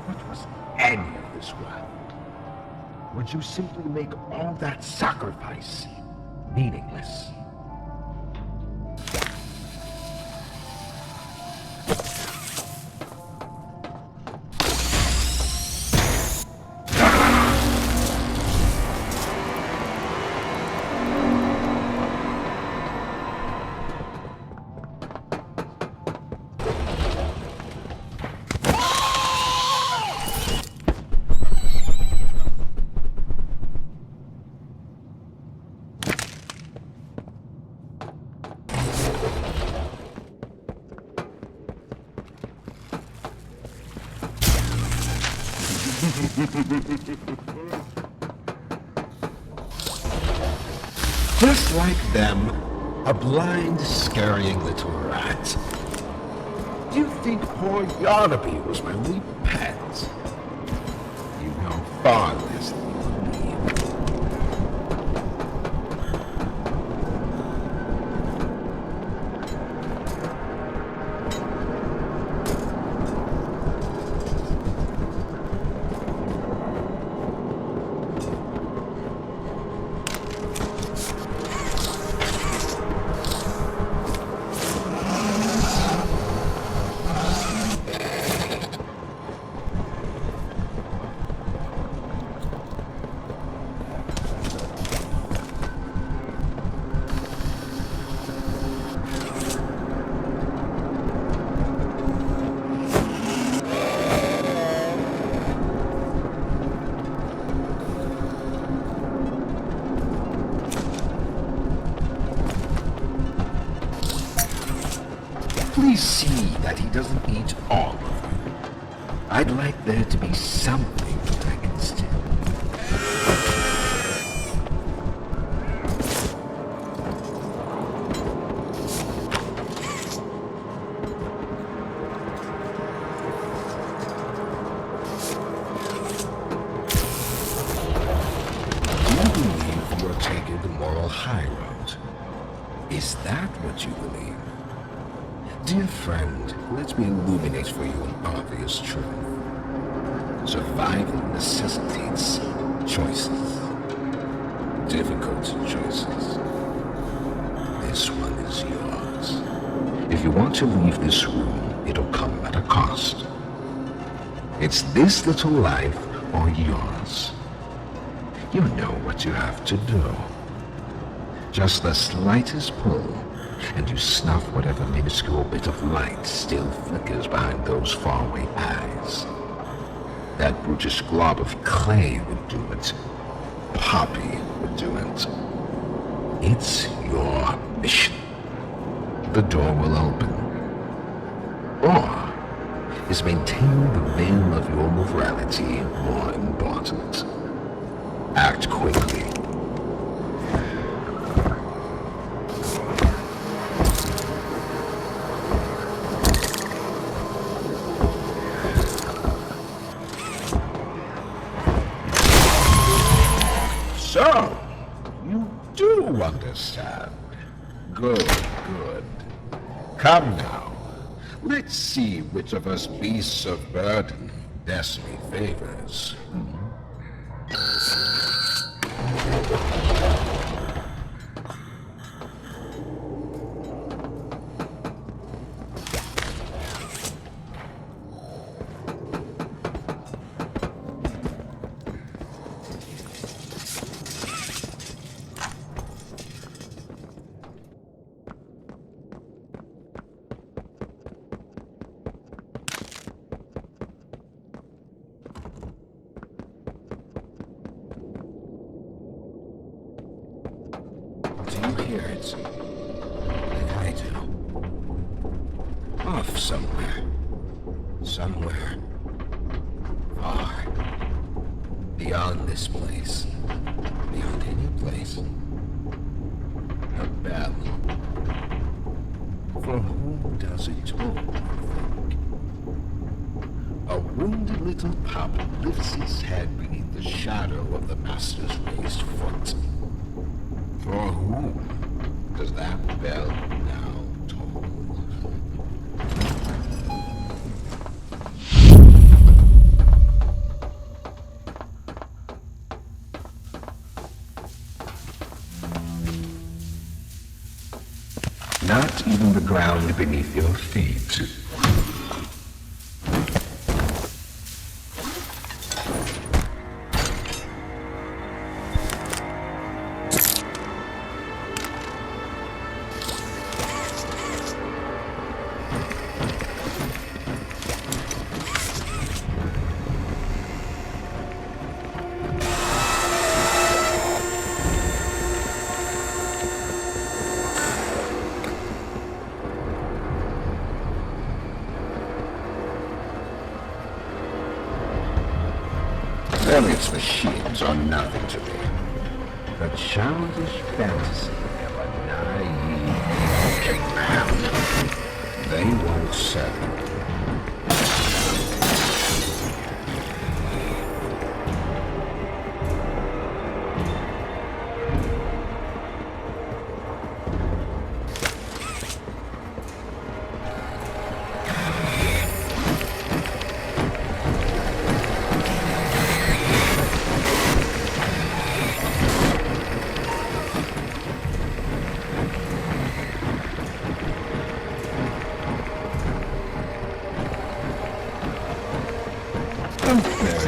what was any of this worth? Would you simply make all that sacrifice meaningless? Just like them, a blind, scurrying little rat. Do you think poor Yarnaby was my only pet? You know far less than you believe. Please see that he doesn't eat all of you. I'd like there to be something against him. Do you believe you're taking the moral high road? Is that what you believe? Dear friend, let me illuminate for you an obvious truth. Survival necessitates choices. Difficult choices. This one is yours. If you want to leave this room, it'll come at a cost. It's this little life or yours. You know what you have to do. Just the slightest pull, and you snuff whatever minuscule bit of light still flickers behind those faraway eyes. That brutish glob of clay would do it. Poppy would do it. It's your mission. The door will open. Or is maintaining the veil of your morality more important? Act quickly. So, you do understand. Good, good. Come now. Let's see which of us beasts of burden Destiny favors. Hear it. Like I do. Off somewhere. Somewhere beyond this place. Beyond any place. A bell. For whom does it toll, you think? A wounded little pup lifts his head beneath the shadow of the master's raised foot. For whom does that bell now toll? Not even the ground beneath your feet. Its machines are nothing to me. A childish fantasy of a naive caveman. They won't settle.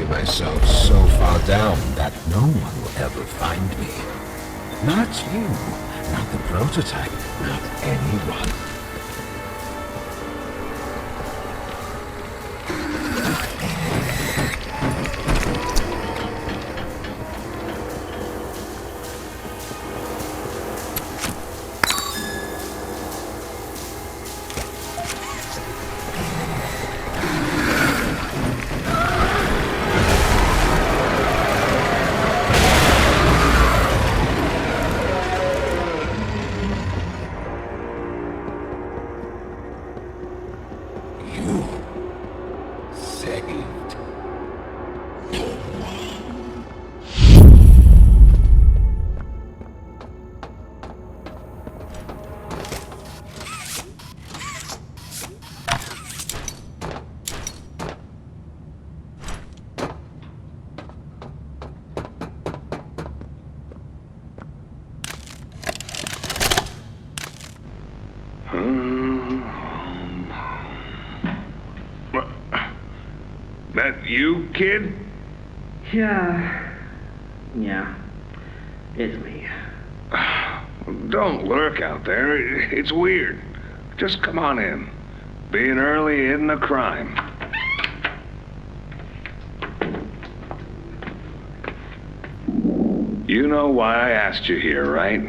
Myself so far down that no one will ever find me. Not you, not the prototype, not anyone. That you, kid? Yeah, it's me. Don't lurk out there. It's weird. Just come on in. Being early isn't a crime. You know why I asked you here, right?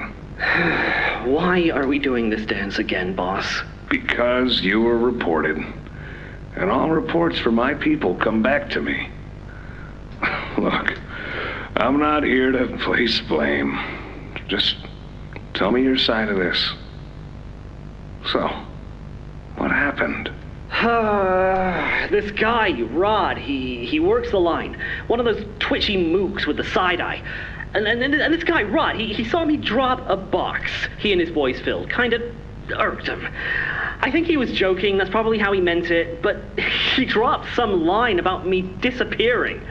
Why are we doing this dance again, boss? Because you were reported. And all reports from my people come back to me. Look, I'm not here to place blame. Just tell me your side of this. So, what happened? This guy, Rod, he works the line. One of those twitchy mooks with the side eye. And this guy, Rod, he saw me drop a box he and his boys filled. Kind of irked him. I think he was joking, that's probably how he meant it, but he dropped some line about me disappearing.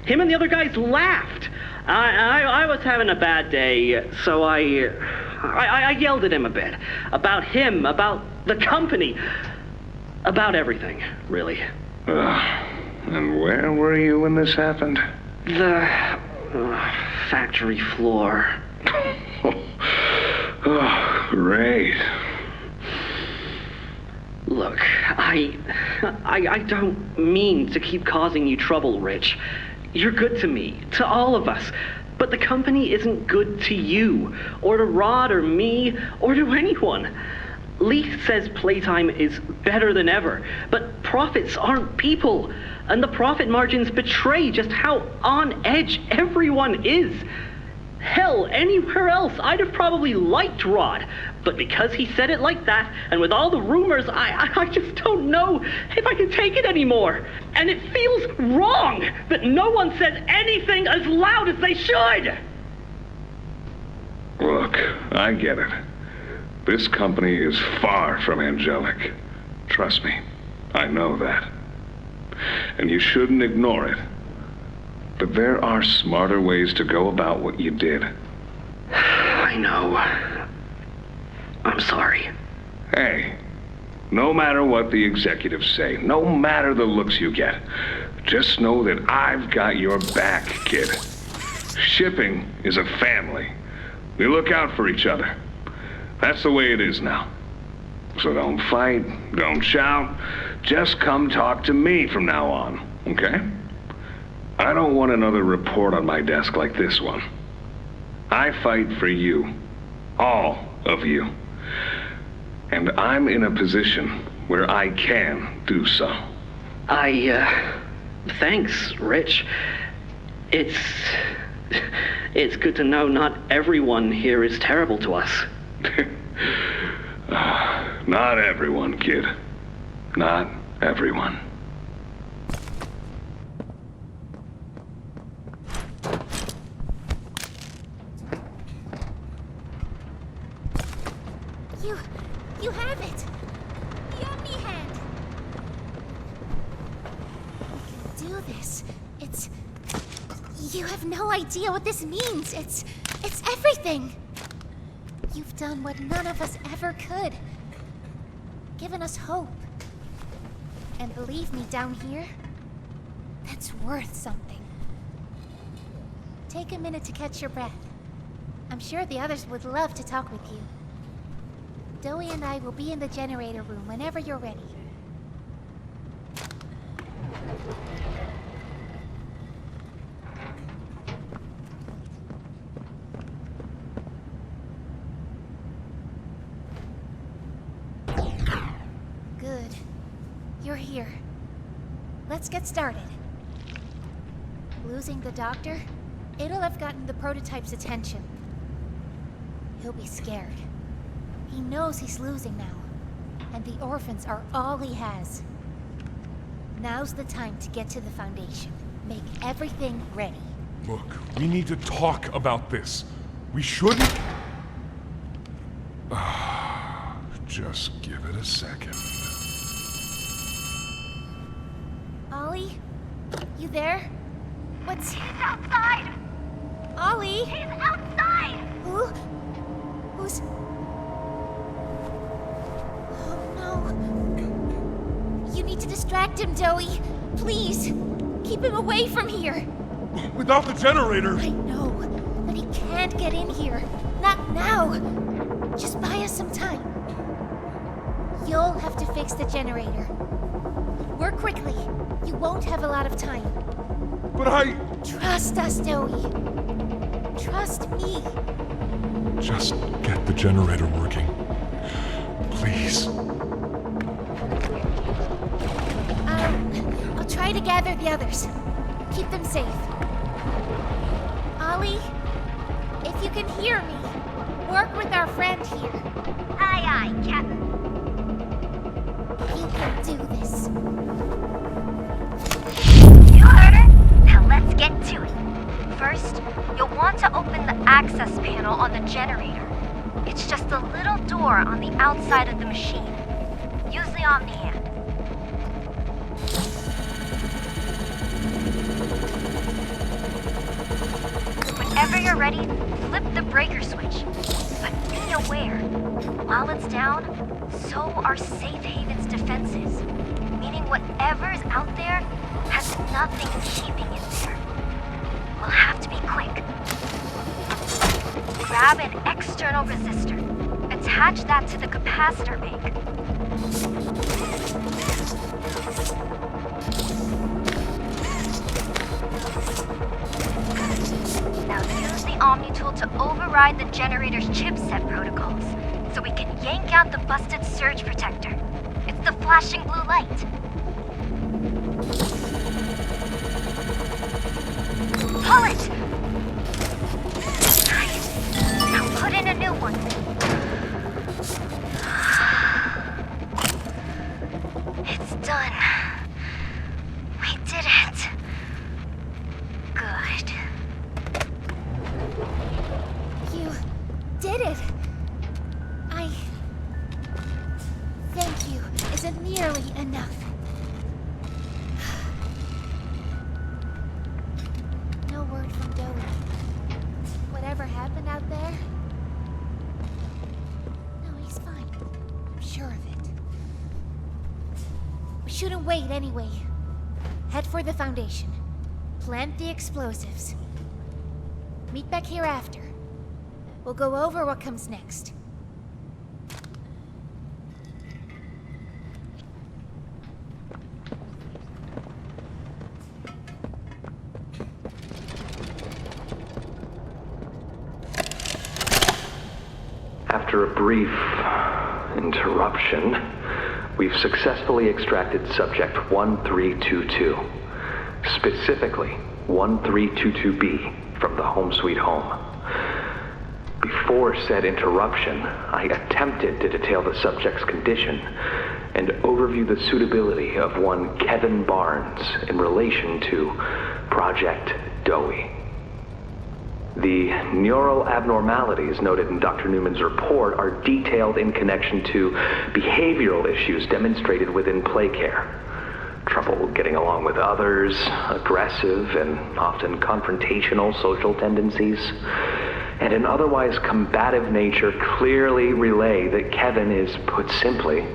Him and the other guys laughed. I was having a bad day, so I yelled at him a bit. About him, about the company, about everything, really. And where were you when this happened? The factory floor. Oh, great. Look, I don't mean to keep causing you trouble, Rich. You're good to me, to all of us. But the company isn't good to you, or to Rod, or me, or to anyone. Leith says playtime is better than ever, but profits aren't people, and the profit margins betray just how on edge everyone is. Hell, anywhere else I'd have probably liked Rod, but because he said it like that, and with all the rumors, I just don't know if I can take it anymore. And it feels wrong that no one says anything as loud as they should! Look, I get it. This company is far from angelic. Trust me, I know that. And you shouldn't ignore it. But there are smarter ways to go about what you did. I know. I'm sorry. Hey, no matter what the executives say, no matter the looks you get, just know that I've got your back, kid. Shipping is a family. We look out for each other. That's the way it is now. So don't fight, don't shout, just come talk to me from now on, okay? I don't want another report on my desk like this one. I fight for you. All of you. And I'm in a position where I can do so. Thanks, Rich. It's good to know not everyone here is terrible to us. Not everyone, kid. Not everyone. You have it! The Omni Hand! We can do this. You have no idea what this means. It's everything! You've done what none of us ever could. Given us hope. And believe me, down here, that's worth something. Take a minute to catch your breath. I'm sure the others would love to talk with you. Dowie and I will be in the generator room whenever you're ready. Good. You're here. Let's get started. Losing the doctor? It'll have gotten the prototype's attention. He'll be scared. He knows he's losing now, and the orphans are all he has. Now's the time to get to the Foundation. Make everything ready. Look, we need to talk about this. We shouldn't... Just give it a second. Ollie? You there? What's... He's outside! Ollie? He's outside! Who's... Oh no. You need to distract him, Dowie. Please. Keep him away from here. Without the generator... I know, but he can't get in here. Not now. Just buy us some time. You'll have to fix the generator. Work quickly. You won't have a lot of time. But I... Trust us, Dowie. Trust me. Just get the generator working. Please. I'll try to gather the others. Keep them safe. Ollie, if you can hear me, work with our friend here. Aye, aye, Captain. You can do this. You heard her? Now let's get to it. First, you'll want to open the access panel on the generator. It's just a little door on the outside of the machine. Use the Omni Hand. Whenever you're ready, flip the breaker switch. But be aware, while it's down, so are Safe Haven's defenses. Meaning whatever's out there has nothing keeping it there. We'll have to be quick. Grab an external resistor. Attach that to the capacitor bank. Now use the Omni tool to override the generator's chipset protocols, so we can yank out the busted surge protector. It's the flashing blue light. Pull it! Nice. Now put in a new one. It's done. We did it. Good. You did it. Thank you isn't nearly enough. No word from Dowie. Whatever happened out there? No, he's fine. I'm sure of it. We shouldn't wait anyway. Head for the Foundation. Plant the explosives. Meet back here after. We'll go over what comes next. After a brief interruption, we've successfully extracted subject 1322, specifically 1322B, from the Home Sweet Home. Before said interruption, I attempted to detail the subject's condition and overview the suitability of one Kevin Barnes in relation to Project Dowie. The neural abnormalities noted in Dr. Newman's report are detailed in connection to behavioral issues demonstrated within play care. Trouble getting along with others, aggressive and often confrontational social tendencies, and an otherwise combative nature clearly relay that Kevin is, put simply,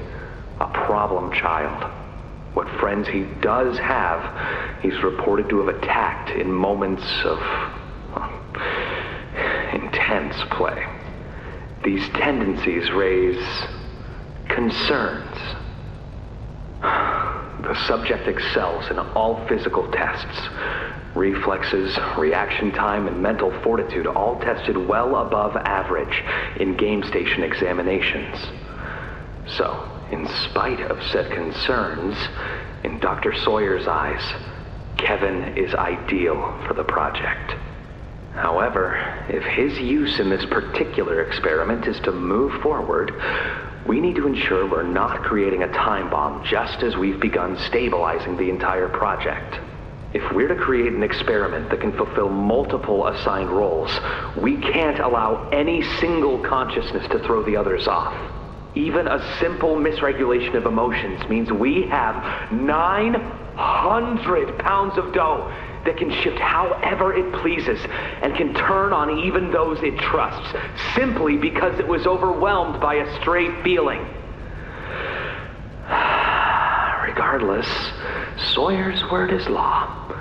a problem child. What friends he does have, he's reported to have attacked in moments of intense play. These tendencies raise concerns. The subject excels in all physical tests. Reflexes, reaction time, and mental fortitude all tested well above average in game station examinations. So, in spite of said concerns, in Dr. Sawyer's eyes, Kevin is ideal for the project. However, if his use in this particular experiment is to move forward, we need to ensure we're not creating a time bomb just as we've begun stabilizing the entire project. If we're to create an experiment that can fulfill multiple assigned roles, we can't allow any single consciousness to throw the others off. Even a simple misregulation of emotions means we have 900 pounds of dough that can shift however it pleases and can turn on even those it trusts, simply because it was overwhelmed by a stray feeling. Regardless, Sawyer's word is law,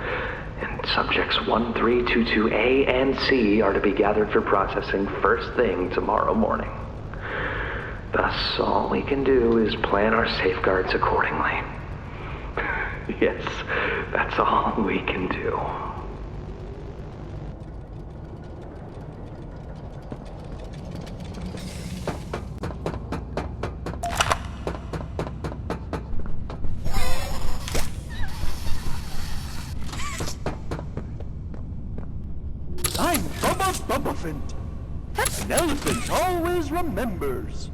and subjects 1322A and C are to be gathered for processing first thing tomorrow morning. Thus, all we can do is plan our safeguards accordingly. Yes, that's all we can do. I'm Bubba Bubbaphant. An elephant always remembers.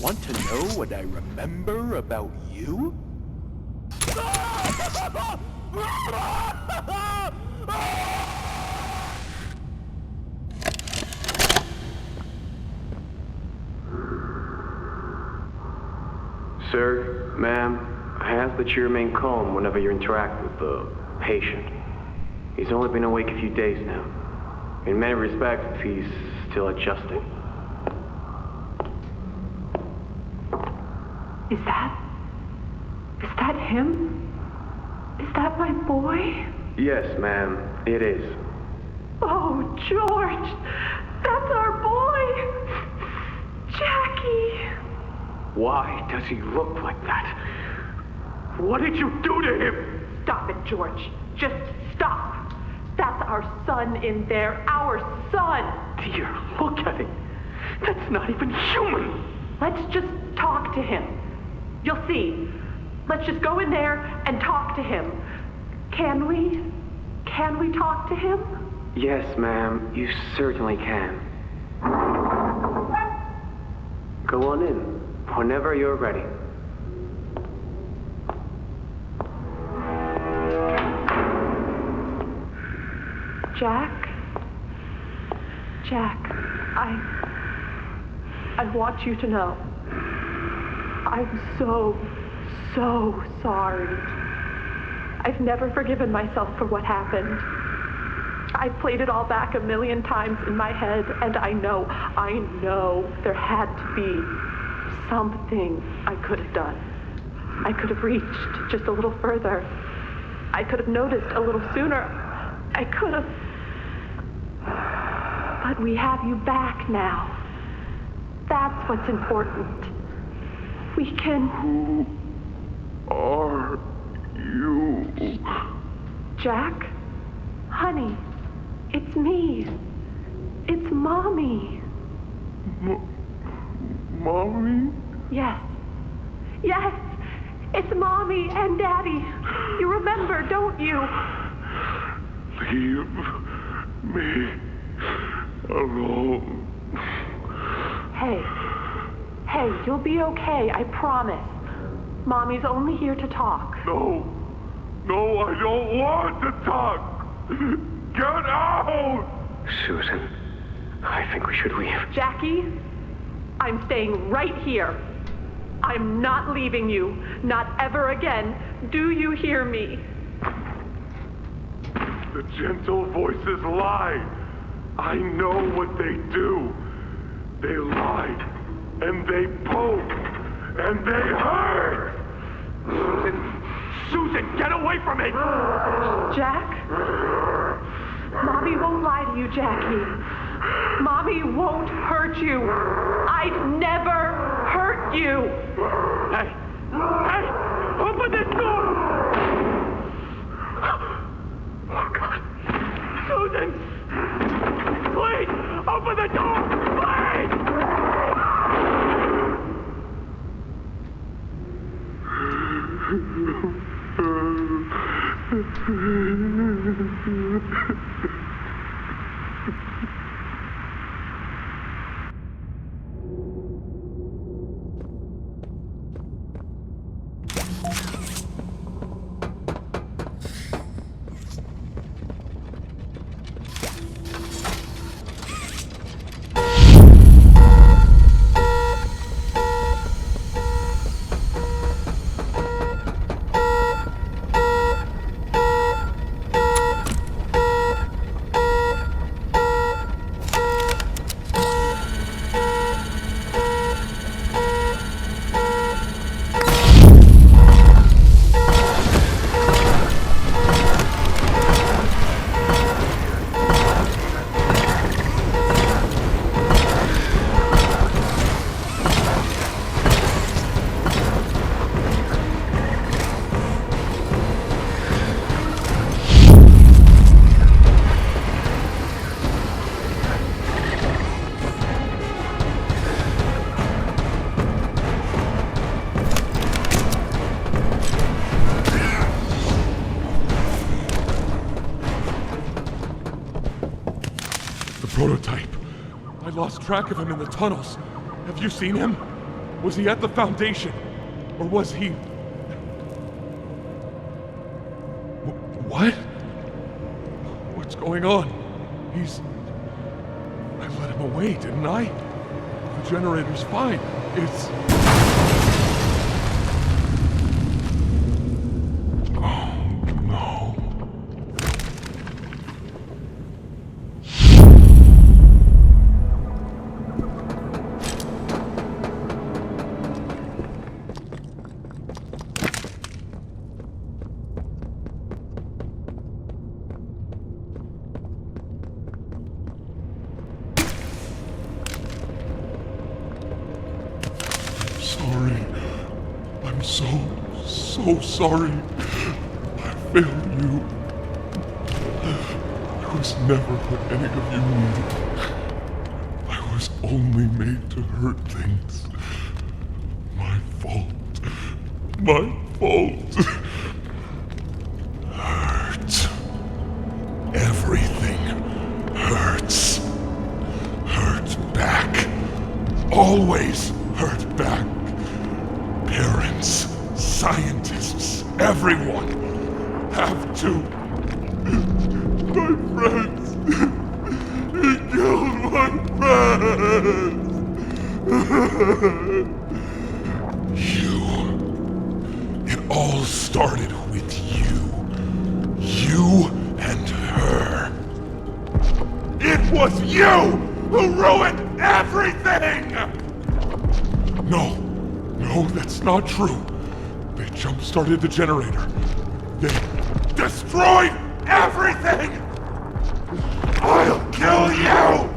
Want to know what I remember about you? Sir, ma'am, I ask that you remain calm whenever you interact with the patient. He's only been awake a few days now. In many respects, he's still adjusting. Is that him? Is that my boy? Yes, ma'am, it is. Oh, George! That's our boy! Jackie! Why does he look like that? What did you do to him? Stop it, George. Just stop. That's our son in there. Our son! Dear, look at him. That's not even human. Let's just talk to him. You'll see. Let's just go in there and talk to him. Can we? Can we talk to him? Yes, ma'am, you certainly can. Go on in, whenever you're ready. Jack? Jack, I want you to know. I'm so sorry. I've never forgiven myself for what happened. I played it all back 1,000,000 times in my head, and I know there had to be something I could have done. I could have reached just a little further. I could have noticed a little sooner. I could have. But we have you back now. That's what's important. We can... Who are you? Jack? Honey, it's me. It's Mommy. Mommy? Yes. Yes! It's Mommy and Daddy. You remember, don't you? Leave me alone. Hey, you'll be okay, I promise. Mommy's only here to talk. No, I don't want to talk. Get out! Susan, I think we should leave. Jackie, I'm staying right here. I'm not leaving you. Not ever again. Do you hear me? The gentle voices lie. I know what they do. They lie, and they poke, and they hurt. Susan, get away from me! Jack? Mommy won't lie to you, Jackie. Mommy won't hurt you. I'd never hurt you. Hey! Open this door! Oh, God. Susan! Please! Open the door! Please! Prototype. I lost track of him in the tunnels. Have you seen him? Was he at the Foundation? Or was he... What? What's going on? He's... I let him away, didn't I? The generator's fine. It's... so sorry. I failed you. I was never what any of you needed. I was only made to hurt things. My fault. My fault. Hurt. Everything hurts. Hurt back. Always hurt back. Parents, scientists, everyone have to. My friends. He killed my friends. You. It all started with you. You and her. It was you who ruined everything! No, that's not true. They jump-started the generator. They destroyed everything! I'll kill you!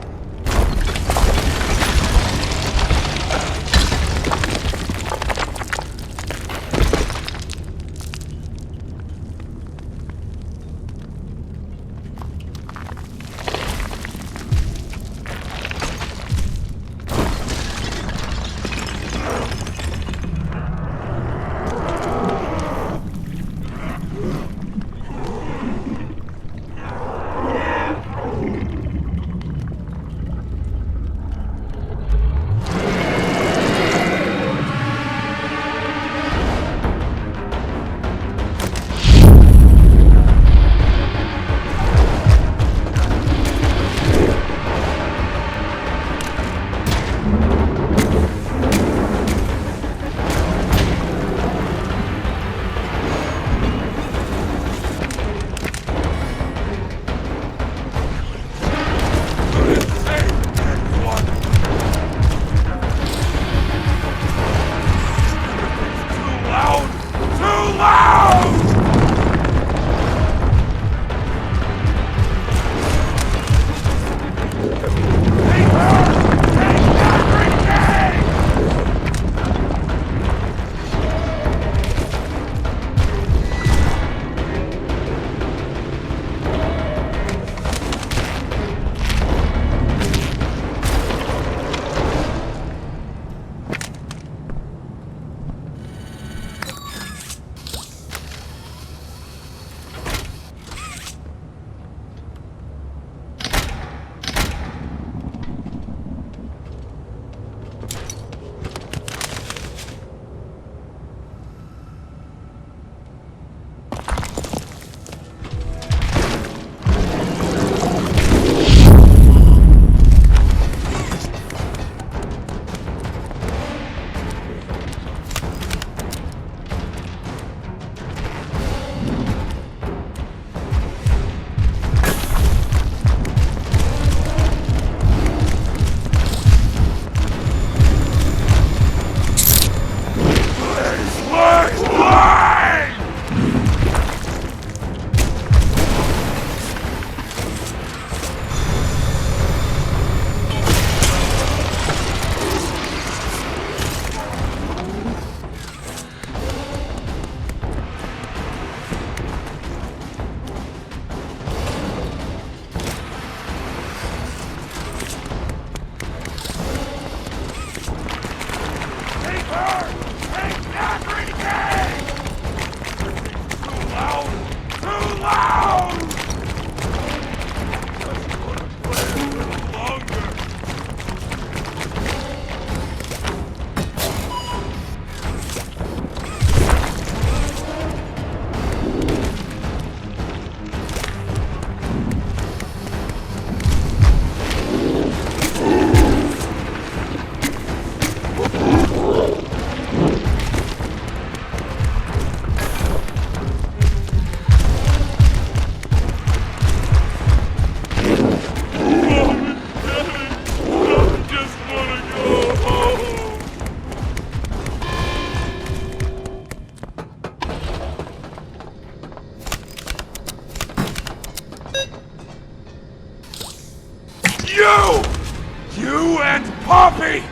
You and Poppy!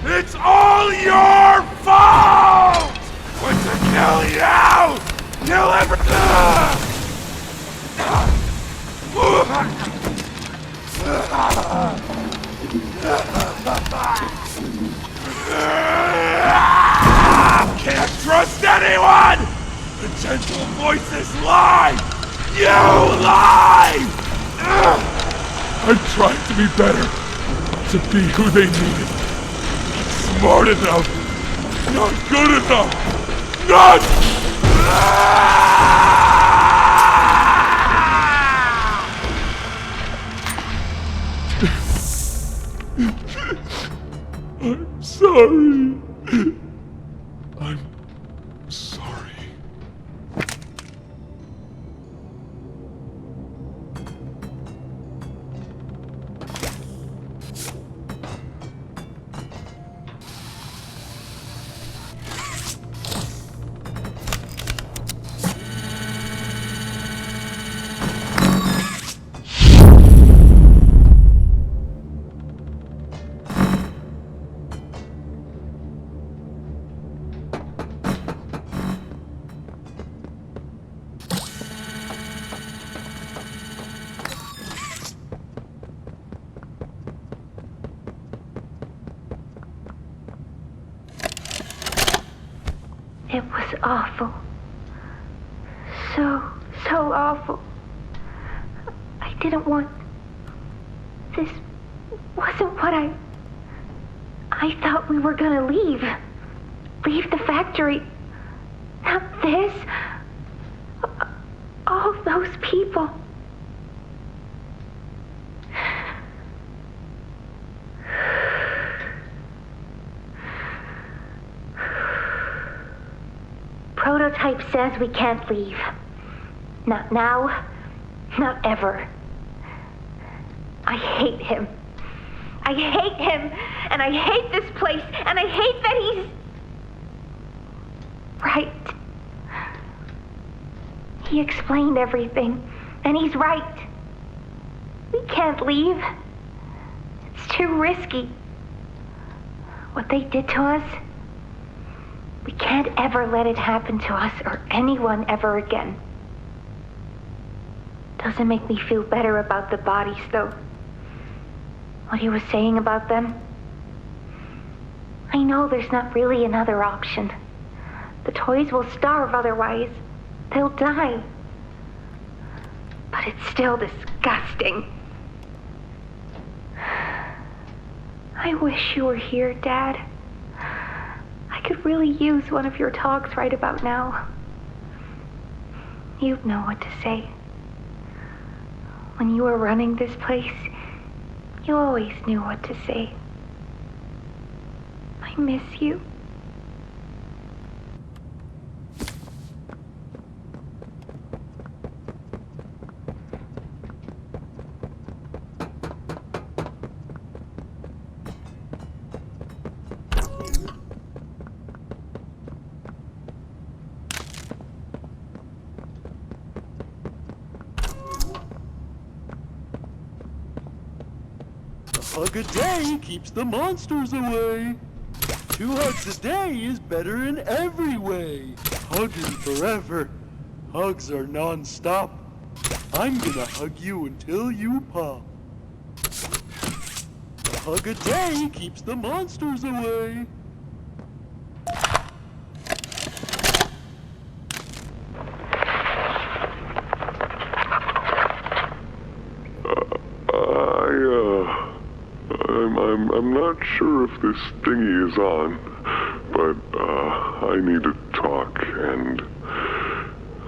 It's all your fault! When to kill you! Kill everything! trust anyone! The gentle voices lie! You lie! I'm trying to be better, to be who they needed. Not smart enough, not good enough, not... I'm sorry. I'm sorry. It was awful. So awful. I didn't want... This wasn't what I thought we were gonna leave. Leave the factory. Not this. All those people. Prototype says we can't leave. Not now, not ever. I hate him. I hate him, and I hate this place, and I hate that he's... right. He explained everything, and he's right. We can't leave. It's too risky. What they did to us... we can't ever let it happen to us or anyone ever again. Doesn't make me feel better about the bodies, though. What he was saying about them. I know there's not really another option. The toys will starve otherwise. They'll die. But it's still disgusting. I wish you were here, Dad. I could really use one of your talks right about now. You'd know what to say. When you were running this place, you always knew what to say. I miss you. A hug a day keeps the monsters away. 2 hugs a day is better in every way. Hugging forever. Hugs are non-stop. I'm gonna hug you until you pop. A hug a day keeps the monsters away. I'm not sure if this thingy is on, but I need to talk, and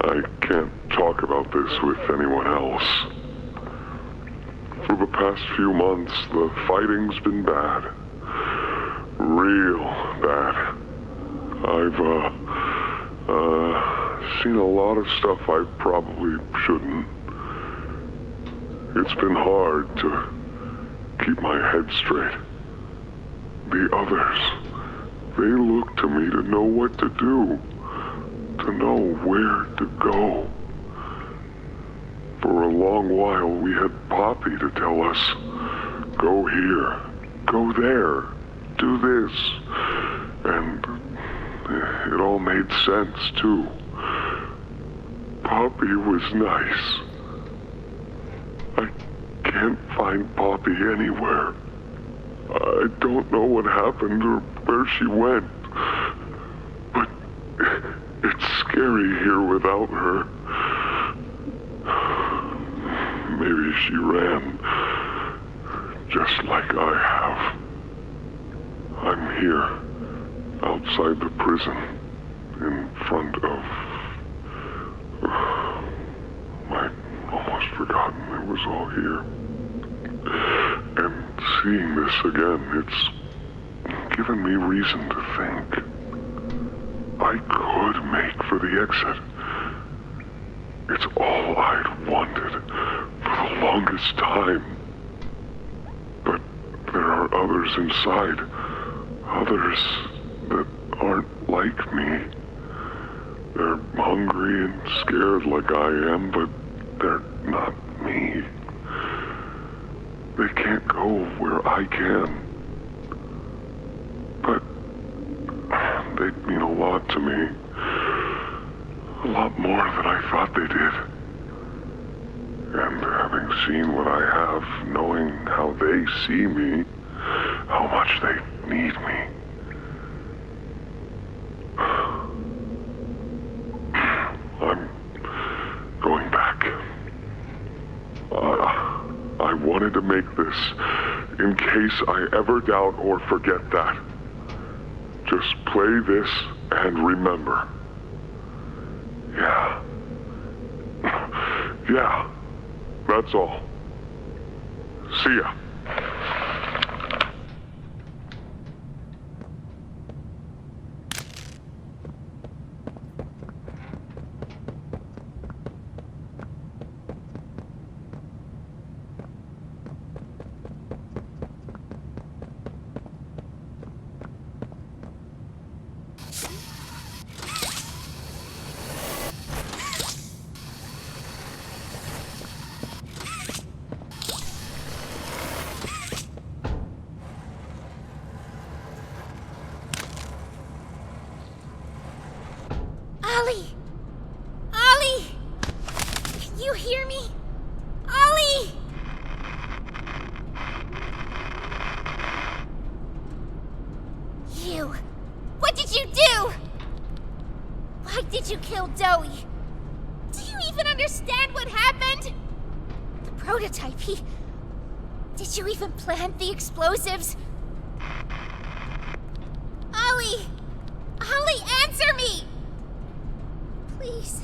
I can't talk about this with anyone else. For the past few months, the fighting's been bad. Real bad. I've seen a lot of stuff I probably shouldn't. It's been hard to keep my head straight. The others, they look to me to know what to do, to know where to go. For a long while, we had Poppy to tell us, go here, go there, do this. And it all made sense, too. Poppy was nice. I can't find Poppy anywhere. I don't know what happened or where she went. But scary here without her. Maybe she ran, just like I have. I'm here, outside the prison, in front of... I'd almost forgotten it was all here. And seeing this again, it's given me reason to think. I could make for the exit. It's all I'd wanted for the longest time. But there are others inside. Others that aren't like me. They're hungry and scared like I am, but they're not me. They can't go where I can. But they mean a lot to me. A lot more than I thought they did. And having seen what I have, knowing how they see me, how much they need me. I'm going back. I wanted to make this in case I ever doubt or forget that. Just play this and remember. Yeah. Yeah. That's all. See ya. Ollie! Ollie! Can you hear me? Ollie! You! What did you do? Why did you kill Dowie? Do you even understand what happened? The prototype, Did you even plant the explosives? Ollie! Ollie, answer me! Please.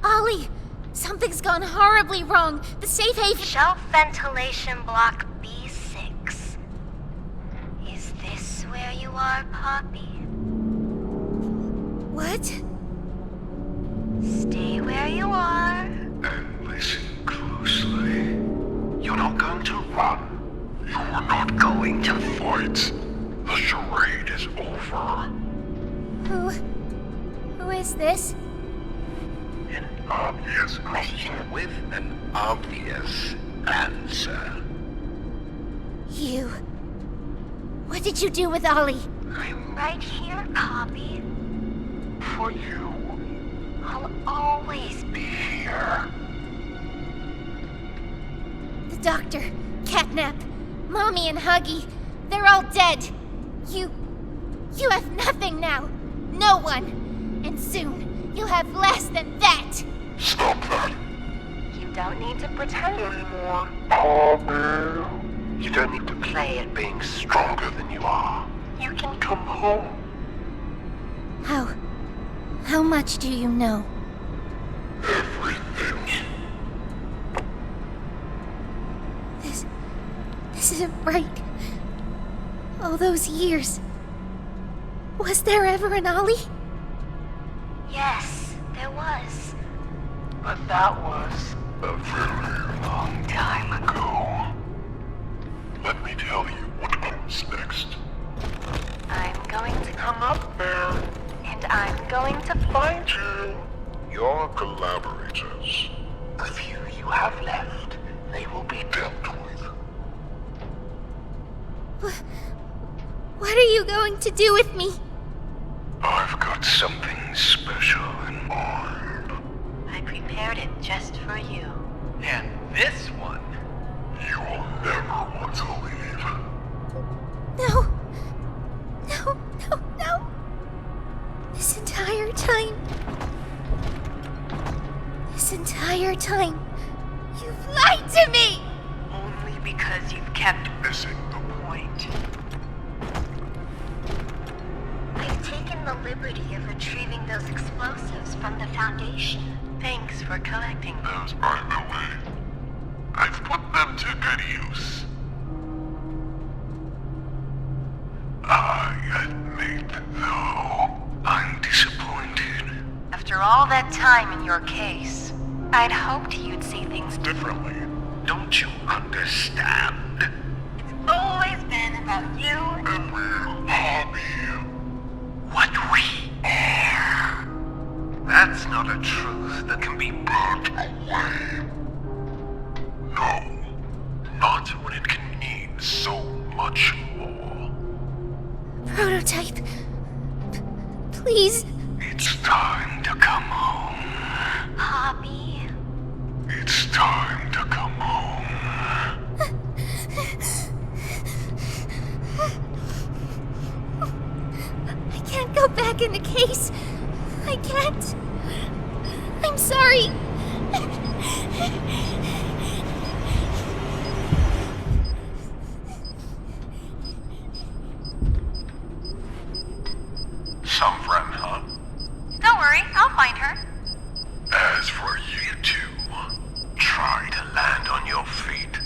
Ollie! Something's gone horribly wrong. The safe haven... Shelf ventilation block B6. Is this where you are, Poppy? What? Stay where you are. And listen closely. You're not going to run. You're not going to fight. The charade is over. Who is this? An obvious question with an obvious answer. You. What did you do with Ollie? I'm right here, Poppy. For you. I'll always be here. The doctor, Catnap, Mommy and Huggy, they're all dead. You have nothing now. No one. And soon, you'll have less than that. Stop that. You don't need to pretend anymore. Poppy. You don't need to play at being stronger than you are. You can come home. How much do you know? Everything. This isn't right. All those years. Was there ever an Ollie? Yes, there was. But that was a very long time ago. Let me tell you what comes next. I'm going to come up there. And I'm going to find you. Your collaborators. The few you have left, they will be dealt with. What are you going to do with me? I've got something special in mind. I prepared it just for you. And this one, you will never want to leave. No. No, no, no. This entire time, you've lied to me! Only because you've kept missing the point. I've taken the liberty of retrieving those explosives from the Foundation. Thanks for collecting them. Those, by the way, I've put them to good use. I admit, though, I'm disappointed. After all that time in your case, I'd hoped you'd see things differently. Don't you understand? It's always been about you And we'll hobby what we are. That's not a truth that can be burnt away. No, not when it can mean so much more. Prototype. Please. It's time to come home. Hobby. It's time to come home. I can't go back in the case. I can't. I'm sorry. Some friend, huh? Don't worry, I'll find her. As for you two, try to land on your feet.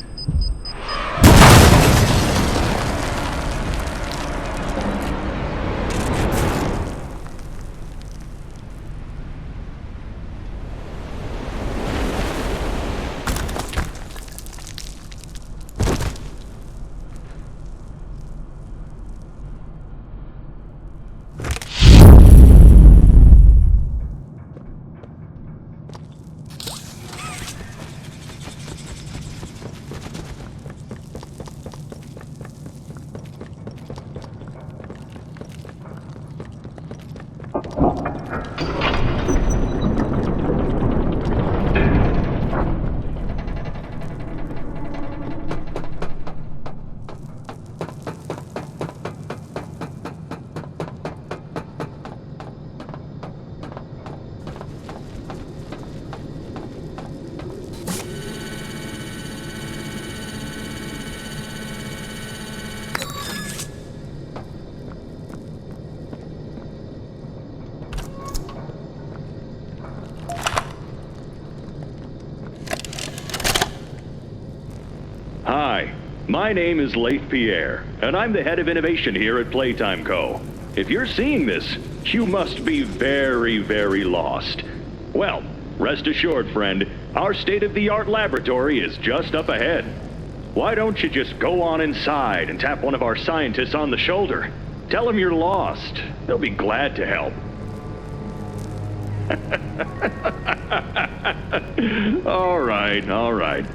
Hi, my name is Leif Pierre, and I'm the head of innovation here at Playtime Co. If you're seeing this, you must be very, very lost. Well, rest assured, friend, our state-of-the-art laboratory is just up ahead. Why don't you just go on inside and tap one of our scientists on the shoulder? Tell them you're lost. They'll be glad to help. All right.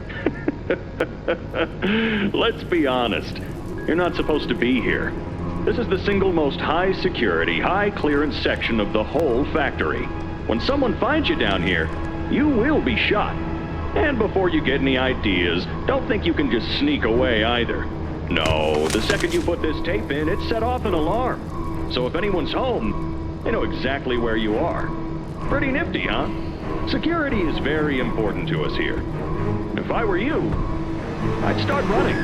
Let's be honest. You're not supposed to be here. This is the single most high-security, high-clearance section of the whole factory. When someone finds you down here, you will be shot. And before you get any ideas, don't think you can just sneak away either. No, the second you put this tape in, it set off an alarm. So if anyone's home, they know exactly where you are. Pretty nifty, huh? Security is very important to us here. If I were you, I'd start running.